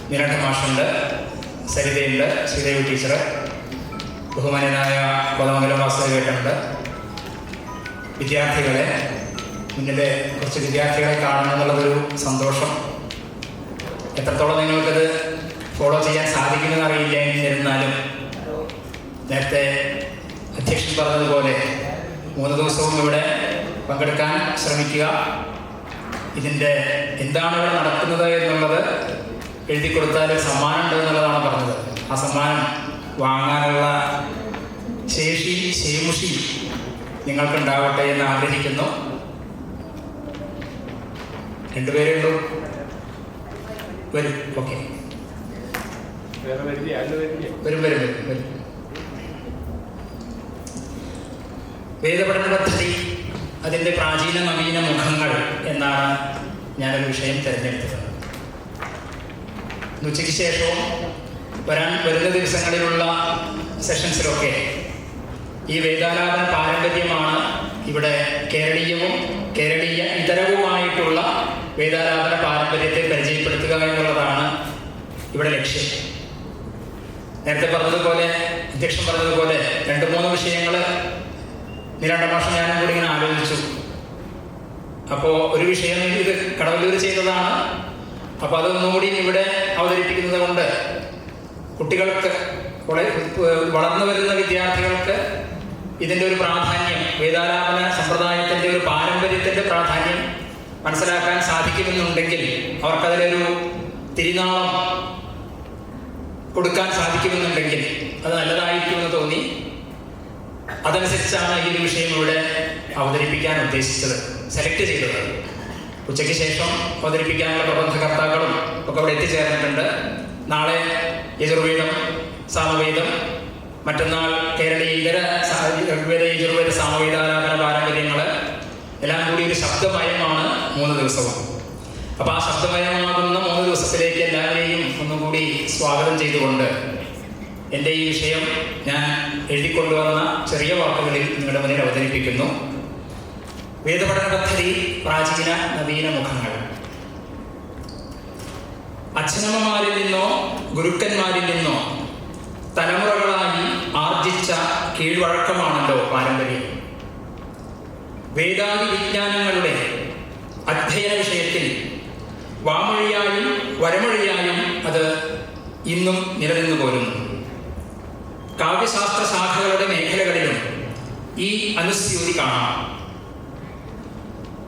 നിരണ്ട മാഷുണ്ട്, സരിതയുണ്ട്, ശ്രീദേവി ടീച്ചർ, ബഹുമാന്യനായ കോതമംഗലം വാസുദേവേട്ടനുണ്ട്. വിദ്യാർത്ഥികളെ മുന്നിലെ കുറച്ച് വിദ്യാർത്ഥികളെ കാണണമെന്നുള്ളതൊരു സന്തോഷം. എത്രത്തോളം നിങ്ങൾക്കത് ഫോളോ ചെയ്യാൻ സാധിക്കുമെന്ന് അറിയില്ല. എന്നിരുന്നാലും നേരത്തെ അധ്യക്ഷൻ പറഞ്ഞതുപോലെ 3 ദിവസവും ഇവിടെ പങ്കെടുക്കാൻ ശ്രമിക്കുക. ഇതിൻ്റെ എന്താണ് ഇവിടെ നടക്കുന്നത് എന്നുള്ളത് എഴുതി കൊടുത്താൽ സമ്മാനം ഉണ്ട് എന്നുള്ളതാണ് പറഞ്ഞത്. ആ സമ്മാനം വാങ്ങാനുള്ള ശേഷി ശേമുഷി നിങ്ങൾക്കുണ്ടാവട്ടെ എന്ന് ആഗ്രഹിക്കുന്നു. 2 പേരേ ഉള്ളൂ, വരും. ഓക്കെ, വരും. വേദപഠന പദ്ധതി, അതിൻ്റെ പ്രാചീന നവീന മുഖങ്ങൾ എന്നാണ് ഞാനൊരു വിഷയം തിരഞ്ഞെടുത്തത്. ഉച്ചയ്ക്ക് ശേഷവും വരുന്ന ദിവസങ്ങളിലുള്ള സെഷൻസിലൊക്കെ ഈ വേദാലാപന പാരമ്പര്യമാണ് ഇവിടെ കേരളീയവും കേരളീയ ഇതരവുമായിട്ടുള്ള വേദാലാപന പാരമ്പര്യത്തെ പരിചയപ്പെടുത്തുക എന്നുള്ളതാണ് ഇവിടെ ലക്ഷ്യം. നേരത്തെ പറഞ്ഞതുപോലെ, അധ്യക്ഷൻ പറഞ്ഞതുപോലെ 2-3 വിഷയങ്ങൾ നിരണ്ട മാസം ഞാനും കൂടി ഇങ്ങനെ ആലോചിച്ചു. അപ്പോൾ ഒരു വിഷയം ഇത് കടവല്ലൂർ ചെയ്തതാണ്. അപ്പോൾ അതൊന്നുകൂടി ഇവിടെ അവതരിപ്പിക്കുന്നത് കൊണ്ട് കുട്ടികൾക്ക്, വളർന്നു വരുന്ന വിദ്യാർത്ഥികൾക്ക് ഇതിൻ്റെ ഒരു പ്രാധാന്യം, വേദാലാപന സമ്പ്രദായത്തിൻ്റെ ഒരു പാരമ്പര്യത്തിൻ്റെ പ്രാധാന്യം മനസ്സിലാക്കാൻ സാധിക്കുമെന്നുണ്ടെങ്കിൽ, അവർക്കതിലൊരു തിരിനാളം കൊടുക്കാൻ സാധിക്കുമെന്നുണ്ടെങ്കിൽ അത് നല്ലതായിരിക്കുമെന്ന് തോന്നി. അതനുസരിച്ചാണ് ഈ ഒരു വിഷയം ഇവിടെ അവതരിപ്പിക്കാൻ ഉദ്ദേശിച്ചത്, സെലക്ട് ചെയ്തത്. ഉച്ചയ്ക്ക് ശേഷം അവതരിപ്പിക്കാനുള്ള പ്രബന്ധകർത്താക്കളും ഒക്കെ അവിടെ എത്തിച്ചേർന്നിട്ടുണ്ട്. നാളെ യജുർവേദം, സാമവേദം, മറ്റന്നാൾ കേരളീയ ഇതര ഋഗ്വേദ, യജുർവേദ, സാമവേദാലാപന പാരമ്പര്യങ്ങൾ എല്ലാം കൂടി ഒരു ശബ്ദമയമാണ് 3 ദിവസവും. അപ്പോൾ ആ ശബ്ദമയമാകുന്ന 3 ദിവസത്തിലേക്ക് എല്ലാവരെയും ഒന്നുകൂടി സ്വാഗതം ചെയ്തുകൊണ്ട് എൻ്റെ ഈ വിഷയം ഞാൻ എഴുതിക്കൊണ്ടുവന്ന ചെറിയ വാക്കുകളിൽ നിങ്ങളുടെ മുന്നിൽ അവതരിപ്പിക്കുന്നു. വേദപഠന പദ്ധതി, പ്രാചീന നവീന മുഖങ്ങൾ. അച്ഛനമ്മമാരിൽ നിന്നോ ഗുരുക്കന്മാരിൽ നിന്നോ തലമുറകളായി ആർജിച്ച കീഴ്വഴക്കമാണല്ലോ പാരമ്പര്യം. വേദാദി വിജ്ഞാനങ്ങളുടെ അധ്യയന വിഷയത്തിൽ വാ അത് ഇന്നും നിലനിന്നു പോരുന്നു. കാവ്യശാസ്ത്ര ശാഖകളുടെ മേഖലകളിലും ഈ അനുസ്യൂതി കാണാം.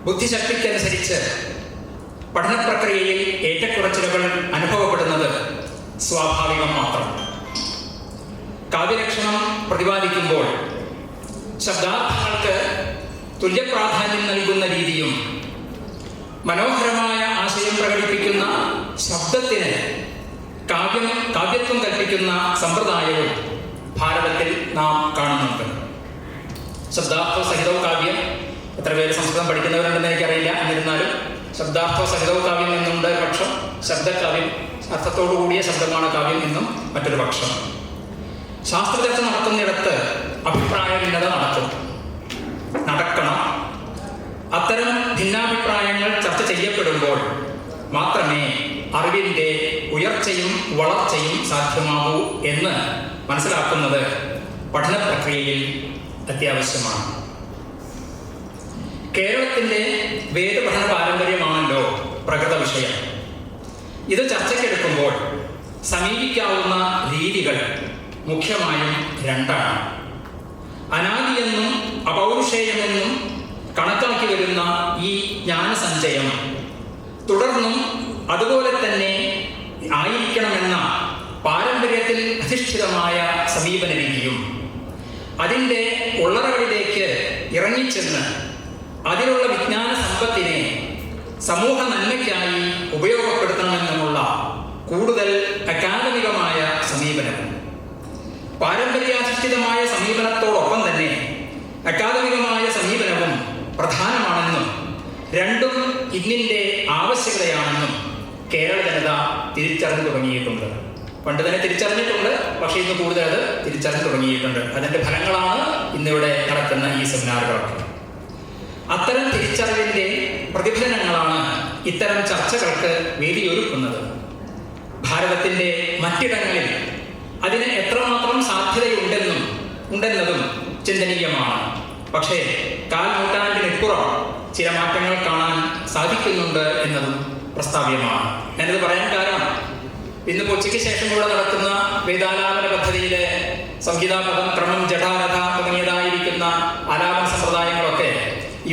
ബുദ്ധിശക്തിക്കനുസരിച്ച് പഠന പ്രക്രിയയിൽ ഏറ്റക്കുറച്ചിലുകൾ അനുഭവപ്പെടുന്നത് സ്വാഭാവികം മാത്രം. കാവ്യലക്ഷണം പ്രതിപാദിക്കുമ്പോൾ ശബ്ദാർത്ഥങ്ങൾക്ക് തുല്യപ്രാധാന്യം നൽകുന്ന രീതിയും മനോഹരമായ ആശയം പ്രകടിപ്പിക്കുന്ന ശബ്ദത്തിന് കാവ്യത്വം കൽപ്പിക്കുന്ന സമ്പ്രദായവും ഭാരതത്തിൽ നാം കാണുന്നുണ്ട്. ശബ്ദാർത്ഥ സഹിതവും കാവ്യം, എത്ര പേര് സംസ്കൃതം പഠിക്കുന്നവരുണ്ടെന്ന് എനിക്കറിയില്ല, എന്നിരുന്നാലും ശബ്ദാർത്ഥ സഹിതവും കാവ്യം എന്നുണ്ട് പക്ഷം, ശബ്ദകാവ്യം അർത്ഥത്തോടു കൂടിയ ശബ്ദമാണ് കാവ്യം എന്നും മറ്റൊരു പക്ഷം. ശാസ്ത്രചർച്ച നടത്തുന്നിടത്ത് അഭിപ്രായ ഭിന്നത നടക്കണം. അത്തരം ഭിന്നാഭിപ്രായങ്ങൾ ചർച്ച ചെയ്യപ്പെടുമ്പോൾ മാത്രമേ അറിവിൻ്റെ ഉയർച്ചയും വളർച്ചയും സാധ്യമാകൂ എന്ന് മനസ്സിലാക്കുന്നത് പഠന പ്രക്രിയയിൽ അത്യാവശ്യമാണ്. കേരളത്തിൻ്റെ വേദപഠന പാരമ്പര്യമാണല്ലോ പ്രകൃത വിഷയം. ഇത് ചർച്ചയ്ക്കെടുക്കുമ്പോൾ സമീപിക്കാവുന്ന രീതികൾ മുഖ്യമായും രണ്ടാണ്. അനാദിയെന്നും അപൗരുഷേയമെന്നും കണക്കാക്കി വരുന്ന ഈ ജ്ഞാനസഞ്ചയം തുടർന്നും അതുപോലെ തന്നെ ആയിരിക്കണമെന്ന പാരമ്പര്യത്തിൽ അധിഷ്ഠിതമായ സമീപന രീതിയും അതിൻ്റെ ഉള്ളറകളിലേക്ക് ഇറങ്ങിച്ചെന്ന് അതിലുള്ള വിജ്ഞാന സമ്പത്തിനെ സമൂഹ നന്മയ്ക്കായി ഉപയോഗപ്പെടുത്തണമെന്നുമുള്ള കൂടുതൽ അക്കാദമികമായ സമീപനവും പാരമ്പര്യാധിഷ്ഠിതമായ സമീപനത്തോടൊപ്പം തന്നെ അക്കാദമികമായ സമീപനവും പ്രധാനമാണെന്നും രണ്ടും ഇന്നിൻ്റെ ആവശ്യകതയാണെന്നും കേരള ജനത തിരിച്ചറിഞ്ഞു തുടങ്ങിയിട്ടുണ്ട്. പണ്ട് തന്നെ തിരിച്ചറിഞ്ഞിട്ടുണ്ട്, പക്ഷേ ഇന്ന് കൂടുതൽ അത് തിരിച്ചറിഞ്ഞു തുടങ്ങിയിട്ടുണ്ട്. അതിൻ്റെ ഫലങ്ങളാണ് ഇന്നിവിടെ നടക്കുന്ന ഈ സെമിനാറുകളൊക്കെ. അത്തരം തിരിച്ചറിവിൻ്റെ പ്രതിഫലനങ്ങളാണ് ഇത്തരം ചർച്ചകൾക്ക് വേദിയൊരുക്കുന്നത്. ഭാരതത്തിൻ്റെ മറ്റിടങ്ങളിൽ അതിന് എത്രമാത്രം സാധ്യതയുണ്ടെന്നതും ചിന്തനീയമാണ്. പക്ഷേ കാൽ നൂറ്റാണ്ടിനിപ്പുറം ചില മാറ്റങ്ങൾ കാണാൻ സാധിക്കുന്നുണ്ട് എന്നതും പ്രസ്താവ്യമാണ്. ഞാനിത് പറയാൻ കാരണം ഇന്ന് ഉച്ചയ്ക്ക് ശേഷം ഇവിടെ നടക്കുന്ന വേദാലാപന പദ്ധതിയിലെ സംഹിതാപദം, ക്രമം, ജഠാരഥ തുടങ്ങിയതായിരിക്കുന്ന ആലാപന സമ്പ്രദായങ്ങളൊക്കെ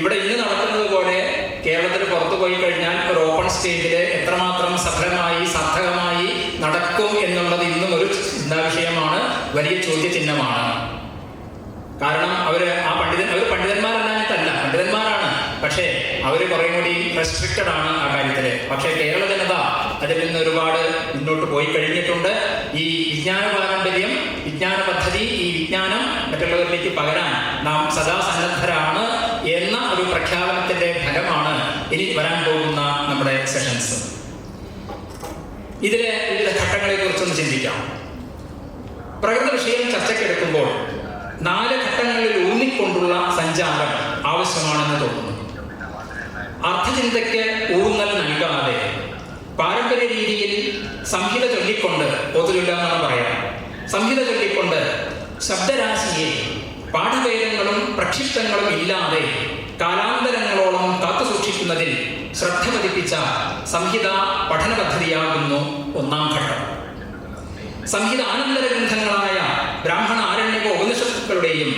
ഇവിടെ ഇന്ന് നടക്കുന്നത് പോലെ കേരളത്തിൽ പുറത്തു പോയി കഴിഞ്ഞാൽ ഒരു ഓപ്പൺ സ്റ്റേജിൽ എത്രമാത്രം സഫലമായി സാർത്ഥകമായി നടക്കും എന്നുള്ളത് ഇന്നും ഒരു ചിന്താവിഷയമാണ്, വലിയ ചോദ്യചിഹ്നമാണ്. കാരണം അവർ പണ്ഡിതന്മാരല്ലാഞ്ഞിട്ടല്ല, പണ്ഡിതന്മാരാണ്, പക്ഷേ അവർ കുറേ കൂടി റെസ്ട്രിക്റ്റഡ് ആണ് ആ കാര്യത്തിൽ. പക്ഷേ കേരള ജനത അതിൽ നിന്ന് ഒരുപാട് മുന്നോട്ട് പോയി കഴിഞ്ഞിട്ടുണ്ട്. ഈ വിജ്ഞാന പാരമ്പര്യം, വിജ്ഞാന പദ്ധതി, ഈ വിജ്ഞാനം മറ്റുള്ളവരിലേക്ക് പകരാൻ നാം സദാ സന്നദ്ധരാണ് എന്ന ഒരു പ്രഖ്യാപനത്തിന്റെ ഫലമാണ് ഇനി വരാൻ പോകുന്ന നമ്മുടെ സെഷൻസ്. ഇതിലെ വിവിധ ഘട്ടങ്ങളെ കുറിച്ചൊന്ന് ചിന്തിക്കാം. പ്രകൃത വിഷയം ചർച്ചയ്ക്കെടുക്കുമ്പോൾ 4 ഘട്ടങ്ങളിൽ ഊന്നിക്കൊണ്ടുള്ള സഞ്ചാരം ആവശ്യമാണെന്ന് തോന്നുന്നു. അർത്ഥചിന്തയ്ക്ക് ഊന്നൽ നൽകാതെ പാരമ്പര്യ രീതിയിൽ സംഹിത ചൊല്ലിക്കൊണ്ട്, പൊതുചൊല്ലാന്നാണ് പറയാം, സംഹിത ചൊല്ലിക്കൊണ്ട് ശബ്ദരാശിയെ പാഠഭേദങ്ങളും പ്രക്ഷിപ്തങ്ങളും ഇല്ലാതെ കാലാന്തരങ്ങളോളം കാത്തുസൂക്ഷിക്കുന്നതിൽ ശ്രദ്ധ പതിപ്പിച്ച സംഹിത പഠന പദ്ധതിയാകുന്നു 1ാം ഘട്ടം. സംഹിത ആനന്തര ഗ്രന്ഥങ്ങളായ ബ്രാഹ്മണ ആരണ്യക ഉപനിഷത്തുക്കളുടെയും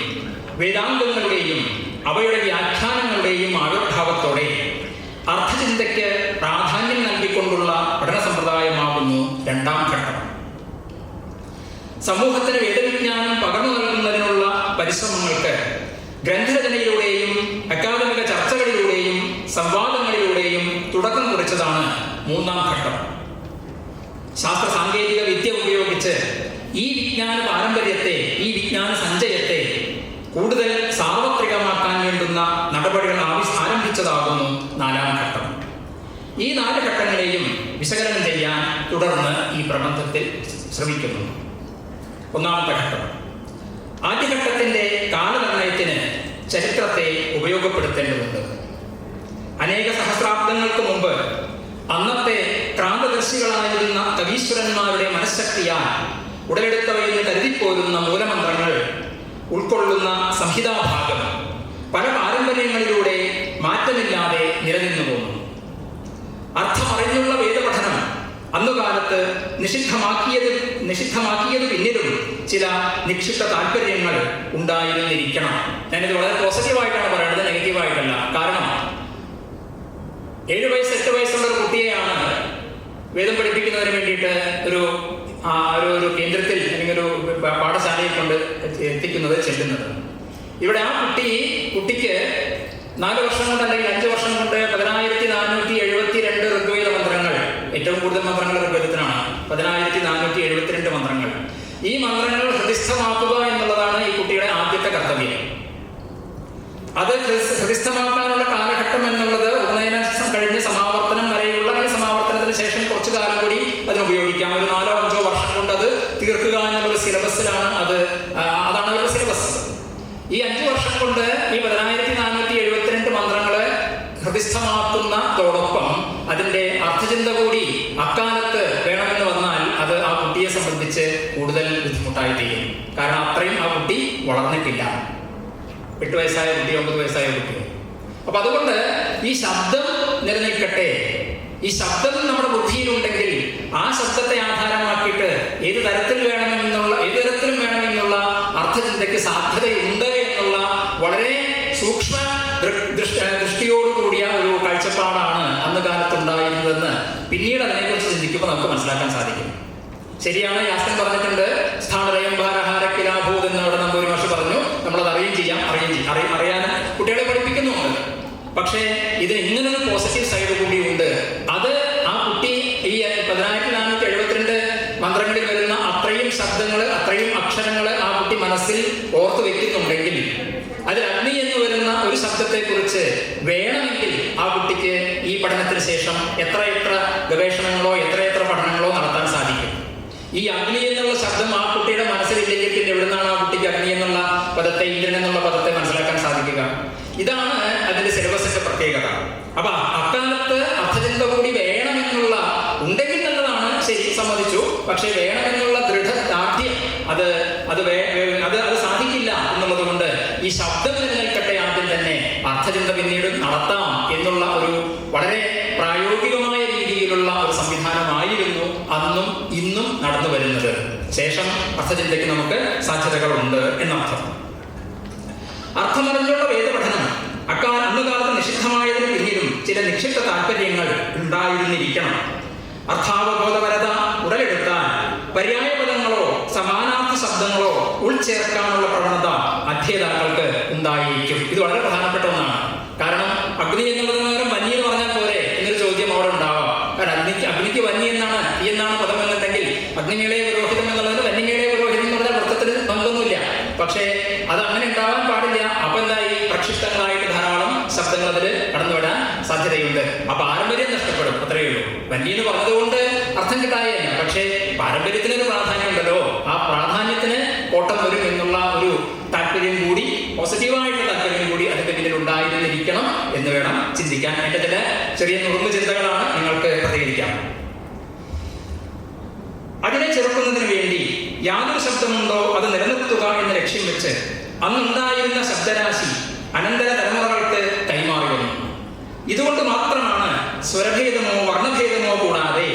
വേദാന്തങ്ങളുടെയും അവയുടെ വ്യാഖ്യാനങ്ങളുടെയും ആവിർഭാവത്തോടെ അർത്ഥചിന്തയ്ക്ക് പ്രാധാന്യം നൽകിക്കൊണ്ടുള്ള പഠന സമ്പ്രദായമാകുന്നു 2ാം ഘട്ടം. സമൂഹത്തിന് വേദവിജ്ഞാനം പകർന്നു നൽകുന്നതിനുള്ള പരിശ്രമങ്ങൾക്ക് ഗ്രന്ഥരചനയിലൂടെയും അക്കാദമിക ചർച്ചകളിലൂടെയും സംവാദങ്ങളിലൂടെയും തുടക്കം കുറിച്ചതാണ് 3ാം ഘട്ടം. ശാസ്ത്ര സാങ്കേതിക വിദ്യ ഉപയോഗിച്ച് ഈ വിജ്ഞാന പാരമ്പര്യത്തെ, ഈ വിജ്ഞാന സഞ്ചയത്തെ കൂടുതൽ സാർവത്രികമാക്കാൻ വേണ്ടുന്ന നടപടികൾ ആരംഭിച്ചതാകുന്നു 4ാം ഘട്ടം. ഈ 4 ഘട്ടങ്ങളെയും വിശകലനം ചെയ്യാൻ തുടർന്ന് ഈ പ്രബന്ധത്തിൽ ശ്രമിക്കുന്നു. 1ാമത്തെ ഘട്ടം. ആദ്യഘട്ടത്തിന്റെ കാലനിർണയത്തിന് ചരിത്രത്തെ ഉപയോഗപ്പെടുത്തേണ്ടതുണ്ട്. അനേക സഹസ്രാബ്ദങ്ങൾക്ക് മുമ്പ് അന്നത്തെ ക്രാന്തദർശികളായിരുന്ന കവീശ്വരന്മാരുടെ മനഃശക്തിയാൽ ഉടലെടുത്തവയെന്ന് കരുതിപ്പോരുന്ന മൂലമന്ത്രങ്ങൾ ഉൾക്കൊള്ളുന്ന സംഹിതാഭാഗം പല പാരമ്പര്യങ്ങളിലൂടെ മാറ്റമില്ലാതെ നിലനിന്നു പോന്നു. അർത്ഥമറിഞ്ഞുള്ള വേദപഠനം അന്നുകാലത്ത് നിഷിദ്ധമാക്കിയത് പിന്നിലും ചില നിക്ഷിപ്ത താല്പര്യങ്ങൾ ഉണ്ടായിരുന്നിരിക്കണം. ഞാനിത് വളരെ പോസിറ്റീവായിട്ടാണ് പറയുന്നത്, നെഗറ്റീവായിട്ടല്ല. കാരണം 7 വയസ്സ് 8 വയസ്സുള്ള ഒരു കുട്ടിയെയാണ് വേദം പഠിപ്പിക്കുന്നതിന് വേണ്ടിയിട്ട് ഒരു കേന്ദ്രത്തിൽ അല്ലെങ്കിൽ ഒരു പാഠശാലയിൽ കൊണ്ട് ചെല്ലുന്നത്. ഇവിടെ ആ കുട്ടിക്ക് 4 വർഷം കൊണ്ട് അല്ലെങ്കിൽ 5 വർഷം കൊണ്ട് 10472 ഋഗ്വേദ മന്ത്രങ്ങൾ, ഏറ്റവും കൂടുതൽ മന്ത്രങ്ങൾ ഋഗ്വേദത്തിനാണ്, 10472 മന്ത്രങ്ങൾ. ഈ മന്ത്രങ്ങൾ ഹൃദിസ്ഥമാക്കുക എന്നുള്ളതാണ് ഈ കുട്ടിയുടെ ആദ്യത്തെ കർത്തവ്യം. അത് ഹൃദിസ്ഥമാക്കാനുള്ള കാലഘട്ടം എന്നുള്ളത് ഉപനയനം കഴിഞ്ഞ് സമാവർത്തനം വരെയുള്ള, സമാവർത്തനത്തിന് ശേഷം കുറച്ചു കാലം കൂടി അതിന് ഉപയോഗിക്കാം. ഒരു 4-5 വർഷം കൊണ്ട് അത് തീർക്കുക എന്നുള്ള സിലബസിലാണ് അതാണ് അവരുടെ സിലബസ്. ഈ 5 വർഷം കൊണ്ട് ഈ 10472 മന്ത്രങ്ങള് ഹൃദിസ്ഥമാക്കുന്നതോടൊപ്പം അതിന്റെ അർത്ഥചിന്ത കൂടി അക്കാലത്ത് വേണമെന്ന് വന്നാൽ അത് ആ കുട്ടിയെ സംബന്ധിച്ച് കൂടുതൽ ബുദ്ധിമുട്ടായി തീരും. കാരണം അത്രയും ആ കുട്ടി വളർന്നിട്ടില്ല. 8 വയസ്സായ കുട്ടിയോ 9 വയസ്സായ കുട്ടിയോ. അപ്പൊ അതുകൊണ്ട് ഈ ശബ്ദം നിലനിൽക്കട്ടെ. ഈ ശബ്ദം നമ്മുടെ ബുദ്ധിയിലുണ്ടെങ്കിൽ ആ ശബ്ദത്തെ ആധാരമാക്കിയിട്ട് ഏത് തരത്തിലും വേണമെന്നുള്ള അർത്ഥചിന്തയ്ക്ക് സാധ്യതയുണ്ട് എന്നുള്ള വളരെ സൂക്ഷ്മ ദൃഷ്ടിയോടുകൂടിയ ഒരു കാഴ്ചപ്പാടാണ് അന്ന് കാലത്തുണ്ടായിരുന്നതെന്ന് പിന്നീട് അതിനെക്കുറിച്ച് ചിന്തിക്കുമ്പോൾ നമുക്ക് മനസ്സിലാക്കാൻ സാധിക്കും. ശരിയാണ്, യാസ്കൻ പറഞ്ഞിട്ടുണ്ട്, സ്ഥാനരയം ഭാരഹാരക്കിലാഭൂത് എന്ന് അവിടെ നമ്പൂരി മാഷ് പറഞ്ഞു. നമ്മളത് അറിയാൻ കുട്ടികളെ പഠിപ്പിക്കുന്നുണ്ട്. പക്ഷേ ഇത് ഇങ്ങനൊരു പോസിറ്റീവ് സൈഡ് കൂടി ഉണ്ട്. അത് ആ കുട്ടി ഈ 10472 മന്ത്രങ്ങളിൽ വരുന്ന അത്രയും ശബ്ദങ്ങള്, അത്രയും അക്ഷരങ്ങള് ആ കുട്ടി മനസ്സിൽ ഓർത്തു വെക്കുന്നുണ്ടെങ്കിൽ, അതിൽ അഗ്നി എന്ന് വരുന്ന ഒരു ശബ്ദത്തെ കുറിച്ച് വേണമെങ്കിൽ ആ കുട്ടിക്ക് ഈ പഠനത്തിന് ശേഷം എത്ര ഗവേഷണങ്ങളോ എത്ര പഠനങ്ങളോ നടത്താൻ സാധിക്കും. ഈ അഗ്നി എന്നുള്ള ശബ്ദം ആ കുട്ടിയുടെ മനസ്സിലില്ലെങ്കിൽ പിന്നെ എവിടുന്നാണ് ആ കുട്ടിക്ക് അഗ്നി എന്നുള്ള പദത്തെ, ഇന്ദ്രൻ എന്നുള്ള പദത്തെ മനസ്സിലാക്കാൻ സാധിക്കുക? ഇതാണ് അതിന്റെ സിലബസിന്റെ പ്രത്യേകത. അപ്പൊ അക്കാലത്ത് അർത്ഥചിന്ത കൂടി വേണമെന്നുള്ള ഉണ്ടെങ്കിൽ നല്ലതാണ്, ശരി, സമ്മതിച്ചു. പക്ഷെ വേണമെന്നുള്ള ദൃഢദാർഢ്യം അത് സാധിക്കില്ല എന്നുള്ളത് കൊണ്ട് ഈ ശബ്ദം നിലനിൽക്കട്ടെ, ആദ്യം തന്നെ അർത്ഥചിന്ത പിന്നീട് നടത്താം എന്നുള്ള ഒരു വളരെ പ്രായോഗികമായ രീതിയിലുള്ള ഒരു സംവിധാനമായിരുന്നു അന്നും ഇന്നും നടന്നു വരുന്നത്. ശേഷം അർത്ഥചിന്തയ്ക്ക് നമുക്ക് സാധ്യതകളുണ്ട് എന്നർത്ഥം. അർത്ഥമറിഞ്ഞുള്ള വേദപഠനം അന്നുകാലത്ത് നിഷിദ്ധമായതിനു പിന്നിലും ചില നിക്ഷിപ്ത താല്പര്യങ്ങൾ ഉണ്ടായിരുന്നിരിക്കണം. അർത്ഥാവബോധപരത ഉടലെടുത്താൽ പര്യായപദങ്ങളോ സമാനാർത്ഥ ശബ്ദങ്ങളോ ഉൾച്ചേർക്കാനുള്ള പ്രവണത അധ്യേതാക്കൾക്ക് ഉണ്ടായിരിക്കും. ഇത് വളരെ പ്രധാനപ്പെട്ട ഒന്നാണ്. കാരണം അഗ്നി എന്നുള്ളതിന് പകരം വന്നി എന്ന് പറഞ്ഞാൽ പോരെ എന്നൊരു ചോദ്യം അവിടെ ഉണ്ടാവാം. കാരണം അഗ്നിക്ക് വന്നി എന്നാണ് പദം എന്നുണ്ടെങ്കിൽ അഗ്നിമേളയെ പുരോഹിതം എന്നുള്ളതിന് വന്യമേളയെ പുരോഹിതം എന്ന് പറഞ്ഞാൽ വൃത്തത്തിന് പങ്കൊന്നുമില്ല. പക്ഷേ അത് അങ്ങനെ ഉണ്ടാവാൻ പാടില്ല. അപ്പൊ എന്തായി, പ്രക്ഷിപ്തങ്ങളായിട്ട് ധാരാളം ശബ്ദങ്ങൾ അതിൽ കടന്നുവിടാൻ സാധ്യതയുണ്ട്. ആ പാരമ്പര്യം നഷ്ടപ്പെടും, അത്രയേ ഉള്ളൂ. വന്നി എന്ന് പറഞ്ഞതുകൊണ്ട് അർത്ഥം കിട്ടായല്ല, പക്ഷേ പാരമ്പര്യത്തിനൊരു പ്രാധാന്യം ഉണ്ടല്ലോ. ആ പ്രാധാന്യത്തിന് കോട്ടം വരും എന്നുള്ള ഒരു താല്പര്യം കൂടി, പോസിറ്റീവായിട്ടുള്ള താല്പര്യം കൂടി അതിന്റെ പിന്നിൽ ഉണ്ടായിരുന്നിരിക്കണം എന്ന് വേണം ചിന്തിക്കാൻ. എന്റെ ചില ചെറിയ നുറുങ്ങു ചിന്തകളാണ്, നിങ്ങൾക്ക് പ്രതികരിക്കാം. അതിനെ ചെറുക്കുന്നതിന് വേണ്ടി യാതൊരു ശബ്ദമുണ്ടോ അത് നിലനിർത്തുക എന്ന ലക്ഷ്യം വെച്ച് അന്നുണ്ടായിരുന്ന ശബ്ദരാശി അനന്തര തലമുറകൾക്ക് കൈമാറി വന്നു. ഇതുകൊണ്ട് മാത്രമാണ് സ്വരഭേദമോ വർണ്ണഭേദമോ കൂടാതെ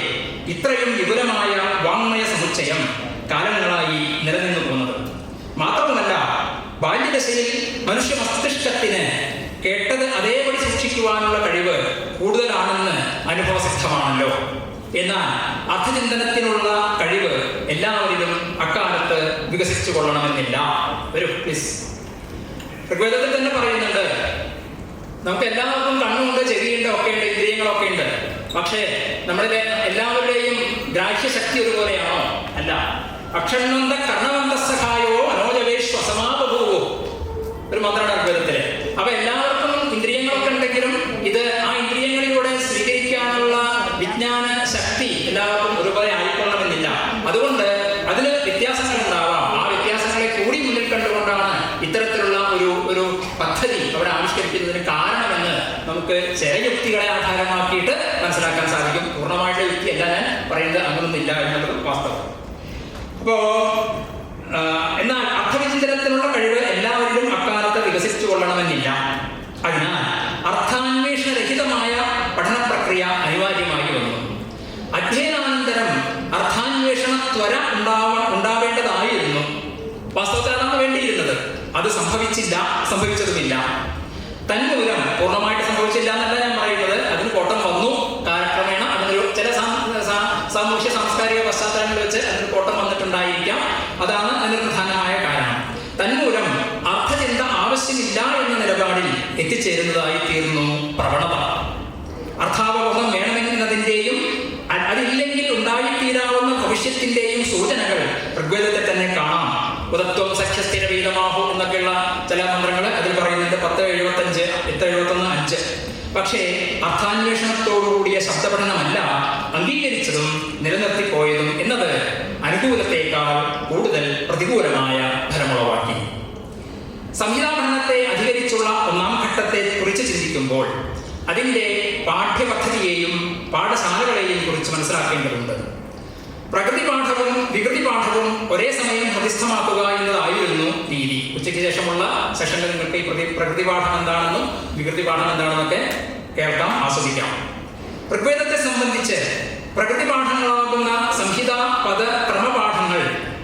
ഇത്രയും വിപുലമായ വാങ്മയ സമുച്ചയം കാലങ്ങളായി നിലനിന്നു പോകുന്നത്. മാത്രവുമല്ല, ബാല്യദശയിൽ മനുഷ്യ മസ്തിഷ്കത്തിന് കേട്ടത് അതേപടി സൂക്ഷിക്കുവാനുള്ള കഴിവ് കൂടുതലാണെന്ന് അനുഭവസിദ്ധമാണല്ലോ. എന്നാൽ അർത്ഥചിന്തനത്തിനുള്ള കഴിവ് എല്ലാവരിലും അക്കാലത്ത് വികസിച്ചു കൊള്ളണമെന്നില്ല. ഋഗ്വേദത്തിൽ തന്നെ പറയുന്നുണ്ട്, നമുക്ക് എല്ലാവർക്കും കണ്ണുണ്ട്, ചെവിയുണ്ട്, ഒക്കെ ഉണ്ട്, ഇന്ദ്രിയങ്ങളൊക്കെ ഉണ്ട്. പക്ഷേ നമ്മളിലെ എല്ലാവരുടെയും ഗ്രാഹ്യശക്തി ഒരുപോലെയാണോ? അല്ല. അക്ഷണ്ണന്ത കർണവന്ത സഹായോ മനോജവേശ്വസമാപഭൂവോ ഒരു മന്ത്രമാണ് ഋഗ്വേദത്തില്. അപ്പൊ എല്ലാവർക്കും ഇന്ദ്രിയങ്ങളൊക്കെ ഉണ്ടെങ്കിലും ഇത് ആ ഇന്ദ്രിയങ്ങളിലൂടെ സ്വീകരിക്കാനുള്ള വിജ്ഞാന ശക്തി എല്ലാവർക്കും ഒരുപോലെ ആയിക്കൊള്ളണമെന്നില്ല. അതുകൊണ്ട് അതിന് വ്യത്യാസങ്ങൾ ഉണ്ടാവാം. ആ വ്യത്യാസങ്ങളെ കൂടി മുന്നിൽ കണ്ടുകൊണ്ടാണ് ഇത്തരത്തിലുള്ള ഒരു പദ്ധതി അവിടെ ആവിഷ്കരിക്കുന്നതിന് കാരണമെന്ന് നമുക്ക് ചില യുക്തികളെ ആധാരമാക്കിയിട്ട് മനസ്സിലാക്കാൻ സാധിക്കും. പൂർണ്ണമായിട്ടുള്ള യുക്തിയല്ല ഞാൻ പറയുന്നത്, അങ്ങനൊന്നില്ല എന്നുള്ളത് വാസ്തവം. അപ്പോ എന്നാൽ അർത്ഥവിചിന്തനത്തിനുള്ള കഴിവ് എല്ലാവരിലും അക്കാലത്ത് വികസിച്ചു കൊള്ളണമെന്നില്ല. അതിനാൽ അർത്ഥാന്വേഷണരഹിതമായ പഠന പ്രക്രിയ അനിവാര്യമായി വന്നു. അധ്യയനാനന്തര ഉണ്ടാവേണ്ടതായിരുന്നു. വാസ്തവത്തിൽ അതാണ് വേണ്ടിയിരുന്നത്. അത് സംഭവിച്ചതുമില്ല. തന്മൂലം പൂർണ്ണമായിട്ട് സംഭവിച്ചില്ല എന്നല്ല ഞാൻ പറയുന്നത്. അതിന് കോട്ടം വന്നു. കാലക്രമേണ അതിനൊരു ചില സാമൂഹ്യ സാംസ്കാരിക പശ്ചാത്തലങ്ങളിൽ വെച്ച് അതിന് കോട്ടം വന്നിട്ടുണ്ടായിരിക്കാം. അതാണ് അതിന് പ്രധാനമായ കാരണം. തന്മൂലം അർത്ഥചിന്ത ആവശ്യമില്ല എന്ന നിലപാടിൽ എത്തിച്ചേരുന്നതായി തീർന്നു പ്രവണത. അർത്ഥാവബോധം വേണമെന്നതിൻ്റെയും അതില്ലെങ്കിൽ ഉണ്ടായിത്തീരാവുന്ന ഭവിഷ്യത്തിന്റെയും സൂചനകൾ ഋഗ്വേദത്തിൽ തന്നെ കാണാം. ഉദത്വം സഖ്യസ്ഥിരവീതമാഹു എന്നൊക്കെയുള്ള ചില മന്ത്രങ്ങൾ അതിൽ പറയുന്നുണ്ട്. 10:75, 8:71, 5. പക്ഷേ അർത്ഥാന്വേഷണത്തോടുകൂടിയ ശബ്ദപഠനമല്ല അംഗീകരിച്ചതും നിലനിർത്തിപ്പോയതും എന്നത് അനുകൂലത്തേക്കാൾ കൂടുതൽ പ്രതികൂലമായ ഫലമുളവാക്കി. സംഹിതാപഠനത്തെ അധികരിച്ചുള്ള ഒന്നാം ഘട്ടത്തെ കുറിച്ച് ചിന്തിക്കുമ്പോൾ അതിൻ്റെ പാഠ്യപദ്ധതിയെയും പാഠശാലകളെയും കുറിച്ച് മനസ്സിലാക്കേണ്ടതുണ്ട്. പ്രകൃതി പാഠവും വികൃതി പാഠവും ഒരേ സമയം ഹൃദിസ്ഥമാക്കുക എന്നതായിരുന്നു രീതി. ഉച്ചയ്ക്ക് ശേഷമുള്ള സെഷനിൽ നിങ്ങൾക്ക് ഈ പ്രകൃതി പാഠം എന്താണെന്നും വികൃതി പാഠം എന്താണെന്നൊക്കെ കേൾക്കാം, ആസ്വദിക്കാം. ഋഗ്വേദത്തെ സംബന്ധിച്ച് പ്രകൃതി പാഠങ്ങളാകുന്ന സംഹിത പദ ക്രമപാഠങ്ങൾ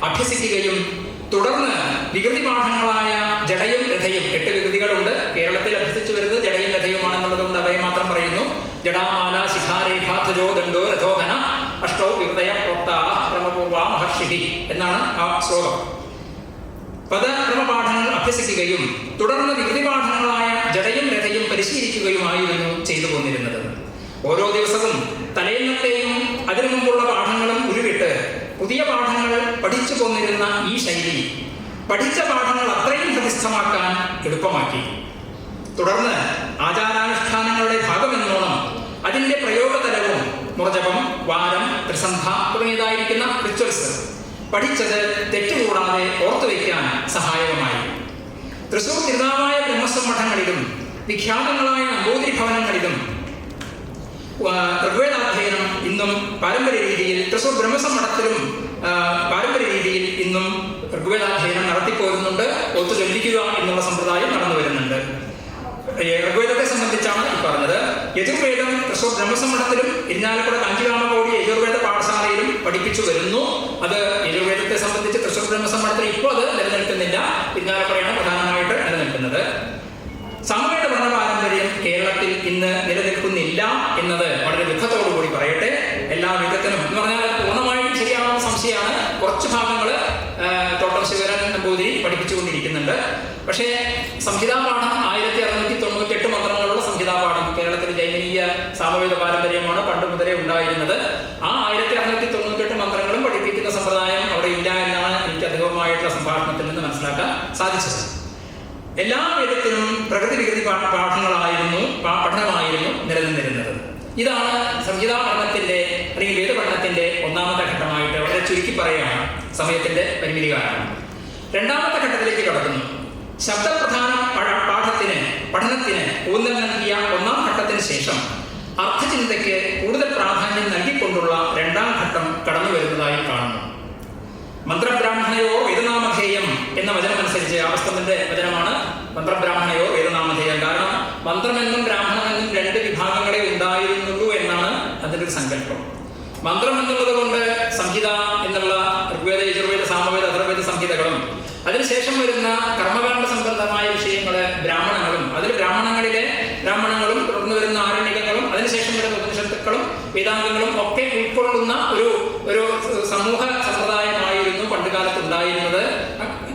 അഭ്യസിക്കുകയും തുടർന്ന് വികൃതി പാഠങ്ങളായ ജഡയും രഥയും, 8 വികൃതികളുണ്ട്. കേരളത്തിൽ അഭ്യസിച്ചു വരുന്നത് ജഡയും രഥയുമാണെന്നുള്ളതുകൊണ്ട് അവയെ മാത്രം പറയുന്നു. ജഡാമാല ശിഖാരേഖാധജോ ദണ്ഡോ രഥോഹന അഷ്ടോ വികൃതയ പ്രോക്താ ക്രമപൂർവാ മഹർഷി എന്നാണ് ആ ശ്ലോകം. പദക്രമപാഠങ്ങൾ അഭ്യസിക്കുകയും തുടർന്ന് വികൃതി പാഠങ്ങളായ ജഡയും രഥയും പരിശീലിക്കുകയുമായിരുന്നു ചെയ്തു പോന്നിരുന്നത്. ഓരോ ദിവസവും തലേന്നത്തെയും അതിനു മുമ്പുള്ള പാഠങ്ങളും ഉരുവിട്ട് പുതിയ പാഠങ്ങൾ പഠിച്ചു പോന്നിരുന്ന ഈ ശൈലി പഠിച്ച പാഠങ്ങൾ അത്രയും ഹൃദിസ്ഥമാക്കാൻ എളുപ്പമാക്കി. തുടർന്ന് ആചാരാനുഷ്ഠാനങ്ങളുടെ ഭാഗമെന്നോണം അതിൻ്റെ പ്രയോഗതലവും മുറജപം, വാരം, ത്രിസന്ധ തുടങ്ങിയതായിരിക്കുന്ന റിച്വൽസ് പഠിച്ചത് തെറ്റുകൂടാതെ ഓർത്തുവയ്ക്കാൻ സഹായകമായി. തൃശൂർ തിരുനാവായ ബ്രഹ്മസംമഠങ്ങളിലും വിഖ്യാതങ്ങളായ നമ്പൂതിരി ഭവനങ്ങളിലും ഋഗ്വേദാധ്യയനം ഇന്നും പാരമ്പര്യ രീതിയിൽ, തൃശൂർ ബ്രഹ്മസംമഠത്തിലും പാരമ്പര്യ രീതിയിൽ ഇന്നും ഋഗ്വേദാധ്യയനം നടത്തിപ്പോരുന്നുണ്ട്. ഒത്തു ചൊല്ലിക്കുക എന്നുള്ള സമ്പ്രദായം നടന്നു വരുന്നുണ്ട്. ഋഗ്വേദത്തെ സംബന്ധിച്ചാണ് ഈ പറഞ്ഞത്. യജുർവേദം തൃശൂർ ബ്രഹ്മസംമഠത്തിലും ഇരിഞ്ഞാലക്കുട കാഞ്ചിരാമകോടി യജുർവേദ പാഠശാലയിലും പഠിപ്പിച്ചു വരുന്നു. അത് യജുർവേദത്തെ സംബന്ധിച്ച് തൃശൂർ ബ്രഹ്മസംമഠത്തിൽ ഇപ്പോൾ അത് നിലനിൽക്കുന്നില്ല. ഇരിഞ്ഞാലക്കുടയാണ് പ്രധാനമായിട്ട് നിലനിൽക്കുന്നത്. സാമവേദ പഠന പാരമ്പര്യം കേരളത്തിൽ ഇന്ന് നിലനിൽക്കുന്നില്ല എന്നത് വളരെ ദുഃഖത്തോടുകൂടി പറയട്ടെ. എല്ലാ വിധത്തിനും എന്ന് പറഞ്ഞാൽ പൂർണ്ണമായും ശരിയാവുന്ന സംശയമാണ്. കുറച്ച് ഭാഗങ്ങൾ തോട്ടം ശിവരൻ നമ്പൂതിരി പഠിപ്പിച്ചുകൊണ്ടിരിക്കുന്നുണ്ട്. പക്ഷേ സംഹിതാപാഠം 1698 മന്ത്രങ്ങളുള്ള സംഹിതാപാഠം കേരളത്തിൽ ജൈനീയ സാമവേദ പാരമ്പര്യമാണ് പണ്ട് മുതലേ ഉണ്ടായിരുന്നത്. ആ 1698 മന്ത്രങ്ങളും പഠിപ്പിക്കുന്ന സമ്പ്രദായം അവിടെ ഇല്ല എന്നാണ് എനിക്ക് അധികമായിട്ടുള്ള സംഭാഷണത്തിൽ നിന്ന് മനസ്സിലാക്കാൻ സാധിച്ചത്. എല്ലാ വേദത്തിനും പ്രകൃതി വികൃതി പാഠങ്ങളായിരുന്നു, പഠനമായിരുന്നു നിലനിന്നിരുന്നത്. ഇതാണ് സംഹിതാ പഠനത്തിന്റെ അല്ലെങ്കിൽ വേദപഠനത്തിന്റെ ഒന്നാമത്തെ ഘട്ടമായിട്ട് വളരെ ചുരുക്കി പറയുകയാണ്, സമയത്തിന്റെ പരിമിതി കാരണം. രണ്ടാമത്തെ ഘട്ടത്തിലേക്ക് കടക്കുന്നു. ശബ്ദപ്രധാന പഠനത്തിന് ഊന്നൽ നൽകിയ ഒന്നാം ഘട്ടത്തിന് ശേഷം അർത്ഥചിന്തയ്ക്ക് കൂടുതൽ പ്രാധാന്യം നൽകിക്കൊണ്ടുള്ള രണ്ടാം ഘട്ടം കടന്നു വരുന്നതായി കാണുന്നു. മന്ത്രബ്രാഹ്മണയോ വേദനാമധേയം എന്ന വചനമനുസരിച്ച്, ആവസ്തവന്റെ വചനമാണ് മന്ത്രബ്രാഹ്മണയോ വേദനാമധേയം. കാരണം മന്ത്രമെന്നും ബ്രാഹ്മണമെന്നും 2 വിഭാഗങ്ങളെ ഉണ്ടായിരുന്നുള്ളൂ എന്നാണ് അതിൻ്റെ ഒരു സങ്കല്പം. മന്ത്രം എന്നുള്ളത് കൊണ്ട് സംഹിത എന്നുള്ള ഋഗ്വേദ, യജുർവേദ, സാമവേദ, അഥർവേദ സംഹിതകളും അതിനുശേഷം വരുന്ന കർമ്മകാണ്ഡ സംബന്ധമായ വിഷയങ്ങള് ബ്രാഹ്മണങ്ങളും, അതിൽ ബ്രാഹ്മണങ്ങളും തുടർന്ന് വരുന്ന ആരണ്യകങ്ങളും അതിനുശേഷം വരുന്ന ഉപനിഷത്തുക്കളും വേദാംഗങ്ങളും ഒക്കെ ഉൾക്കൊള്ളുന്ന ഒരു സമൂഹ സമ്പ്രദായമായിരുന്നു പണ്ടുകാലത്ത് ഉണ്ടായിരുന്നത്.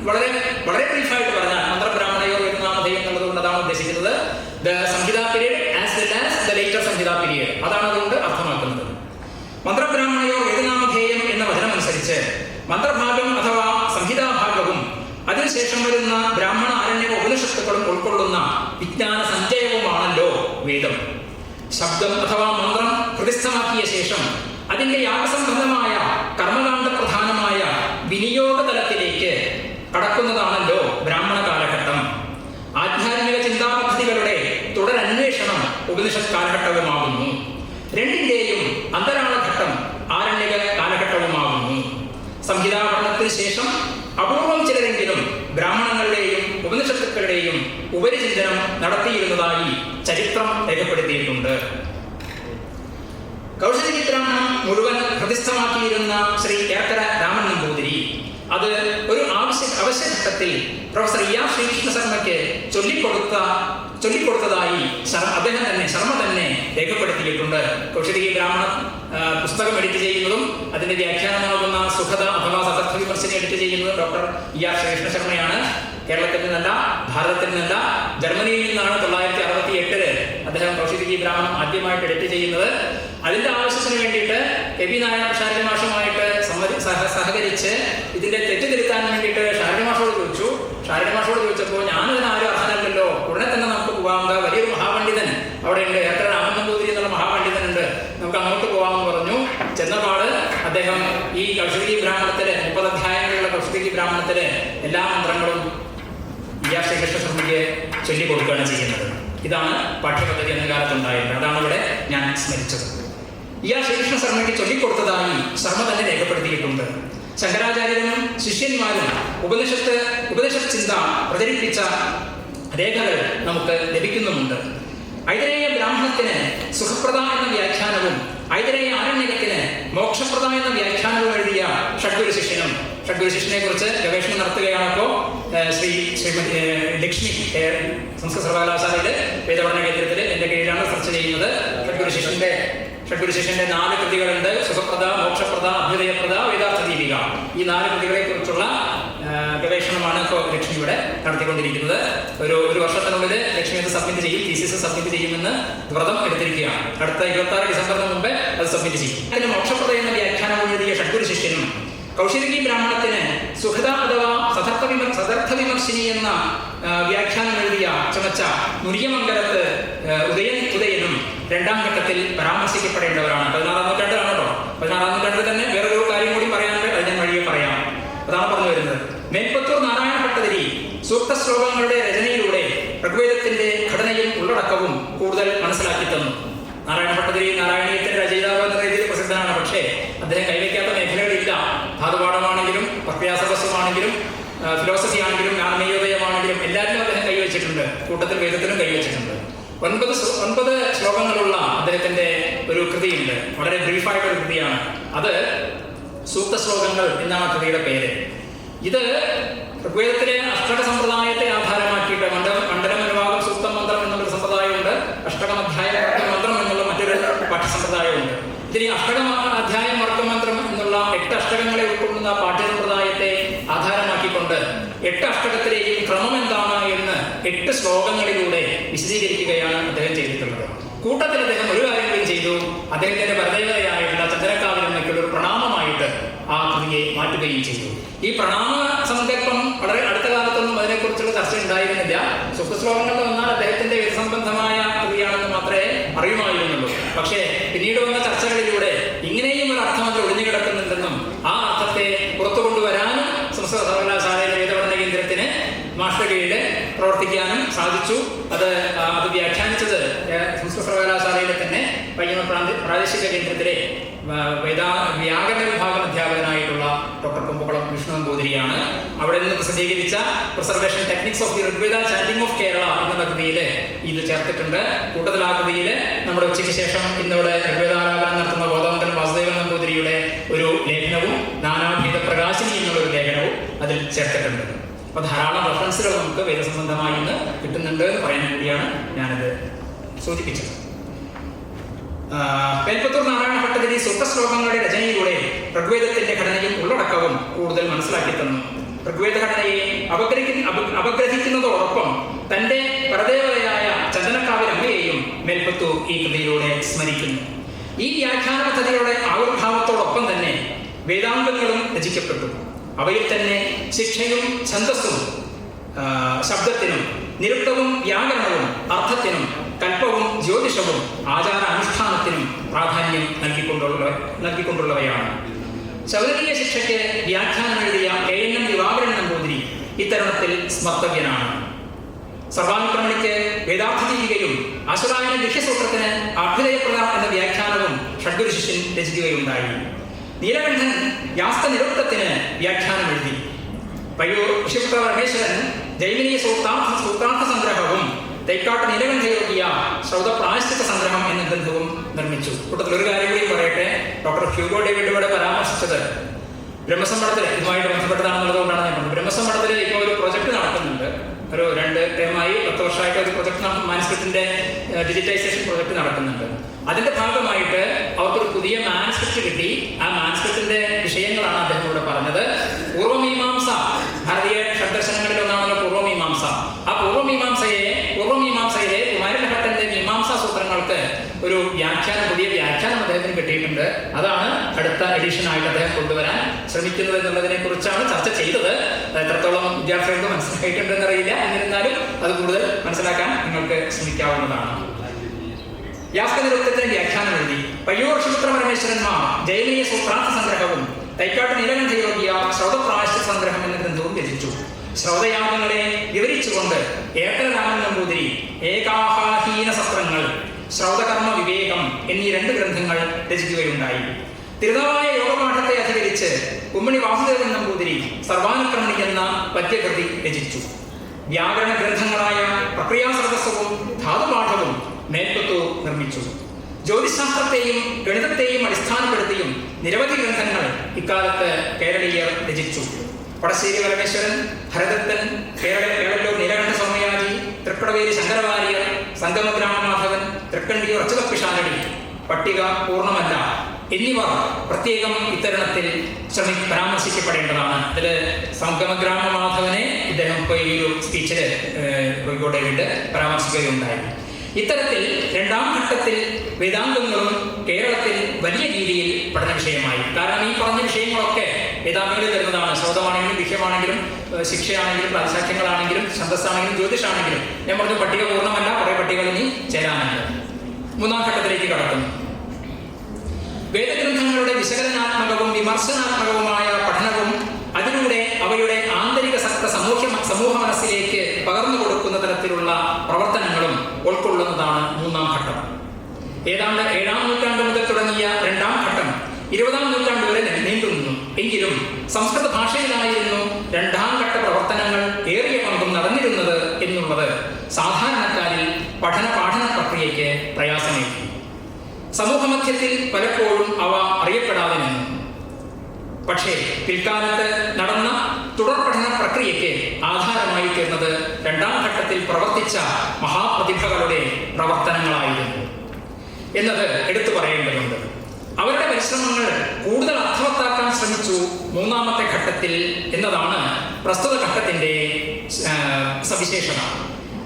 വളരെ വളരെ ബ്രീഫായിട്ട് പറഞ്ഞാൽ മന്ത്രബ്രാഹ്മണയോ വേദനാമധേയം എന്നുള്ളത് കൊണ്ട് അതാണ് ഉദ്ദേശിക്കുന്നത്. The Samhita period as well as the later Samhita period, അതാണ് അതുകൊണ്ട് അർത്ഥമാക്കുന്നത്. മന്ത്രബ്രാഹ്മണയോ വേദനാമധേയം എന്ന വചനമനുസരിച്ച് മന്ത്രഭാഗം അഥവാ സംഹിതാഭാഗവും അതിനുശേഷം വരുന്ന ബ്രാഹ്മണ ആരണ്യ ഉപനിഷത്തുക്കളും ഉൾക്കൊള്ളുന്ന വിജ്ഞാന സഞ്ചയവുമാണല്ലോ വേദം. ശബ്ദം അഥവാ മന്ത്രം ഹൃദിസ്ഥമാക്കിയ ശേഷം അതിന്റെ യാഗസംബന്ധമായ കർമ്മകാണ്ഡ പ്രധാനമായ വിനിയോഗ തലത്തിലേക്ക് കടക്കുന്നതാണല്ലോ ബ്രാഹ്മണ കാലഘട്ടം. ആധ്യാത്മിക ചിന്താപദ്ധതികളുടെ തുടരന്വേഷണം ഉപനിഷത്ത് കാലഘട്ടവുമാകുന്നു. രണ്ടിന്റെയും അന്തരാളഘട്ടം ആരണ്യക കാലഘട്ടവുമാകുന്നു. സംഹിതാപഠനത്തിന് ശേഷം അപൂർവം ചിലരെങ്കിലും ബ്രാഹ്മണങ്ങളുടെയും ഉപനിഷത്തുക്കളുടെയും ഉപരിചിന്തനം നടത്തിയിരുന്നതായി ചരിത്രം രേഖപ്പെടുത്തിയിട്ടുണ്ട്. കൗശലചിത്രാമണം മുഴുവൻ ഹൃദിസ്ഥമാക്കിയിരുന്ന ശ്രീ ഏർക്കര രാമൻ നമ്പൂതിരി അത് ഒരു അവശ്യഘട്ടത്തിൽ പ്രൊഫസർ ഇ ആർ ശ്രീകൃഷ്ണ ശർമ്മയ്ക്ക് ചൊല്ലിക്കൊടുത്തതായി ശർമ്മ തന്നെ രേഖപ്പെടുത്തിയിട്ടുണ്ട്. കൗശികി ബ്രാഹ്മണ പുസ്തകം എഡിറ്റ് ചെയ്യുന്നതും അതിന്റെ വ്യാഖ്യാനമാകുന്ന സുഖത അഥവാ സദർത്ഥ വിമർശനം എഡിറ്റ് ചെയ്യുന്നതും ഡോക്ടർ ഇ ആർ ശ്രീകൃഷ്ണ ശർമ്മയാണ്. കേരളത്തിൽ നിന്നല്ല, ഭാരതത്തിൽ നിന്നല്ല, ജർമ്മനിയിൽ നിന്നാണ് 1968 അദ്ദേഹം കൗശികി ബ്രാഹ്മണം ആദ്യമായിട്ട് എഡിറ്റ് ചെയ്യുന്നത്. അതിന്റെ ആവശ്യത്തിന് വേണ്ടിയിട്ട് കെ പി നാരായണ ശാരദ മാഷുമായിട്ട് സഹകരിച്ച് ഇതിന്റെ തെറ്റ് തിരുത്താൻ വേണ്ടിയിട്ട് ശാരദ മാഷോട് ചോദിച്ചപ്പോൾ ഞാനിതിന് ആരും അർഹനല്ലല്ലോ, ഉടനെ തന്നെ നമുക്ക് പോകാവുന്ന വലിയൊരു മഹാപണ്ഡിതൻ അവിടെ ഉണ്ട്, എത്ര രാമൻ നമ്പൂതിരി എന്നുള്ള മഹാപണ്ഡിതനുണ്ട്, നമുക്ക് അങ്ങോട്ട് പോകാമെന്ന് പറഞ്ഞു. ചെന്നപാട് അദ്ദേഹം ഈ കൗശികി ബ്രാഹ്മണത്തില് 30 അധ്യായങ്ങളുള്ള കൗശികി ബ്രാഹ്മണത്തില് എല്ലാ മന്ത്രങ്ങളും ഇ ആർ ശ്രീകൃഷ്ണ ശർമ്മയ്ക്ക് ചൊല്ലിക്കൊടുക്കുകയാണ് ചെയ്യുന്നത്. ഇതാണ് പാഠ്യപദ്ധതി എന്ന കാലത്തുണ്ടായിരുന്നത്. അതാണ് ഇവിടെ ഞാൻ സ്മരിച്ചത്. ഇ ആർ ശ്രീകൃഷ്ണ ശർമ്മയ്ക്ക് ചൊല്ലിക്കൊടുത്തതായി ശർമ്മ തന്നെ രേഖപ്പെടുത്തിയിട്ടുണ്ട്. ശങ്കരാചാര്യനും ശിഷ്യന്മാരും ഉപനിഷത്ത് ചിന്ത പ്രചരിപ്പിച്ച രേഖകൾ നമുക്ക് ലഭിക്കുന്നുമുണ്ട്. ഐതരേയ ബ്രാഹ്മണത്തിന് സുഖപ്രദ എന്ന വ്യാഖ്യാനവും ഐതരേയ ആരണ്യകത്തിന് മോക്ഷപ്രദ എന്ന വ്യാഖ്യാനവും എഴുതിയ ഷഡ്ഗുരു ശിഷ്യനെ കുറിച്ച് ഗവേഷണം നടത്തുകയാണ് ഇപ്പോൾ ശ്രീമതി ലക്ഷ്മി സംസ്കൃത സർവകലാശാലയിലെ വേദപഠന കേന്ദ്രത്തിൽ എൻ്റെ കീഴിലാണ് റിസർച്ച് ചെയ്യുന്നത്. ഷഡ്ഗുരു ശിഷ്യന്റെ 4 കൃതികളുണ്ട്. സുഖപ്രദ, മോക്ഷപ്രദ, അഭ്യുദയപ്രദ, വേദാർത്ഥ ദീപിക. ഈ 4 കൃതികളെ കുറിച്ചുള്ള ഗവേഷണമാണ് ഇപ്പോൾ ലക്ഷ്മി ഇവിടെ നടത്തിക്കൊണ്ടിരിക്കുന്നത്. ഒരു വർഷത്തിനുള്ളിൽ ലക്ഷ്മി അത് സബ്മിറ്റ് ചെയ്യും, തീസിസ് സബ്മിറ്റ് ചെയ്യുമെന്ന് വ്രതം എടുത്തിരിക്കുകയാണ്. അടുത്ത 26 ഡിസംബറിന് മുമ്പേ അത് സബ്മിറ്റ് ചെയ്യും. അതിന് മോക്ഷപ്രദ എന്ന വ്യാഖ്യാനം എഴുതിയ ഷഡ്ഗുരു ശിഷ്യനും കൗശികി ബ്രാഹ്മണത്തിന് സുഖത അഥവാ സദർത്ഥ വിമർശിനി എന്ന വ്യാഖ്യാനം ചുമച്ച മുരിയമംഗലത്ത് ഉദയനും 2ാം ഘട്ടത്തിൽ പരാമർശിക്കപ്പെടേണ്ടവരാണ്. 16ാം നൂറ്റാണ്ടിലാണ് കേട്ടോ. 16ാം നൂറ്റാണ്ടിൽ തന്നെ വേറൊരു കാര്യം കൂടി പറയാനുണ്ട്, അത് ഞാൻ വഴിയെ പറയാം. അതാണ് പറഞ്ഞു വരുന്നത്. മേൽപ്പത്തൂർ നാരായണ ഭട്ടതിരി സൂക്ത ശ്ലോകങ്ങളുടെ രചനയിലൂടെ ഋഗ്വേദത്തിന്റെ ഘടനയും ഉള്ളടക്കവും കൂടുതൽ മനസ്സിലാക്കി തന്നു. നാരായണ ഭട്ടതിരി നാരായണീയത്തിന്റെ രചയിതാവ് എന്ന രീതിയിൽ പ്രസിദ്ധനാണ്. പക്ഷേ അദ്ദേഹം കൈവയ്ക്കാത്ത മേഖലകളില്ല. ധാതുപാഠമാണെങ്കിലും പ്രക്രിയാസർവസ്വമാണെങ്കിലും ഫിലോസഫി ആണെങ്കിലും ജ്ഞാനമയോദയമാണെങ്കിലും എല്ലാത്തിലും അദ്ദേഹം കൈവച്ചിട്ടുണ്ട്. കൂട്ടത്തിൽ വേദത്തിലും കൈവച്ചിട്ടുണ്ട്. 9 ശ്ലോകങ്ങളുള്ള അദ്ദേഹത്തിന്റെ ഒരു കൃതിയുണ്ട്. വളരെ ബ്രീഫായിട്ടൊരു കൃതിയാണ് അത്. സൂക്ത ശ്ലോകങ്ങൾ എന്നാണ് കൃതിയുടെ പേര്. ഇത് ഋഗ്വേദത്തിലെ അഷ്ടക സമ്പ്രദായത്തെ ആധാരമാക്കിയിട്ട് മണ്ഡലം അനുവാദം സൂക്തം മന്ത്രം എന്നുള്ളൊരു സമ്പ്രദായമുണ്ട്. അഷ്ടകം അധ്യായം മന്ത്രം എന്നുള്ള മറ്റൊരു പാഠ്യസമ്പ്രദായമുണ്ട്. ഇതിൽ അഷ്ടകം അധ്യായം വർഗമന്ത്രം എന്നുള്ള 8 അഷ്ടകങ്ങളെ ഉൾക്കൊള്ളുന്ന പാഠ്യസമ്പ്രദായത്തെ ആധാരമാക്കിക്കൊണ്ട് 8 അഷ്ടകത്തിലെയും ക്രമം എന്താണ് എന്ന് 8 ശ്ലോകങ്ങളിലൂടെ വിശദീകരിക്കുകയാണ് അദ്ദേഹം ചെയ്തിട്ടുള്ളത്. കൂട്ടത്തിൽ അദ്ദേഹം ഒരു കാര്യം കൂടി ചെയ്തു. അദ്ദേഹത്തിന്റെ പരദേവതയായിട്ടുള്ള ചന്ദ്രക്കാവിലമ്മയ്ക്കുള്ള ഒരു പ്രണാമമായിട്ട് ആ കൃതിയെ മാറ്റുകയും ചെയ്തു. ഈ പ്രണാമ സങ്കല്പം വളരെ അടുത്ത കാലത്തൊന്നും അതിനെക്കുറിച്ചുള്ള ചർച്ച ഉണ്ടായിരുന്നില്ല. സുഖശ്ലോകങ്ങളിൽ വന്നാൽ അദ്ദേഹത്തിന്റെ വേദസംബന്ധമായ കൃതിയാണെന്ന് മാത്രമേ അറിയുമായിരുന്നുള്ളൂ. പക്ഷേ പിന്നീട് വന്ന ചർച്ചകളിലൂടെ ഇങ്ങനെയും ഒരു അർത്ഥം അതിൽ ഒളിഞ്ഞു കിടക്കുന്നുണ്ടെന്നും ആ അർത്ഥത്തെ പുറത്തു കൊണ്ടുവരാനും സംസ്കൃത സർവകലാശാലയിലെ വേദപഠന കേന്ദ്രത്തിന് മാസ്റ്റർ കീഴിൽ പ്രവർത്തിക്കാനും സാധിച്ചു. അത് വ്യാഖ്യാനിച്ചത് സംസ്കൃത സർവകലാശാലയിലെ തന്നെ പയ്യന്നൂർ പ്രാദേശിക കേന്ദ്രത്തിലെ വ്യാകരണ വിഭാഗം അധ്യാപകനായിട്ടുള്ള ഡോക്ടർ കുമ്പകുളം വിഷ്ണു നമ്പൂതിരിയാണ്. അവിടെ നിന്ന് പ്രസിദ്ധീകരിച്ച preservation techniques of the Rigveda chanting of Kerala എന്ന കൃതിയിൽ ഇത് ചേർത്തിട്ടുണ്ട്. കൂട്ടത്തിൽ ആ കൃതിയിൽ നമ്മുടെ ഉച്ചയ്ക്ക് ശേഷം ഇന്നിവിടെ ഋഗ്വേദാരാധന നടത്തുന്ന ഗോതമണ്ഡലം വാസുദേവൻ നമ്പൂതിരിയുടെ ഒരു ലേഖനവും നാനാഭീത പ്രകാശിനി എന്നുള്ള ഒരു ലേഖനവും അതിൽ ചേർത്തിട്ടുണ്ട്. അപ്പോൾ ധാരാളം റെഫറൻസുകൾ നമുക്ക് വേദസംബന്ധമായി ഇന്ന് കിട്ടുന്നുണ്ട് എന്ന് പറയാൻ കൂടിയാണ് ഞാനത് സൂചിപ്പിച്ചത്. മേൽപ്പത്തൂർ നാരായണ ഭട്ടതിരി സൂക്തശ്ലോകങ്ങളുടെ രചനയിലൂടെ ഋഗ്വേദത്തിന്റെ ഘടനയും ഉള്ളടക്കവും കൂടുതൽ മനസ്സിലാക്കി തന്നു. ഋഗ്വേദ ഘടനയെ അപഗ്രഹിക്കുന്നതോടൊപ്പം തന്റെ പരദേവതയായ ചന്ദനക്കാവിലമ്മയെയും മേൽപ്പത്തൂർ ഈ കൃതിയിലൂടെ സ്മരിക്കുന്നു. ഈ വ്യാഖ്യാന പദ്ധതിയുടെ ആവിർഭാവത്തോടൊപ്പം തന്നെ വേദാംഗങ്ങളും രചിക്കപ്പെട്ടു. അവയിൽ തന്നെ ശിക്ഷയും ഛന്ദസ്സും ശബ്ദത്തിനും നിരുക്തവും വ്യാകരണവും അർത്ഥത്തിനും കൽപ്പവും ജ്യോതിഷവും ആചാര അനുഷ്ഠാനത്തിനും പ്രാധാന്യം നൽകിക്കൊണ്ടുള്ളവയാണ്. ശൗനകീയ ശിക്ഷയ്ക്ക് വ്യാഖ്യാനം എഴുതിയ KNM ദിവാകരൻ നമ്പൂതിരി ഇത്തരുണത്തിൽ സ്മർത്തവ്യനാണ്. സർവാനുക്രമണിക്ക് വേദാർത്ഥ ദീപികയും അസുരായന ഗൃഹ്യസൂത്രത്തിന് അഭ്യുദയപ്രദ എന്ന വ്യാഖ്യാനവും ഷഡ്ഗുരു ശിഷ്യൻ രചിക്കുകയുണ്ടായി. നീലകണ്ഠൻ യാസ്ത നിരുക്തത്തിന് വ്യാഖ്യാനം എഴുതി. പയ്യൂർ ഋഷിപുത്ര പരമേശ്വരൻ ജൈമിനീയ സൂത്രാർത്ഥ സംഗ്രഹവും തൈക്കാട്ട് നീലകണ്ഠയോഗിയ ശ്രൗത പ്രായശ്ചിത്ത സംഗ്രഹം എന്ന ഗ്രന്ഥവും നിർമ്മിച്ചു. കൂട്ടത്തിൽ ഒരു കാര്യം കൂടി പറയട്ടെ. ഡോക്ടർ ഹ്യൂഗോ ഡേവിഡ് ഇവിടെ പരാമർശിച്ചത് ബ്രഹ്മസമ്മേളനത്തിൽ ഇതുമായിട്ട് ബന്ധപ്പെട്ടതാണെന്നുള്ളത് കൊണ്ടാണ് ഞാൻ പറഞ്ഞത്. ബ്രഹ്മസമ്മേളനത്തിൽ ഇപ്പോൾ ഒരു പ്രൊജക്ട് നടക്കുന്നുണ്ട്. ഒരു 2 ടേമായി 10 വർഷമായിട്ട് ഒരു പ്രൊജക്ട് മാനുസ്ക്രിപ്റ്റിന്റെ ഡിജിറ്റൈസേഷൻ പ്രൊജക്ട് നടക്കുന്നുണ്ട്. അതിന്റെ ഭാഗമായിട്ട് അവർക്കൊരു പുതിയ മാനുസ്ക്രിപ്റ്റ് കിട്ടി. ആ മാനുസ്ക്രിപ്റ്റിന്റെ വിഷയങ്ങളാണ് അദ്ദേഹം ഇവിടെ പറഞ്ഞത്. പൂർവ്വമീമാംസ, ഭാരതീയ ഷഡ്ദർശനങ്ങളിൽ ഒന്നാണല്ലോ പൂർവ്വമീമാംസ. ആ പൂർവ്വമീമാംസയിലെ കുമാരഭട്ടന്റെ മീമാംസാ സൂത്രങ്ങൾക്ക് ഒരു വ്യാഖ്യാനം, പുതിയ വ്യാഖ്യാനം അദ്ദേഹത്തിന് കിട്ടിയിട്ടുണ്ട്. അതാണ് അടുത്ത എഡിഷനായിട്ട് അദ്ദേഹം കൊണ്ടുവരാൻ ശ്രമിക്കുന്നത് എന്നുള്ളതിനെ കുറിച്ചാണ് ചർച്ച ചെയ്തത്. എത്രത്തോളം വിദ്യാർത്ഥികൾക്ക് മനസ്സിലായിട്ടുണ്ടെന്നറിയില്ല. എന്നിരുന്നാലും അത് കൂടുതൽ മനസ്സിലാക്കാൻ നിങ്ങൾക്ക് ശ്രമിക്കാവുന്നതാണ്. യാസ്കനിരുത്തത്തിന് വ്യാഖ്യാനം എഴുതി. പയ്യൂർ ക്ഷുത്ര പരമേശ്വരന്മാർ ജൈനീയ സൂത്രാർത്ഥ സംഗ്രഹവും തൈക്കാട്ട് നീലകണ്ഠയോഗിയ ശ്രൗതപ്രായശ്ചിത്ത സംഗ്രഹം എന്ന ഗ്രന്ഥവും രചിച്ചു. ശ്രൗതയാഗങ്ങളെ വിവരിച്ചുകൊണ്ട് ഏകരാമൻ നമ്പൂതിരി ഏകാഹാഹീന സത്രങ്ങൾ, ശ്രൗതകർമ്മ വിവേകം എന്നീ 2 ഗ്രന്ഥങ്ങൾ രചിക്കുകയുണ്ടായി. തിരുനാവായ യോഗപാഠത്തെ അധികരിച്ച് ഉമ്മണി വാസുദേവൻ നമ്പൂതിരി സർവാനുക്രമണി എന്ന പദ്യകൃതി രചിച്ചു. വ്യാകരണ ഗ്രന്ഥങ്ങളായ പ്രക്രിയാസർഗസ്വവും ധാതുപാഠവും മേൽപ്പത്തു നിർമ്മിച്ചു. ജ്യോതിശാസ്ത്രത്തെയും ഗണിതത്തെയും അടിസ്ഥാനപ്പെടുത്തിയും നിരവധി ഗ്രന്ഥങ്ങൾ ഇക്കാലത്ത് കേരളീയർ രചിച്ചു. പടശ്ശേരി പരമേശ്വരൻ, ഭരതത്തൻ, കേരളൂർ നീലകണ്ഠ സ്വാമിയാജി, തൃക്കടവേരി ശങ്കരവാര്യർ, സംഗമഗ്രാമമാധവൻ, തൃക്കണ്ടിയൂർ അച്യുതപ്പിഷാരടി, പട്ടിക പൂർണ്ണമല്ല എന്നിവർ പ്രത്യേകം ഇത്തരണത്തിൽ പരാമർശിക്കപ്പെടേണ്ടതാണ്. ഇതിൽ സംഗമഗ്രാമമാധവനെ ഇദ്ദേഹം ഇപ്പോൾ ഈ ഒരു സ്പീച്ചിൽ കോഴിക്കോട് പരാമർശിക്കുകയുണ്ടായി. ഇത്തരത്തിൽ 2ാം ഘട്ടത്തിൽ വേദാന്തങ്ങളും കേരളത്തിൽ വലിയ രീതിയിൽ പഠന വിഷയമായി. കാരണം ഈ പറഞ്ഞ വിഷയങ്ങളൊക്കെ വേദാന്തങ്ങളിൽ വരുന്നതാണ്. ശ്രൗതമാണെങ്കിലും വിഷയമാണെങ്കിലും ശിക്ഷയാണെങ്കിലും പ്രാതിശാഖ്യങ്ങളാണെങ്കിലും ഛന്ദസ്സാണെങ്കിലും ജ്യോതിഷാണെങ്കിലും. ഞാൻ പറഞ്ഞു പട്ടിക പൂർണ്ണമല്ല, കുറേ പട്ടികൾ ഇനി ചേരാനുണ്ട്. 3ാം ഘട്ടത്തിലേക്ക് കടക്കുന്നു. വേദഗ്രന്ഥങ്ങളുടെ വിശകലനാത്മകവും വിമർശനാത്മകവുമായ പഠനവും അതിലൂടെ അവയുടെ ആന്തരിക സത്ത സമൂഹ മനസ്സിലേക്ക് പകർന്നു കൊടുക്കുന്ന തരത്തിലുള്ള പ്രവർത്തനങ്ങളും ഉൾക്കൊള്ളുന്നതാണ് 3ാം ഘട്ടം. ഏതാണ്ട് 7ാം നൂറ്റാണ്ട് മുതൽ തുടങ്ങിയ 2ാം ഘട്ടം 20ാം നൂറ്റാണ്ട് വരെ നീണ്ടുനിന്നു. എങ്കിലും സംസ്കൃത ഭാഷയിലായിരുന്നു 2ാം ഘട്ട പ്രവർത്തനങ്ങൾ ഏറിയ പങ്കും നടന്നിരുന്നത് എന്നുള്ളത് സാധാരണക്കാരിൽ പഠന പ്രക്രിയയ്ക്ക് പ്രയാസമേറ്റി. സമൂഹമധ്യത്തിൽ പലപ്പോഴും അവ അറിയപ്പെടാതെ നിന്നു. പക്ഷേ പിൽക്കാലത്ത് നടന്ന തുടർ പഠന പ്രക്രിയയ്ക്ക് ആധാരമായി തീർന്നത് 2ാം ഘട്ടത്തിൽ പ്രവർത്തിച്ച മഹാപ്രതിഭകളുടെ പ്രവർത്തനങ്ങളായിരുന്നു എന്നത് എടുത്തു പറയേണ്ടതുണ്ട്. അവരുടെ പരിശ്രമങ്ങൾ കൂടുതൽ അർത്ഥവത്താക്കാൻ ശ്രമിച്ചു 3ാമത്തെ ഘട്ടത്തിൽ എന്നതാണ് പ്രസ്തുത ഘട്ടത്തിന്റെ സവിശേഷത.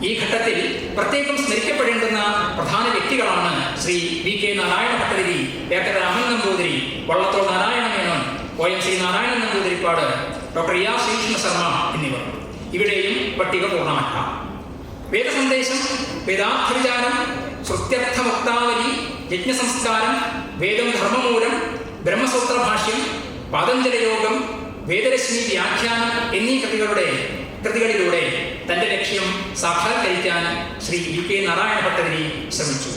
ഈ ഘട്ടത്തിൽ പ്രത്യേകം സ്മരിക്കപ്പെടേണ്ടുന്ന പ്രധാന വ്യക്തികളാണ് Shri V K Narayana Bhattathiri, Raman Namboothiri, Vallathol Narayana Menon, OMC Narayanan Namboothiripad, doctor ER Srikrishna Sharma എന്നിവർ. ഇവിടെയും പട്ടിക പൂർണ്ണമല്ല. വേദസന്ദേശം, വേദാർത്ഥവിചാരം, ശ്രുത്യർത്ഥമുക്താവലി, യജ്ഞസംസ്കാരം, വേദം ധർമ്മമൂലം, ബ്രഹ്മസൂത്ര ഭാഷ്യം, പാതഞ്ജലയോഗം, വേദരശ്മി വ്യാഖ്യാനം എന്നീ കൃതികളിലൂടെ തന്റെ ലക്ഷ്യം സാക്ഷാത്കരിക്കാൻ ശ്രീ വി കെ നാരായണ ഭട്ടതിരി ശ്രമിച്ചു.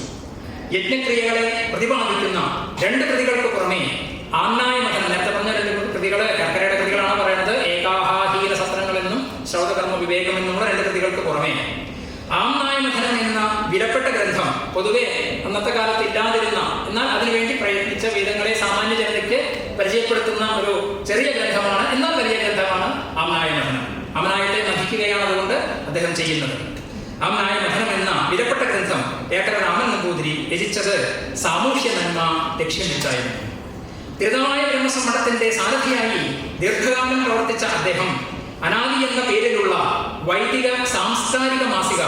യജ്ഞക്രിയകളെ പ്രതിപാദിക്കുന്ന 2 കൃതികൾക്ക് പുറമെ ആമ്നായ മഥനം, നേരത്തെ പറഞ്ഞ 2 കൃതികൾ കർക്കരയുടെ കൃതികളാണ് പറയുന്നത്. ഏകാഹാഹീന സത്രങ്ങളെന്നും ശ്രൗതകർമ്മ വിവേകം എന്നുള്ള 2 കൃതികൾക്ക് പുറമെ ആമ്നായ മഥനം എന്ന വിലപ്പെട്ട ഗ്രന്ഥം, പൊതുവെ അന്നത്തെ കാലത്ത് ഇല്ലാതിരുന്ന എന്നാൽ അതിനുവേണ്ടി പ്രയത്നിച്ച വേദങ്ങളെ സാമാന്യ ജനതയ്ക്ക് പരിചയപ്പെടുത്തുന്ന ഒരു ചെറിയ ഗ്രന്ഥമാണ്, എന്നാൽ വലിയ ഗ്രന്ഥമാണ് ആമ്നായ മഥനം. അമനായത്തെ നധിക്കുകയാണ് അതുകൊണ്ട് അദ്ദേഹം ചെയ്യുന്നത്. ആമ്നായ മഥനം എന്ന വിലപ്പെട്ട ഗ്രന്ഥം രാമൻ നമ്പൂതിരി രചിച്ചത് സാമൂഹ്യ നന്മ ലക്ഷ്യം വെച്ചായിരുന്നു. തിരുനാവായ ബ്രഹ്മസമ്മേളനത്തിന്റെ സാരഥിയായി ദീർഘകാലം പ്രവർത്തിച്ച അദ്ദേഹം അനാദി എന്ന പേരിലുള്ള വൈദിക സാംസ്കാരിക മാസിക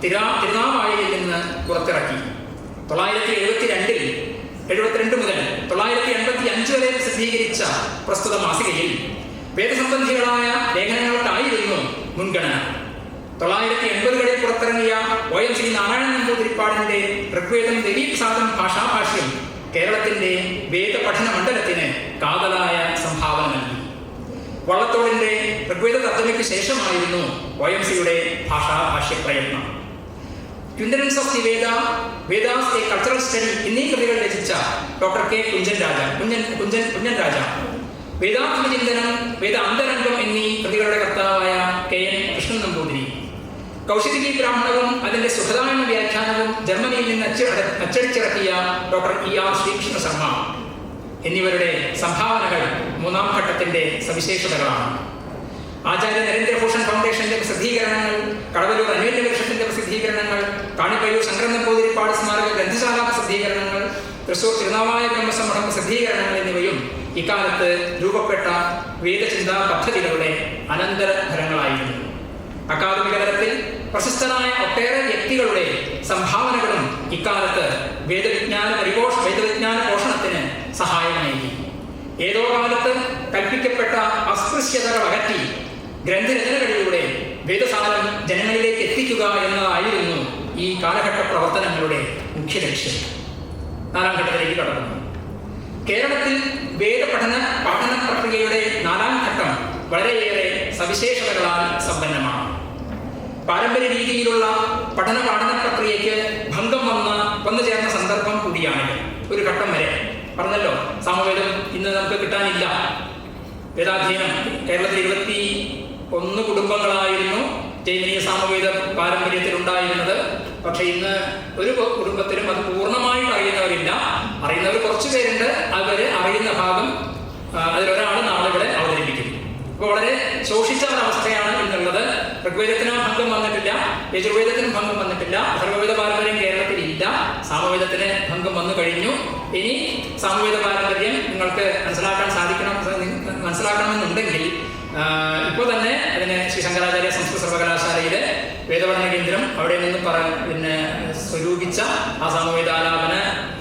തിരുനാവായയിൽ നിന്ന് പുറത്തിറക്കി. 1972 മുതൽ 1985 വരെ പ്രസിദ്ധീകരിച്ച പ്രസ്തുത മാസികയിൽ വേദസംബന്ധികളായ ലേഖനങ്ങൾക്കായിരുന്നു മുൻഗണന. 1980കളിൽ പുറത്തിറങ്ങിയ OMC നാരായണൻ നമ്പൂതിരിപ്പാടിന്റെ ഋഗ്വേദം ദേവീപ്രസാദം ഭാഷാഭാഷ്യം കേരളത്തിന്റെ വേദപഠന മണ്ഡലത്തിന് കാതലായ സംഭാവന നൽകി. വള്ളത്തോളിന്റെ ഋഗ്വേദ തർജ്ജമയ്ക്ക് ശേഷമായിരുന്നു OMCയുടെ ഭാഷാഭാഷ്യ പ്രയത്നം. Quintessence of the Vedas a cultural study എന്നീ കൃതികൾ രചിച്ച ഡോക്ടർ കെ കുഞ്ചൻ രാജ, വേദാത്മചിന്തനം, വേദാന്തരംഗം എന്നീ കൃതികളുടെ കർത്താവായ KN കൃഷ്ണൻ നമ്പൂതിരി, കൗശികി ബ്രാഹ്മണവും അതിന്റെ സുഖദാന വ്യാഖ്യാനവും ജർമ്മനിയിൽ നിന്ന് അച്ചടിച്ചിറക്കിയ ഡോക്ടർ ER ശ്രീകൃഷ്ണ ശർമ്മ, എന്നിവരുടെ സംഭാവനകൾ മൂന്നാം ഘട്ടത്തിന്റെ സവിശേഷതകളാണ്. ആചാര്യ നരേന്ദ്രഭൂഷൺ ഫൗണ്ടേഷന്റെ പ്രസിദ്ധീകരണങ്ങൾ, കടവല്ലൂർ അന്വേഷണ പരിഷത്തിന്റെ പ്രസിദ്ധീകരണങ്ങൾ, കാണിപ്പയ്യൂർ ശങ്കരൻ നമ്പൂതിരിപ്പാട് സ്മാരക ഗ്രന്ഥശാല പ്രസിദ്ധീകരണങ്ങൾ, തൃശൂർ തിരുനാവായ ബ്രഹ്മസംഘം പ്രസിദ്ധീകരണങ്ങൾ എന്നിവയും ഇക്കാലത്ത് രൂപപ്പെട്ട വേദചിന്താ പദ്ധതികളുടെ അനന്തര ഫലങ്ങളായിരുന്നു. അക്കാദമിക തലത്തിൽ പ്രശസ്തരായ ഒട്ടേറെ വ്യക്തികളുടെ സംഭാവനകളും ഇക്കാലത്ത് വേദവിജ്ഞാന പോഷണത്തിന് സഹായമേകി. ഏതോ കാലത്ത് കൽപ്പിക്കപ്പെട്ട അസ്പൃശ്യതകൾ അകറ്റി ഗ്രന്ഥരചനകളിലൂടെ വേദസാരം ജനങ്ങളിലേക്ക് എത്തിക്കുക എന്നതായിരുന്നു ഈ കാലഘട്ട പ്രവർത്തനങ്ങളുടെ മുഖ്യ ലക്ഷ്യം. നാലാം ഘട്ടത്തിലേക്ക് കടന്നു. കേരളത്തിൽ പഠന പ്രക്രിയയുടെ നാലാം ഘട്ടം വളരെയേറെ സവിശേഷതകളാൽ സമ്പന്നമാണ്. പാരമ്പര്യ രീതിയിലുള്ള പഠന പ്രക്രിയയ്ക്ക് ഭംഗം വന്നു ചേർന്ന സന്ദർഭം കൂടിയാണിത്. ഒരു ഘട്ടം വരെ പറഞ്ഞല്ലോ, സാമവേദം ഇന്ന് നമുക്ക് കിട്ടാനില്ല. വേദാധ്യയനം കേരളത്തിൽ 21 കുടുംബങ്ങളായിരുന്നു ജൈമിനീയ സാമവേദ പാരമ്പര്യത്തിൽ ഉണ്ടായിരുന്നത്. പക്ഷെ ഇന്ന് ഒരു കുടുംബത്തിലും അത് പൂർണ്ണമായിട്ട് അറിയുന്നവരില്ല. അറിയുന്നവർ കുറച്ചു പേരുണ്ട്. അവര് അറിയുന്ന ഭാഗം അതിലൊരാൾ നാളെ ഇവിടെ അവതരിപ്പിക്കും. അപ്പോൾ വളരെ ശോഷിച്ച ഒരവസ്ഥയാണ് ഇന്നുള്ളത്. ഋഗ്വേദത്തിന് ഭംഗം വന്നിട്ടില്ല, യജുർവേദത്തിനും ഭംഗം വന്നിട്ടില്ല, അഥർവവേദ പാരമ്പര്യം കേരളത്തിൽ ഇല്ല. സാമവേദത്തിന് ഭംഗം വന്നു കഴിഞ്ഞു. ഇനി സാമവേദ പാരമ്പര്യം നിങ്ങൾക്ക് മനസ്സിലാക്കണമെന്നുണ്ടെങ്കിൽ ഇപ്പോൾ തന്നെ അതിന് ശ്രീ ശങ്കരാചാര്യ സംസ്കൃത സർവകലാശാലയിലെ വേദപഠന കേന്ദ്രം അവിടെ നിന്ന് സ്വരൂപിച്ച ആ സാമവേദാലാപന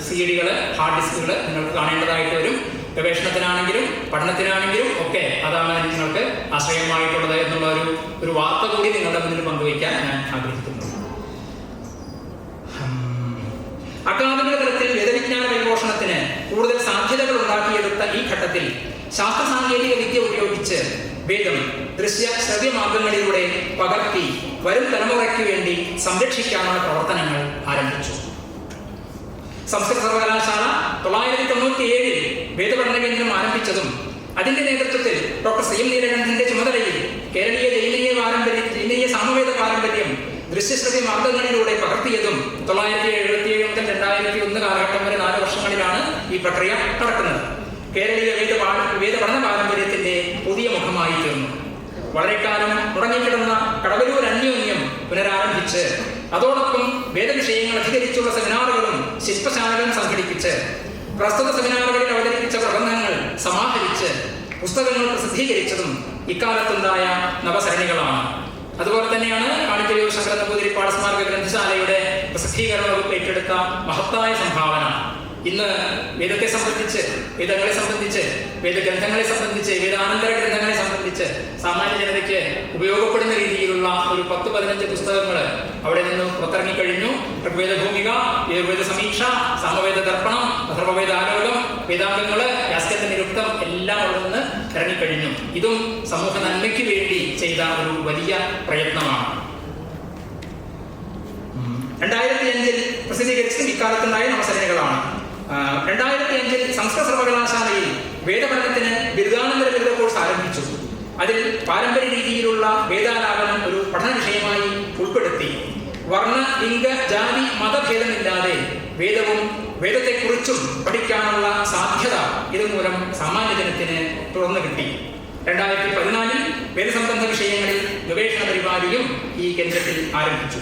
CD-കൾ, ഹാർഡ് ഡിസ്കുകൾ നിങ്ങൾക്ക് കാണേണ്ടതായിട്ട് വരും. ഗവേഷണത്തിനാണെങ്കിലും പഠനത്തിനാണെങ്കിലും ഒക്കെ അതാണ് നിങ്ങൾക്ക് ആശ്രയമായിട്ടുള്ളത് എന്നുള്ള ഒരു വാർത്ത കൂടി നിങ്ങളുടെ മുന്നിൽ പങ്കുവയ്ക്കാൻ ഞാൻ ആഗ്രഹിക്കുന്നു. അക്കാദമിക തലത്തിൽ വേദവിജ്ഞാന പരിപോഷണത്തിന് കൂടുതൽ സാധ്യതകൾ ഉണ്ടാക്കിയെടുത്ത ഈ ഘട്ടത്തിൽ ശാസ്ത്ര സാങ്കേതിക വിദ്യ ഉപയോഗിച്ച് വേദം ദൃശ്യ ശ്രവ്യ മാർഗങ്ങളിലൂടെ പകർത്തി വരും തലമുറയ്ക്ക് വേണ്ടി സംരക്ഷിക്കാനുള്ള പ്രവർത്തനങ്ങൾ ആരംഭിച്ചു. സംസ്കൃത സർവകലാശാല 997 വേദപഠന കേന്ദ്രം ആരംഭിച്ചതും അതിന്റെ നേതൃത്വത്തിൽ ഡോക്ടർ CM നീലകണ്ഠന്റെ ചുമതലയിൽ കേരളീയ ജൈനീയ സാമവേദ പാരമ്പര്യം ദൃശ്യശ്രവ്യ മാർഗങ്ങളിലൂടെ പകർത്തിയതും 1977 മുതൽ 2001 കാലഘട്ടം വരെ 4 വർഷങ്ങളിലാണ് ഈ പ്രക്രിയ നടക്കുന്നത്. കേരളീയ വേദപഠന പാരമ്പര്യത്തിന്റെ പുതിയ മുഖമായി തീർന്നു. വളരെ കാലം മുടങ്ങിക്കിടന്ന കടവല്ലൂർ അന്യോന്യം പുനരാരംഭിച്ച് അതോടൊപ്പം വേദവിഷയങ്ങൾ അധികരിച്ചുള്ള സെമിനാറുകളും ശില്പശാലകളും സംഘടിപ്പിച്ച് പ്രസ്തുത സെമിനാറുകളിൽ അവതരിപ്പിച്ച പ്രബന്ധങ്ങൾ സമാഹരിച്ച് പുസ്തകങ്ങൾ പ്രസിദ്ധീകരിച്ചതും ഇക്കാലത്തുണ്ടായ നവസരണികളാണ്. അതുപോലെ തന്നെയാണ് കാണിപ്പയ്യൂർ ശങ്കരൻ നമ്പൂതിരിപ്പാട് സ്മാരക ഗ്രന്ഥശാലയുടെ പ്രസിദ്ധീകരണ വകുപ്പ് ഏറ്റെടുത്ത മഹത്തായ സംഭാവന. ഇന്ന് വേദത്തെ സംബന്ധിച്ച്, വേദങ്ങളെ സംബന്ധിച്ച്, വേദഗ്രന്ഥങ്ങളെ സംബന്ധിച്ച്, വേദാനന്തര ഗ്രന്ഥങ്ങളെ സംബന്ധിച്ച് സാമാന്യ ജനതയ്ക്ക് ഉപയോഗപ്പെടുന്ന രീതിയിലുള്ള ഒരു 10-15 പുസ്തകങ്ങൾ അവിടെ നിന്ന് പുറത്തിറങ്ങിക്കഴിഞ്ഞു. ഋഗ്വേദ ഭൂമിക, യജുർവേദ സമീക്ഷ, സാമവേദ ദർപ്പണം, അഥർവവേദ ആലോകം, വേദാംഗങ്ങള്, യാസ്കന്റെ നിരുക്തം എല്ലാം അവിടെ നിന്ന് ഇറങ്ങിക്കഴിഞ്ഞു. ഇതും സമൂഹ നന്മയ്ക്ക് വേണ്ടി ചെയ്ത ഒരു വലിയ പ്രയത്നമാണ്. 2005 പ്രസിദ്ധീകരിച്ചതും ഇക്കാലത്തുണ്ടായ നവസരണികളാണ്. 2005 സംസ്കൃത സർവകലാശാലയിൽ വേദപഠനത്തിന് ബിരുദാനന്തര ബിരുദ കോഴ്സ് ആരംഭിച്ചു. അതിൽ പാരമ്പര്യ രീതിയിലുള്ള വേദാലാപനം ഒരു പഠന വിഷയമായി ഉൾപ്പെടുത്തി. വർണ്ണ, ലിംഗ, ജാതി, മതഭേദമില്ലാതെ വേദവും വേദത്തെക്കുറിച്ചും പഠിക്കാനുള്ള സാധ്യത ഇതുമൂലം സാമാന്യജനത്തിന് തുറന്നു കിട്ടി. 2014 വേദസംബന്ധ വിഷയങ്ങളിൽ ഗവേഷണ പരിപാടിയും ഈ കേന്ദ്രത്തിൽ ആരംഭിച്ചു.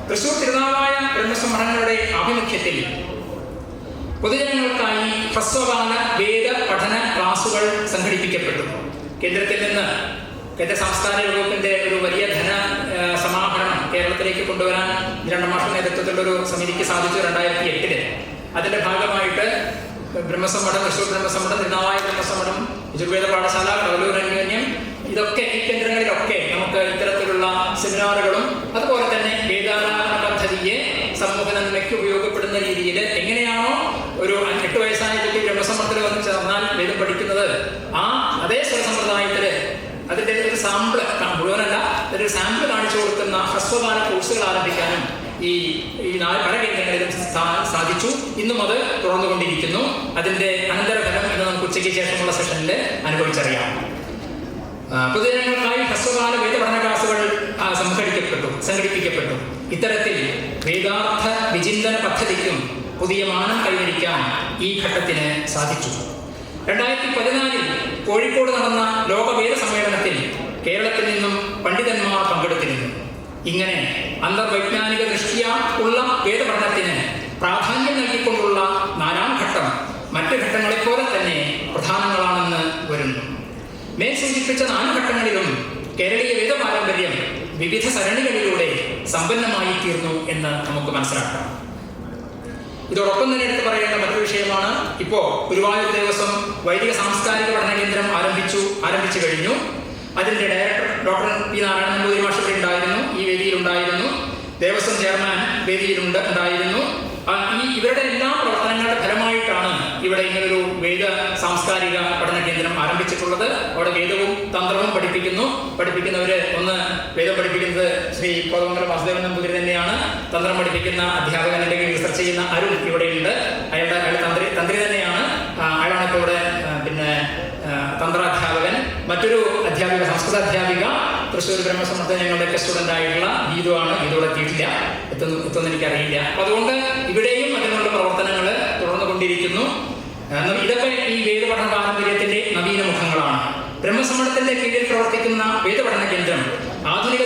തൃശൂർ തിരുനാവായ ബ്രഹ്മസംഘങ്ങളുടെ ആഭിമുഖ്യത്തിൽ പൊതുജനങ്ങൾക്കായി ഹ്രസ്വകാല വേദ പഠന ക്ലാസുകൾ സംഘടിപ്പിക്കപ്പെട്ടു. കേന്ദ്രത്തിൽ നിന്ന് കേന്ദ്ര സാംസ്കാരിക വകുപ്പിന്റെ ഒരു വലിയ ധന സമാഹരണം കേരളത്തിലേക്ക് കൊണ്ടുവരാൻ രണ്ടാം നേതൃത്വത്തിലുള്ള ഒരു സമിതിക്ക് സാധിച്ചു 2008. അതിന്റെ ഭാഗമായിട്ട് ബ്രഹ്മസംഘം, തൃശൂർ ബ്രഹ്മസംഘം, തിരുനാവായ ബ്രഹ്മസംഘം, യജുർവേദ പാഠശാല, കടവല്ലൂർ അന്യോന്യം, ഇതൊക്കെ ഈ കേന്ദ്രങ്ങളിലൊക്കെ നമുക്ക് ഇത്തരത്തിലുള്ള സെമിനാറുകളും അതുപോലെ തന്നെ വേദാലാപന പദ്ധതിയെ സമൂഹ നന്മയ്ക്ക് ഉപയോഗപ്പെടുന്ന രീതിയിൽ എങ്ങനെയാണോ ഒരു 8 വയസ്സായ കുട്ടി ബ്രഹ്മസംഘത്തിൽ വന്ന് ചേർന്നാൽ വേദം പഠിക്കുന്നത്, അതേ സമ്പ്രദായത്തില് അതിന്റെ ഒരു സാമ്പിൾ, മുഴുവനല്ല, ഒരു സാമ്പിൾ കാണിച്ചു കൊടുക്കുന്ന ഹ്രസ്വകാല കോഴ്സുകൾ ആരംഭിക്കാനും ഈ പല കേന്ദ്രങ്ങളിലും സാധിച്ചു. ഇന്നും അത് തുറന്നുകൊണ്ടിരിക്കുന്നു. അതിന്റെ അനന്തരഫലം ഇന്ന് നമുക്ക് ഉച്ചയ്ക്ക് ശേഷമുള്ള സെഷനിൽ അനുഭവിച്ചറിയാം. പൊതുജനങ്ങൾക്കായി ഹ്രസ്വകാല വേദപഠന ക്ലാസുകൾ സംഘടിപ്പിക്കപ്പെട്ടു. ഇത്തരത്തിൽ വേദാർത്ഥ വിചിന്തന പദ്ധതിക്കും പുതിയ മാനം കൈവരിക്കാൻ ഈ ഘട്ടത്തിന് സാധിച്ചു. 2014 കോഴിക്കോട് നടന്ന ലോക വേദ സമ്മേളനത്തിൽ കേരളത്തിൽ നിന്നും പണ്ഡിതന്മാർ പങ്കെടുത്തിരുന്നു. ഇങ്ങനെ അന്തർവൈജ്ഞാനിക ദൃഷ്ട്യാ ഉള്ള വേദപഠനത്തിന് പ്രാധാന്യം നൽകിക്കൊണ്ടുള്ള 4ാം ഘട്ടം മറ്റ് ഘട്ടങ്ങളെപ്പോലെ തന്നെ പ്രധാനങ്ങളാണെന്ന് വരുന്നു. മേൽ സൂചിപ്പിച്ച 4 ഘട്ടങ്ങളിലും കേരളീയ വേദ പാരമ്പര്യം വിവിധ സരണികളിലൂടെ സമ്പന്നമായി തീർന്നു എന്ന് നമുക്ക് മനസ്സിലാക്കാം. ഇതോടൊപ്പം തന്നെ എടുത്ത് പറയേണ്ട മറ്റൊരു വിഷയമാണ്, ഇപ്പോൾ ഗുരുവായൂർ ദേവസ്വം വൈദിക സാംസ്കാരിക പഠന കേന്ദ്രം ആരംഭിച്ചു കഴിഞ്ഞു. അതിന്റെ director doctor P Narayanan Namboothiri മാഷ് ഇവിടെ ഉണ്ടായിരുന്നു, ഈ വേദിയിലുണ്ടായിരുന്നു. ദേവസ്വം ചെയർമാൻ വേദിയിലുണ്ടായിരുന്നു. ഇവരുടെ എല്ലാ പ്രവർത്തനങ്ങളുടെ ഫലമായിട്ടാണ് ഇവിടെ ഇങ്ങനൊരു വേദ സാംസ്കാരിക പഠന കേന്ദ്രം ആരംഭിച്ചിട്ടുള്ളത്. അവിടെ വേദവും തന്ത്രവും പഠിപ്പിക്കുന്നവര് ഒന്ന് വേദം പഠിപ്പിക്കുന്നത് ശ്രീ കോതമംഗലം വാസുദേവൻ നമ്പൂതിരി തന്നെയാണ്. തന്ത്രം പഠിപ്പിക്കുന്ന അധ്യാപകൻ അല്ലെങ്കിൽ റിസർച്ച് ചെയ്യുന്ന അരുൺ ഇവിടെയുണ്ട്. അയാളുടെ തന്ത്രി തന്നെയാണ്. അയാളാണ് ഇപ്പോൾ ഇവിടെ തന്ത്രാധ്യാപകൻ. മറ്റൊരു അധ്യാപിക, സംസ്കൃത അധ്യാപിക, തൃശ്ശൂർ ബ്രഹ്മസമുദ്രത്തിൽ ഞങ്ങളുടെയൊക്കെ സ്റ്റുഡൻ്റ് ആയിട്ടുള്ള ഗീതുവാണ്. ഗീതോടെ എത്തിയിട്ടില്ല, എത്തുമെന്ന് എനിക്കറിയില്ല. അപ്പൊ അതുകൊണ്ട് ഇവിടെയും അതിനുള്ള പ്രവർത്തനങ്ങൾ തുടർന്നുകൊണ്ടിരിക്കുന്നു. ഇതൊക്കെ ഈ വേദപഠന പാരമ്പര്യത്തിന്റെ നവീന മുഖങ്ങളാണ്. ബ്രഹ്മസമ്മേളനത്തിന്റെ കീഴിൽ പ്രവർത്തിക്കുന്ന വേദപഠന കേന്ദ്രം ആധുനിക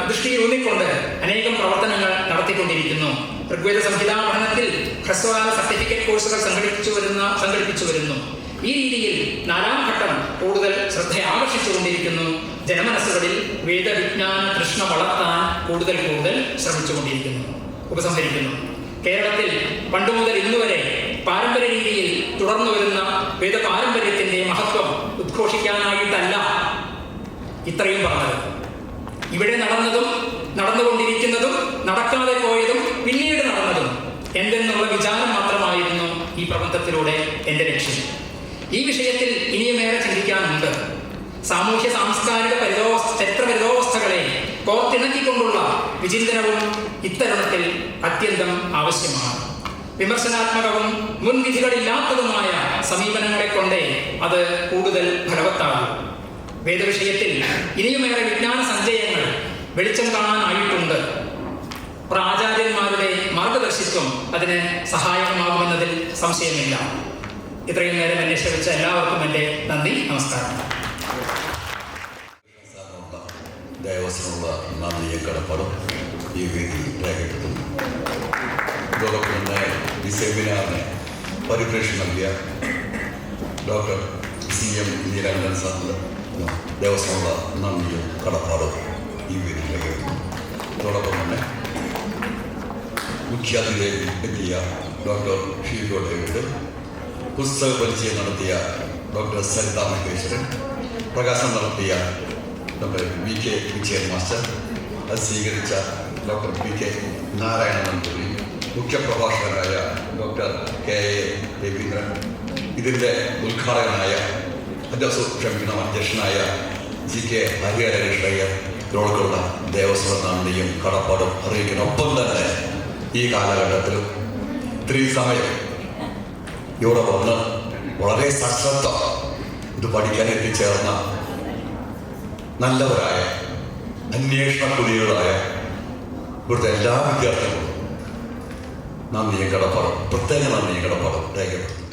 ദൃഷ്ടിയിൽ ഊന്നിക്കൊണ്ട് അനേകം പ്രവർത്തനങ്ങൾ നടത്തിക്കൊണ്ടിരിക്കുന്നു. ഋഗ്വേദ സംഹിതാ പഠനത്തിൽ ഹ്രസ്വകാല സർട്ടിഫിക്കറ്റ് കോഴ്സുകൾ സംഘടിപ്പിച്ചു വരുന്നു. ഈ രീതിയിൽ 4ാം ഘട്ടം കൂടുതൽ ശ്രദ്ധ ആകർഷിച്ചുകൊണ്ടിരിക്കുന്നു. ജനമനസ്സുകളിൽ വേദവിജ്ഞാന തൃഷ്ണ വളർത്താൻ കൂടുതൽ ഉപസംഹരിക്കുന്നു. കേരളത്തിൽ പണ്ടുമുതൽ ഇന്നുവരെ പാരമ്പര്യ രീതിയിൽ തുടർന്നു വരുന്ന വേദ പാരമ്പര്യത്തിന്റെ മഹത്വം ഉദ്ഘോഷിക്കാനായിട്ടല്ല ഇത്രയും പറഞ്ഞത്. ഇവിടെ നടന്നതും നടന്നുകൊണ്ടിരിക്കുന്നതും നടക്കാതെ പോയതും പിന്നീട് നടന്നതും എന്തെന്നുള്ള വിചാരം മാത്രമായിരുന്നു ഈ പ്രബന്ധത്തിലൂടെ എൻ്റെ ലക്ഷ്യം. ഈ വിഷയത്തിൽ ഇനിയുമേറെ ചിന്തിക്കാനുണ്ട്. സാമൂഹ്യ സാംസ്കാരിക ചരിത്രപരിതോവസ്ഥകളെ കോർത്തിണക്കിക്കൊണ്ടുള്ള വിചിന്തനവും ഇത്തരുണത്തിൽ അത്യന്തം ആവശ്യമാണ്. വിമർശനാത്മകവും മുൻവിധികളില്ലാത്തതുമായ സമീപനങ്ങളെ കൊണ്ടേ അത് കൂടുതൽ ഫലവത്താകും. വേദവിഷയത്തിൽ ഇനിയുമേറെ വിജ്ഞാന സഞ്ചയങ്ങൾ വെളിച്ചം കാണാനായിട്ടുണ്ട്. പ്രാചാര്യന്മാരുടെ മാർഗദർശിത്വം അതിന് സഹായകമാകുമെന്നതിൽ സംശയമില്ല. ഇത്രയും നേരം എന്നെ ശ്രമിച്ച എല്ലാവർക്കും എൻ്റെ നന്ദി, നമസ്കാരം. ദേവസ്വമുള്ള നന്ദിയെ കടപ്പാടും ഈ വേദി രേഖപ്പെടുത്തുന്നു. ഇതോടൊപ്പം തന്നെ ഈ സെമിനാറിന് പരിപ്രേക്ഷണം നൽകിയ ഡോക്ടർ CM നീലകണ്ഠൻ സാറിന് ദേവസ്വമുള്ള നന്ദിയും കടപ്പാടും ഈ വേദി രേഖപ്പെടുത്തുന്നു. ഇതോടൊപ്പം തന്നെ മുഖ്യാതിഥിയായി എത്തിയ ഡോക്ടർ ഷീജോ ഡേവിഡ്, പുസ്തക പരിചയം നടത്തിയ ഡോക്ടർ സരിത മഹേശ്വരൻ, പ്രകാശനം നടത്തിയ ഡോക്ടർ VK വിജയൻ മാസ്റ്റർ, അത് സ്വീകരിച്ച ഡോക്ടർ PK നാരായണ നമ്പൂരി, മുഖ്യപ്രഭാഷകനായ ഡോക്ടർ KA രവീന്ദ്രൻ, ഇതിൻ്റെ ഉദ്ഘാടകനായ അധ്യക്ഷനായ GK ഹരിഹരകൃഷ്ണയ്യർ, ഇതോടൊക്കെയുള്ള ദേവസ്വം നന്ദിയും കടപ്പാടും അറിയിക്കുന്ന. ഒപ്പം തന്നെ ഈ കാലഘട്ടത്തിലും ഇത്രയും സമയം ഇവിടെ വന്ന് വളരെ സശ്രദ്ധ ഇത് പഠിക്കാൻ എത്തിച്ചേർന്ന നല്ലവരായ അന്വേഷണ കുടികളായ ഇവിടുത്തെ എല്ലാ വിദ്യാർത്ഥികളും നന്ദിയും കടപ്പാടും, പ്രത്യേക നന്ദിയും കടപ്പാടും രേഖപ്പെടുത്തുന്നു.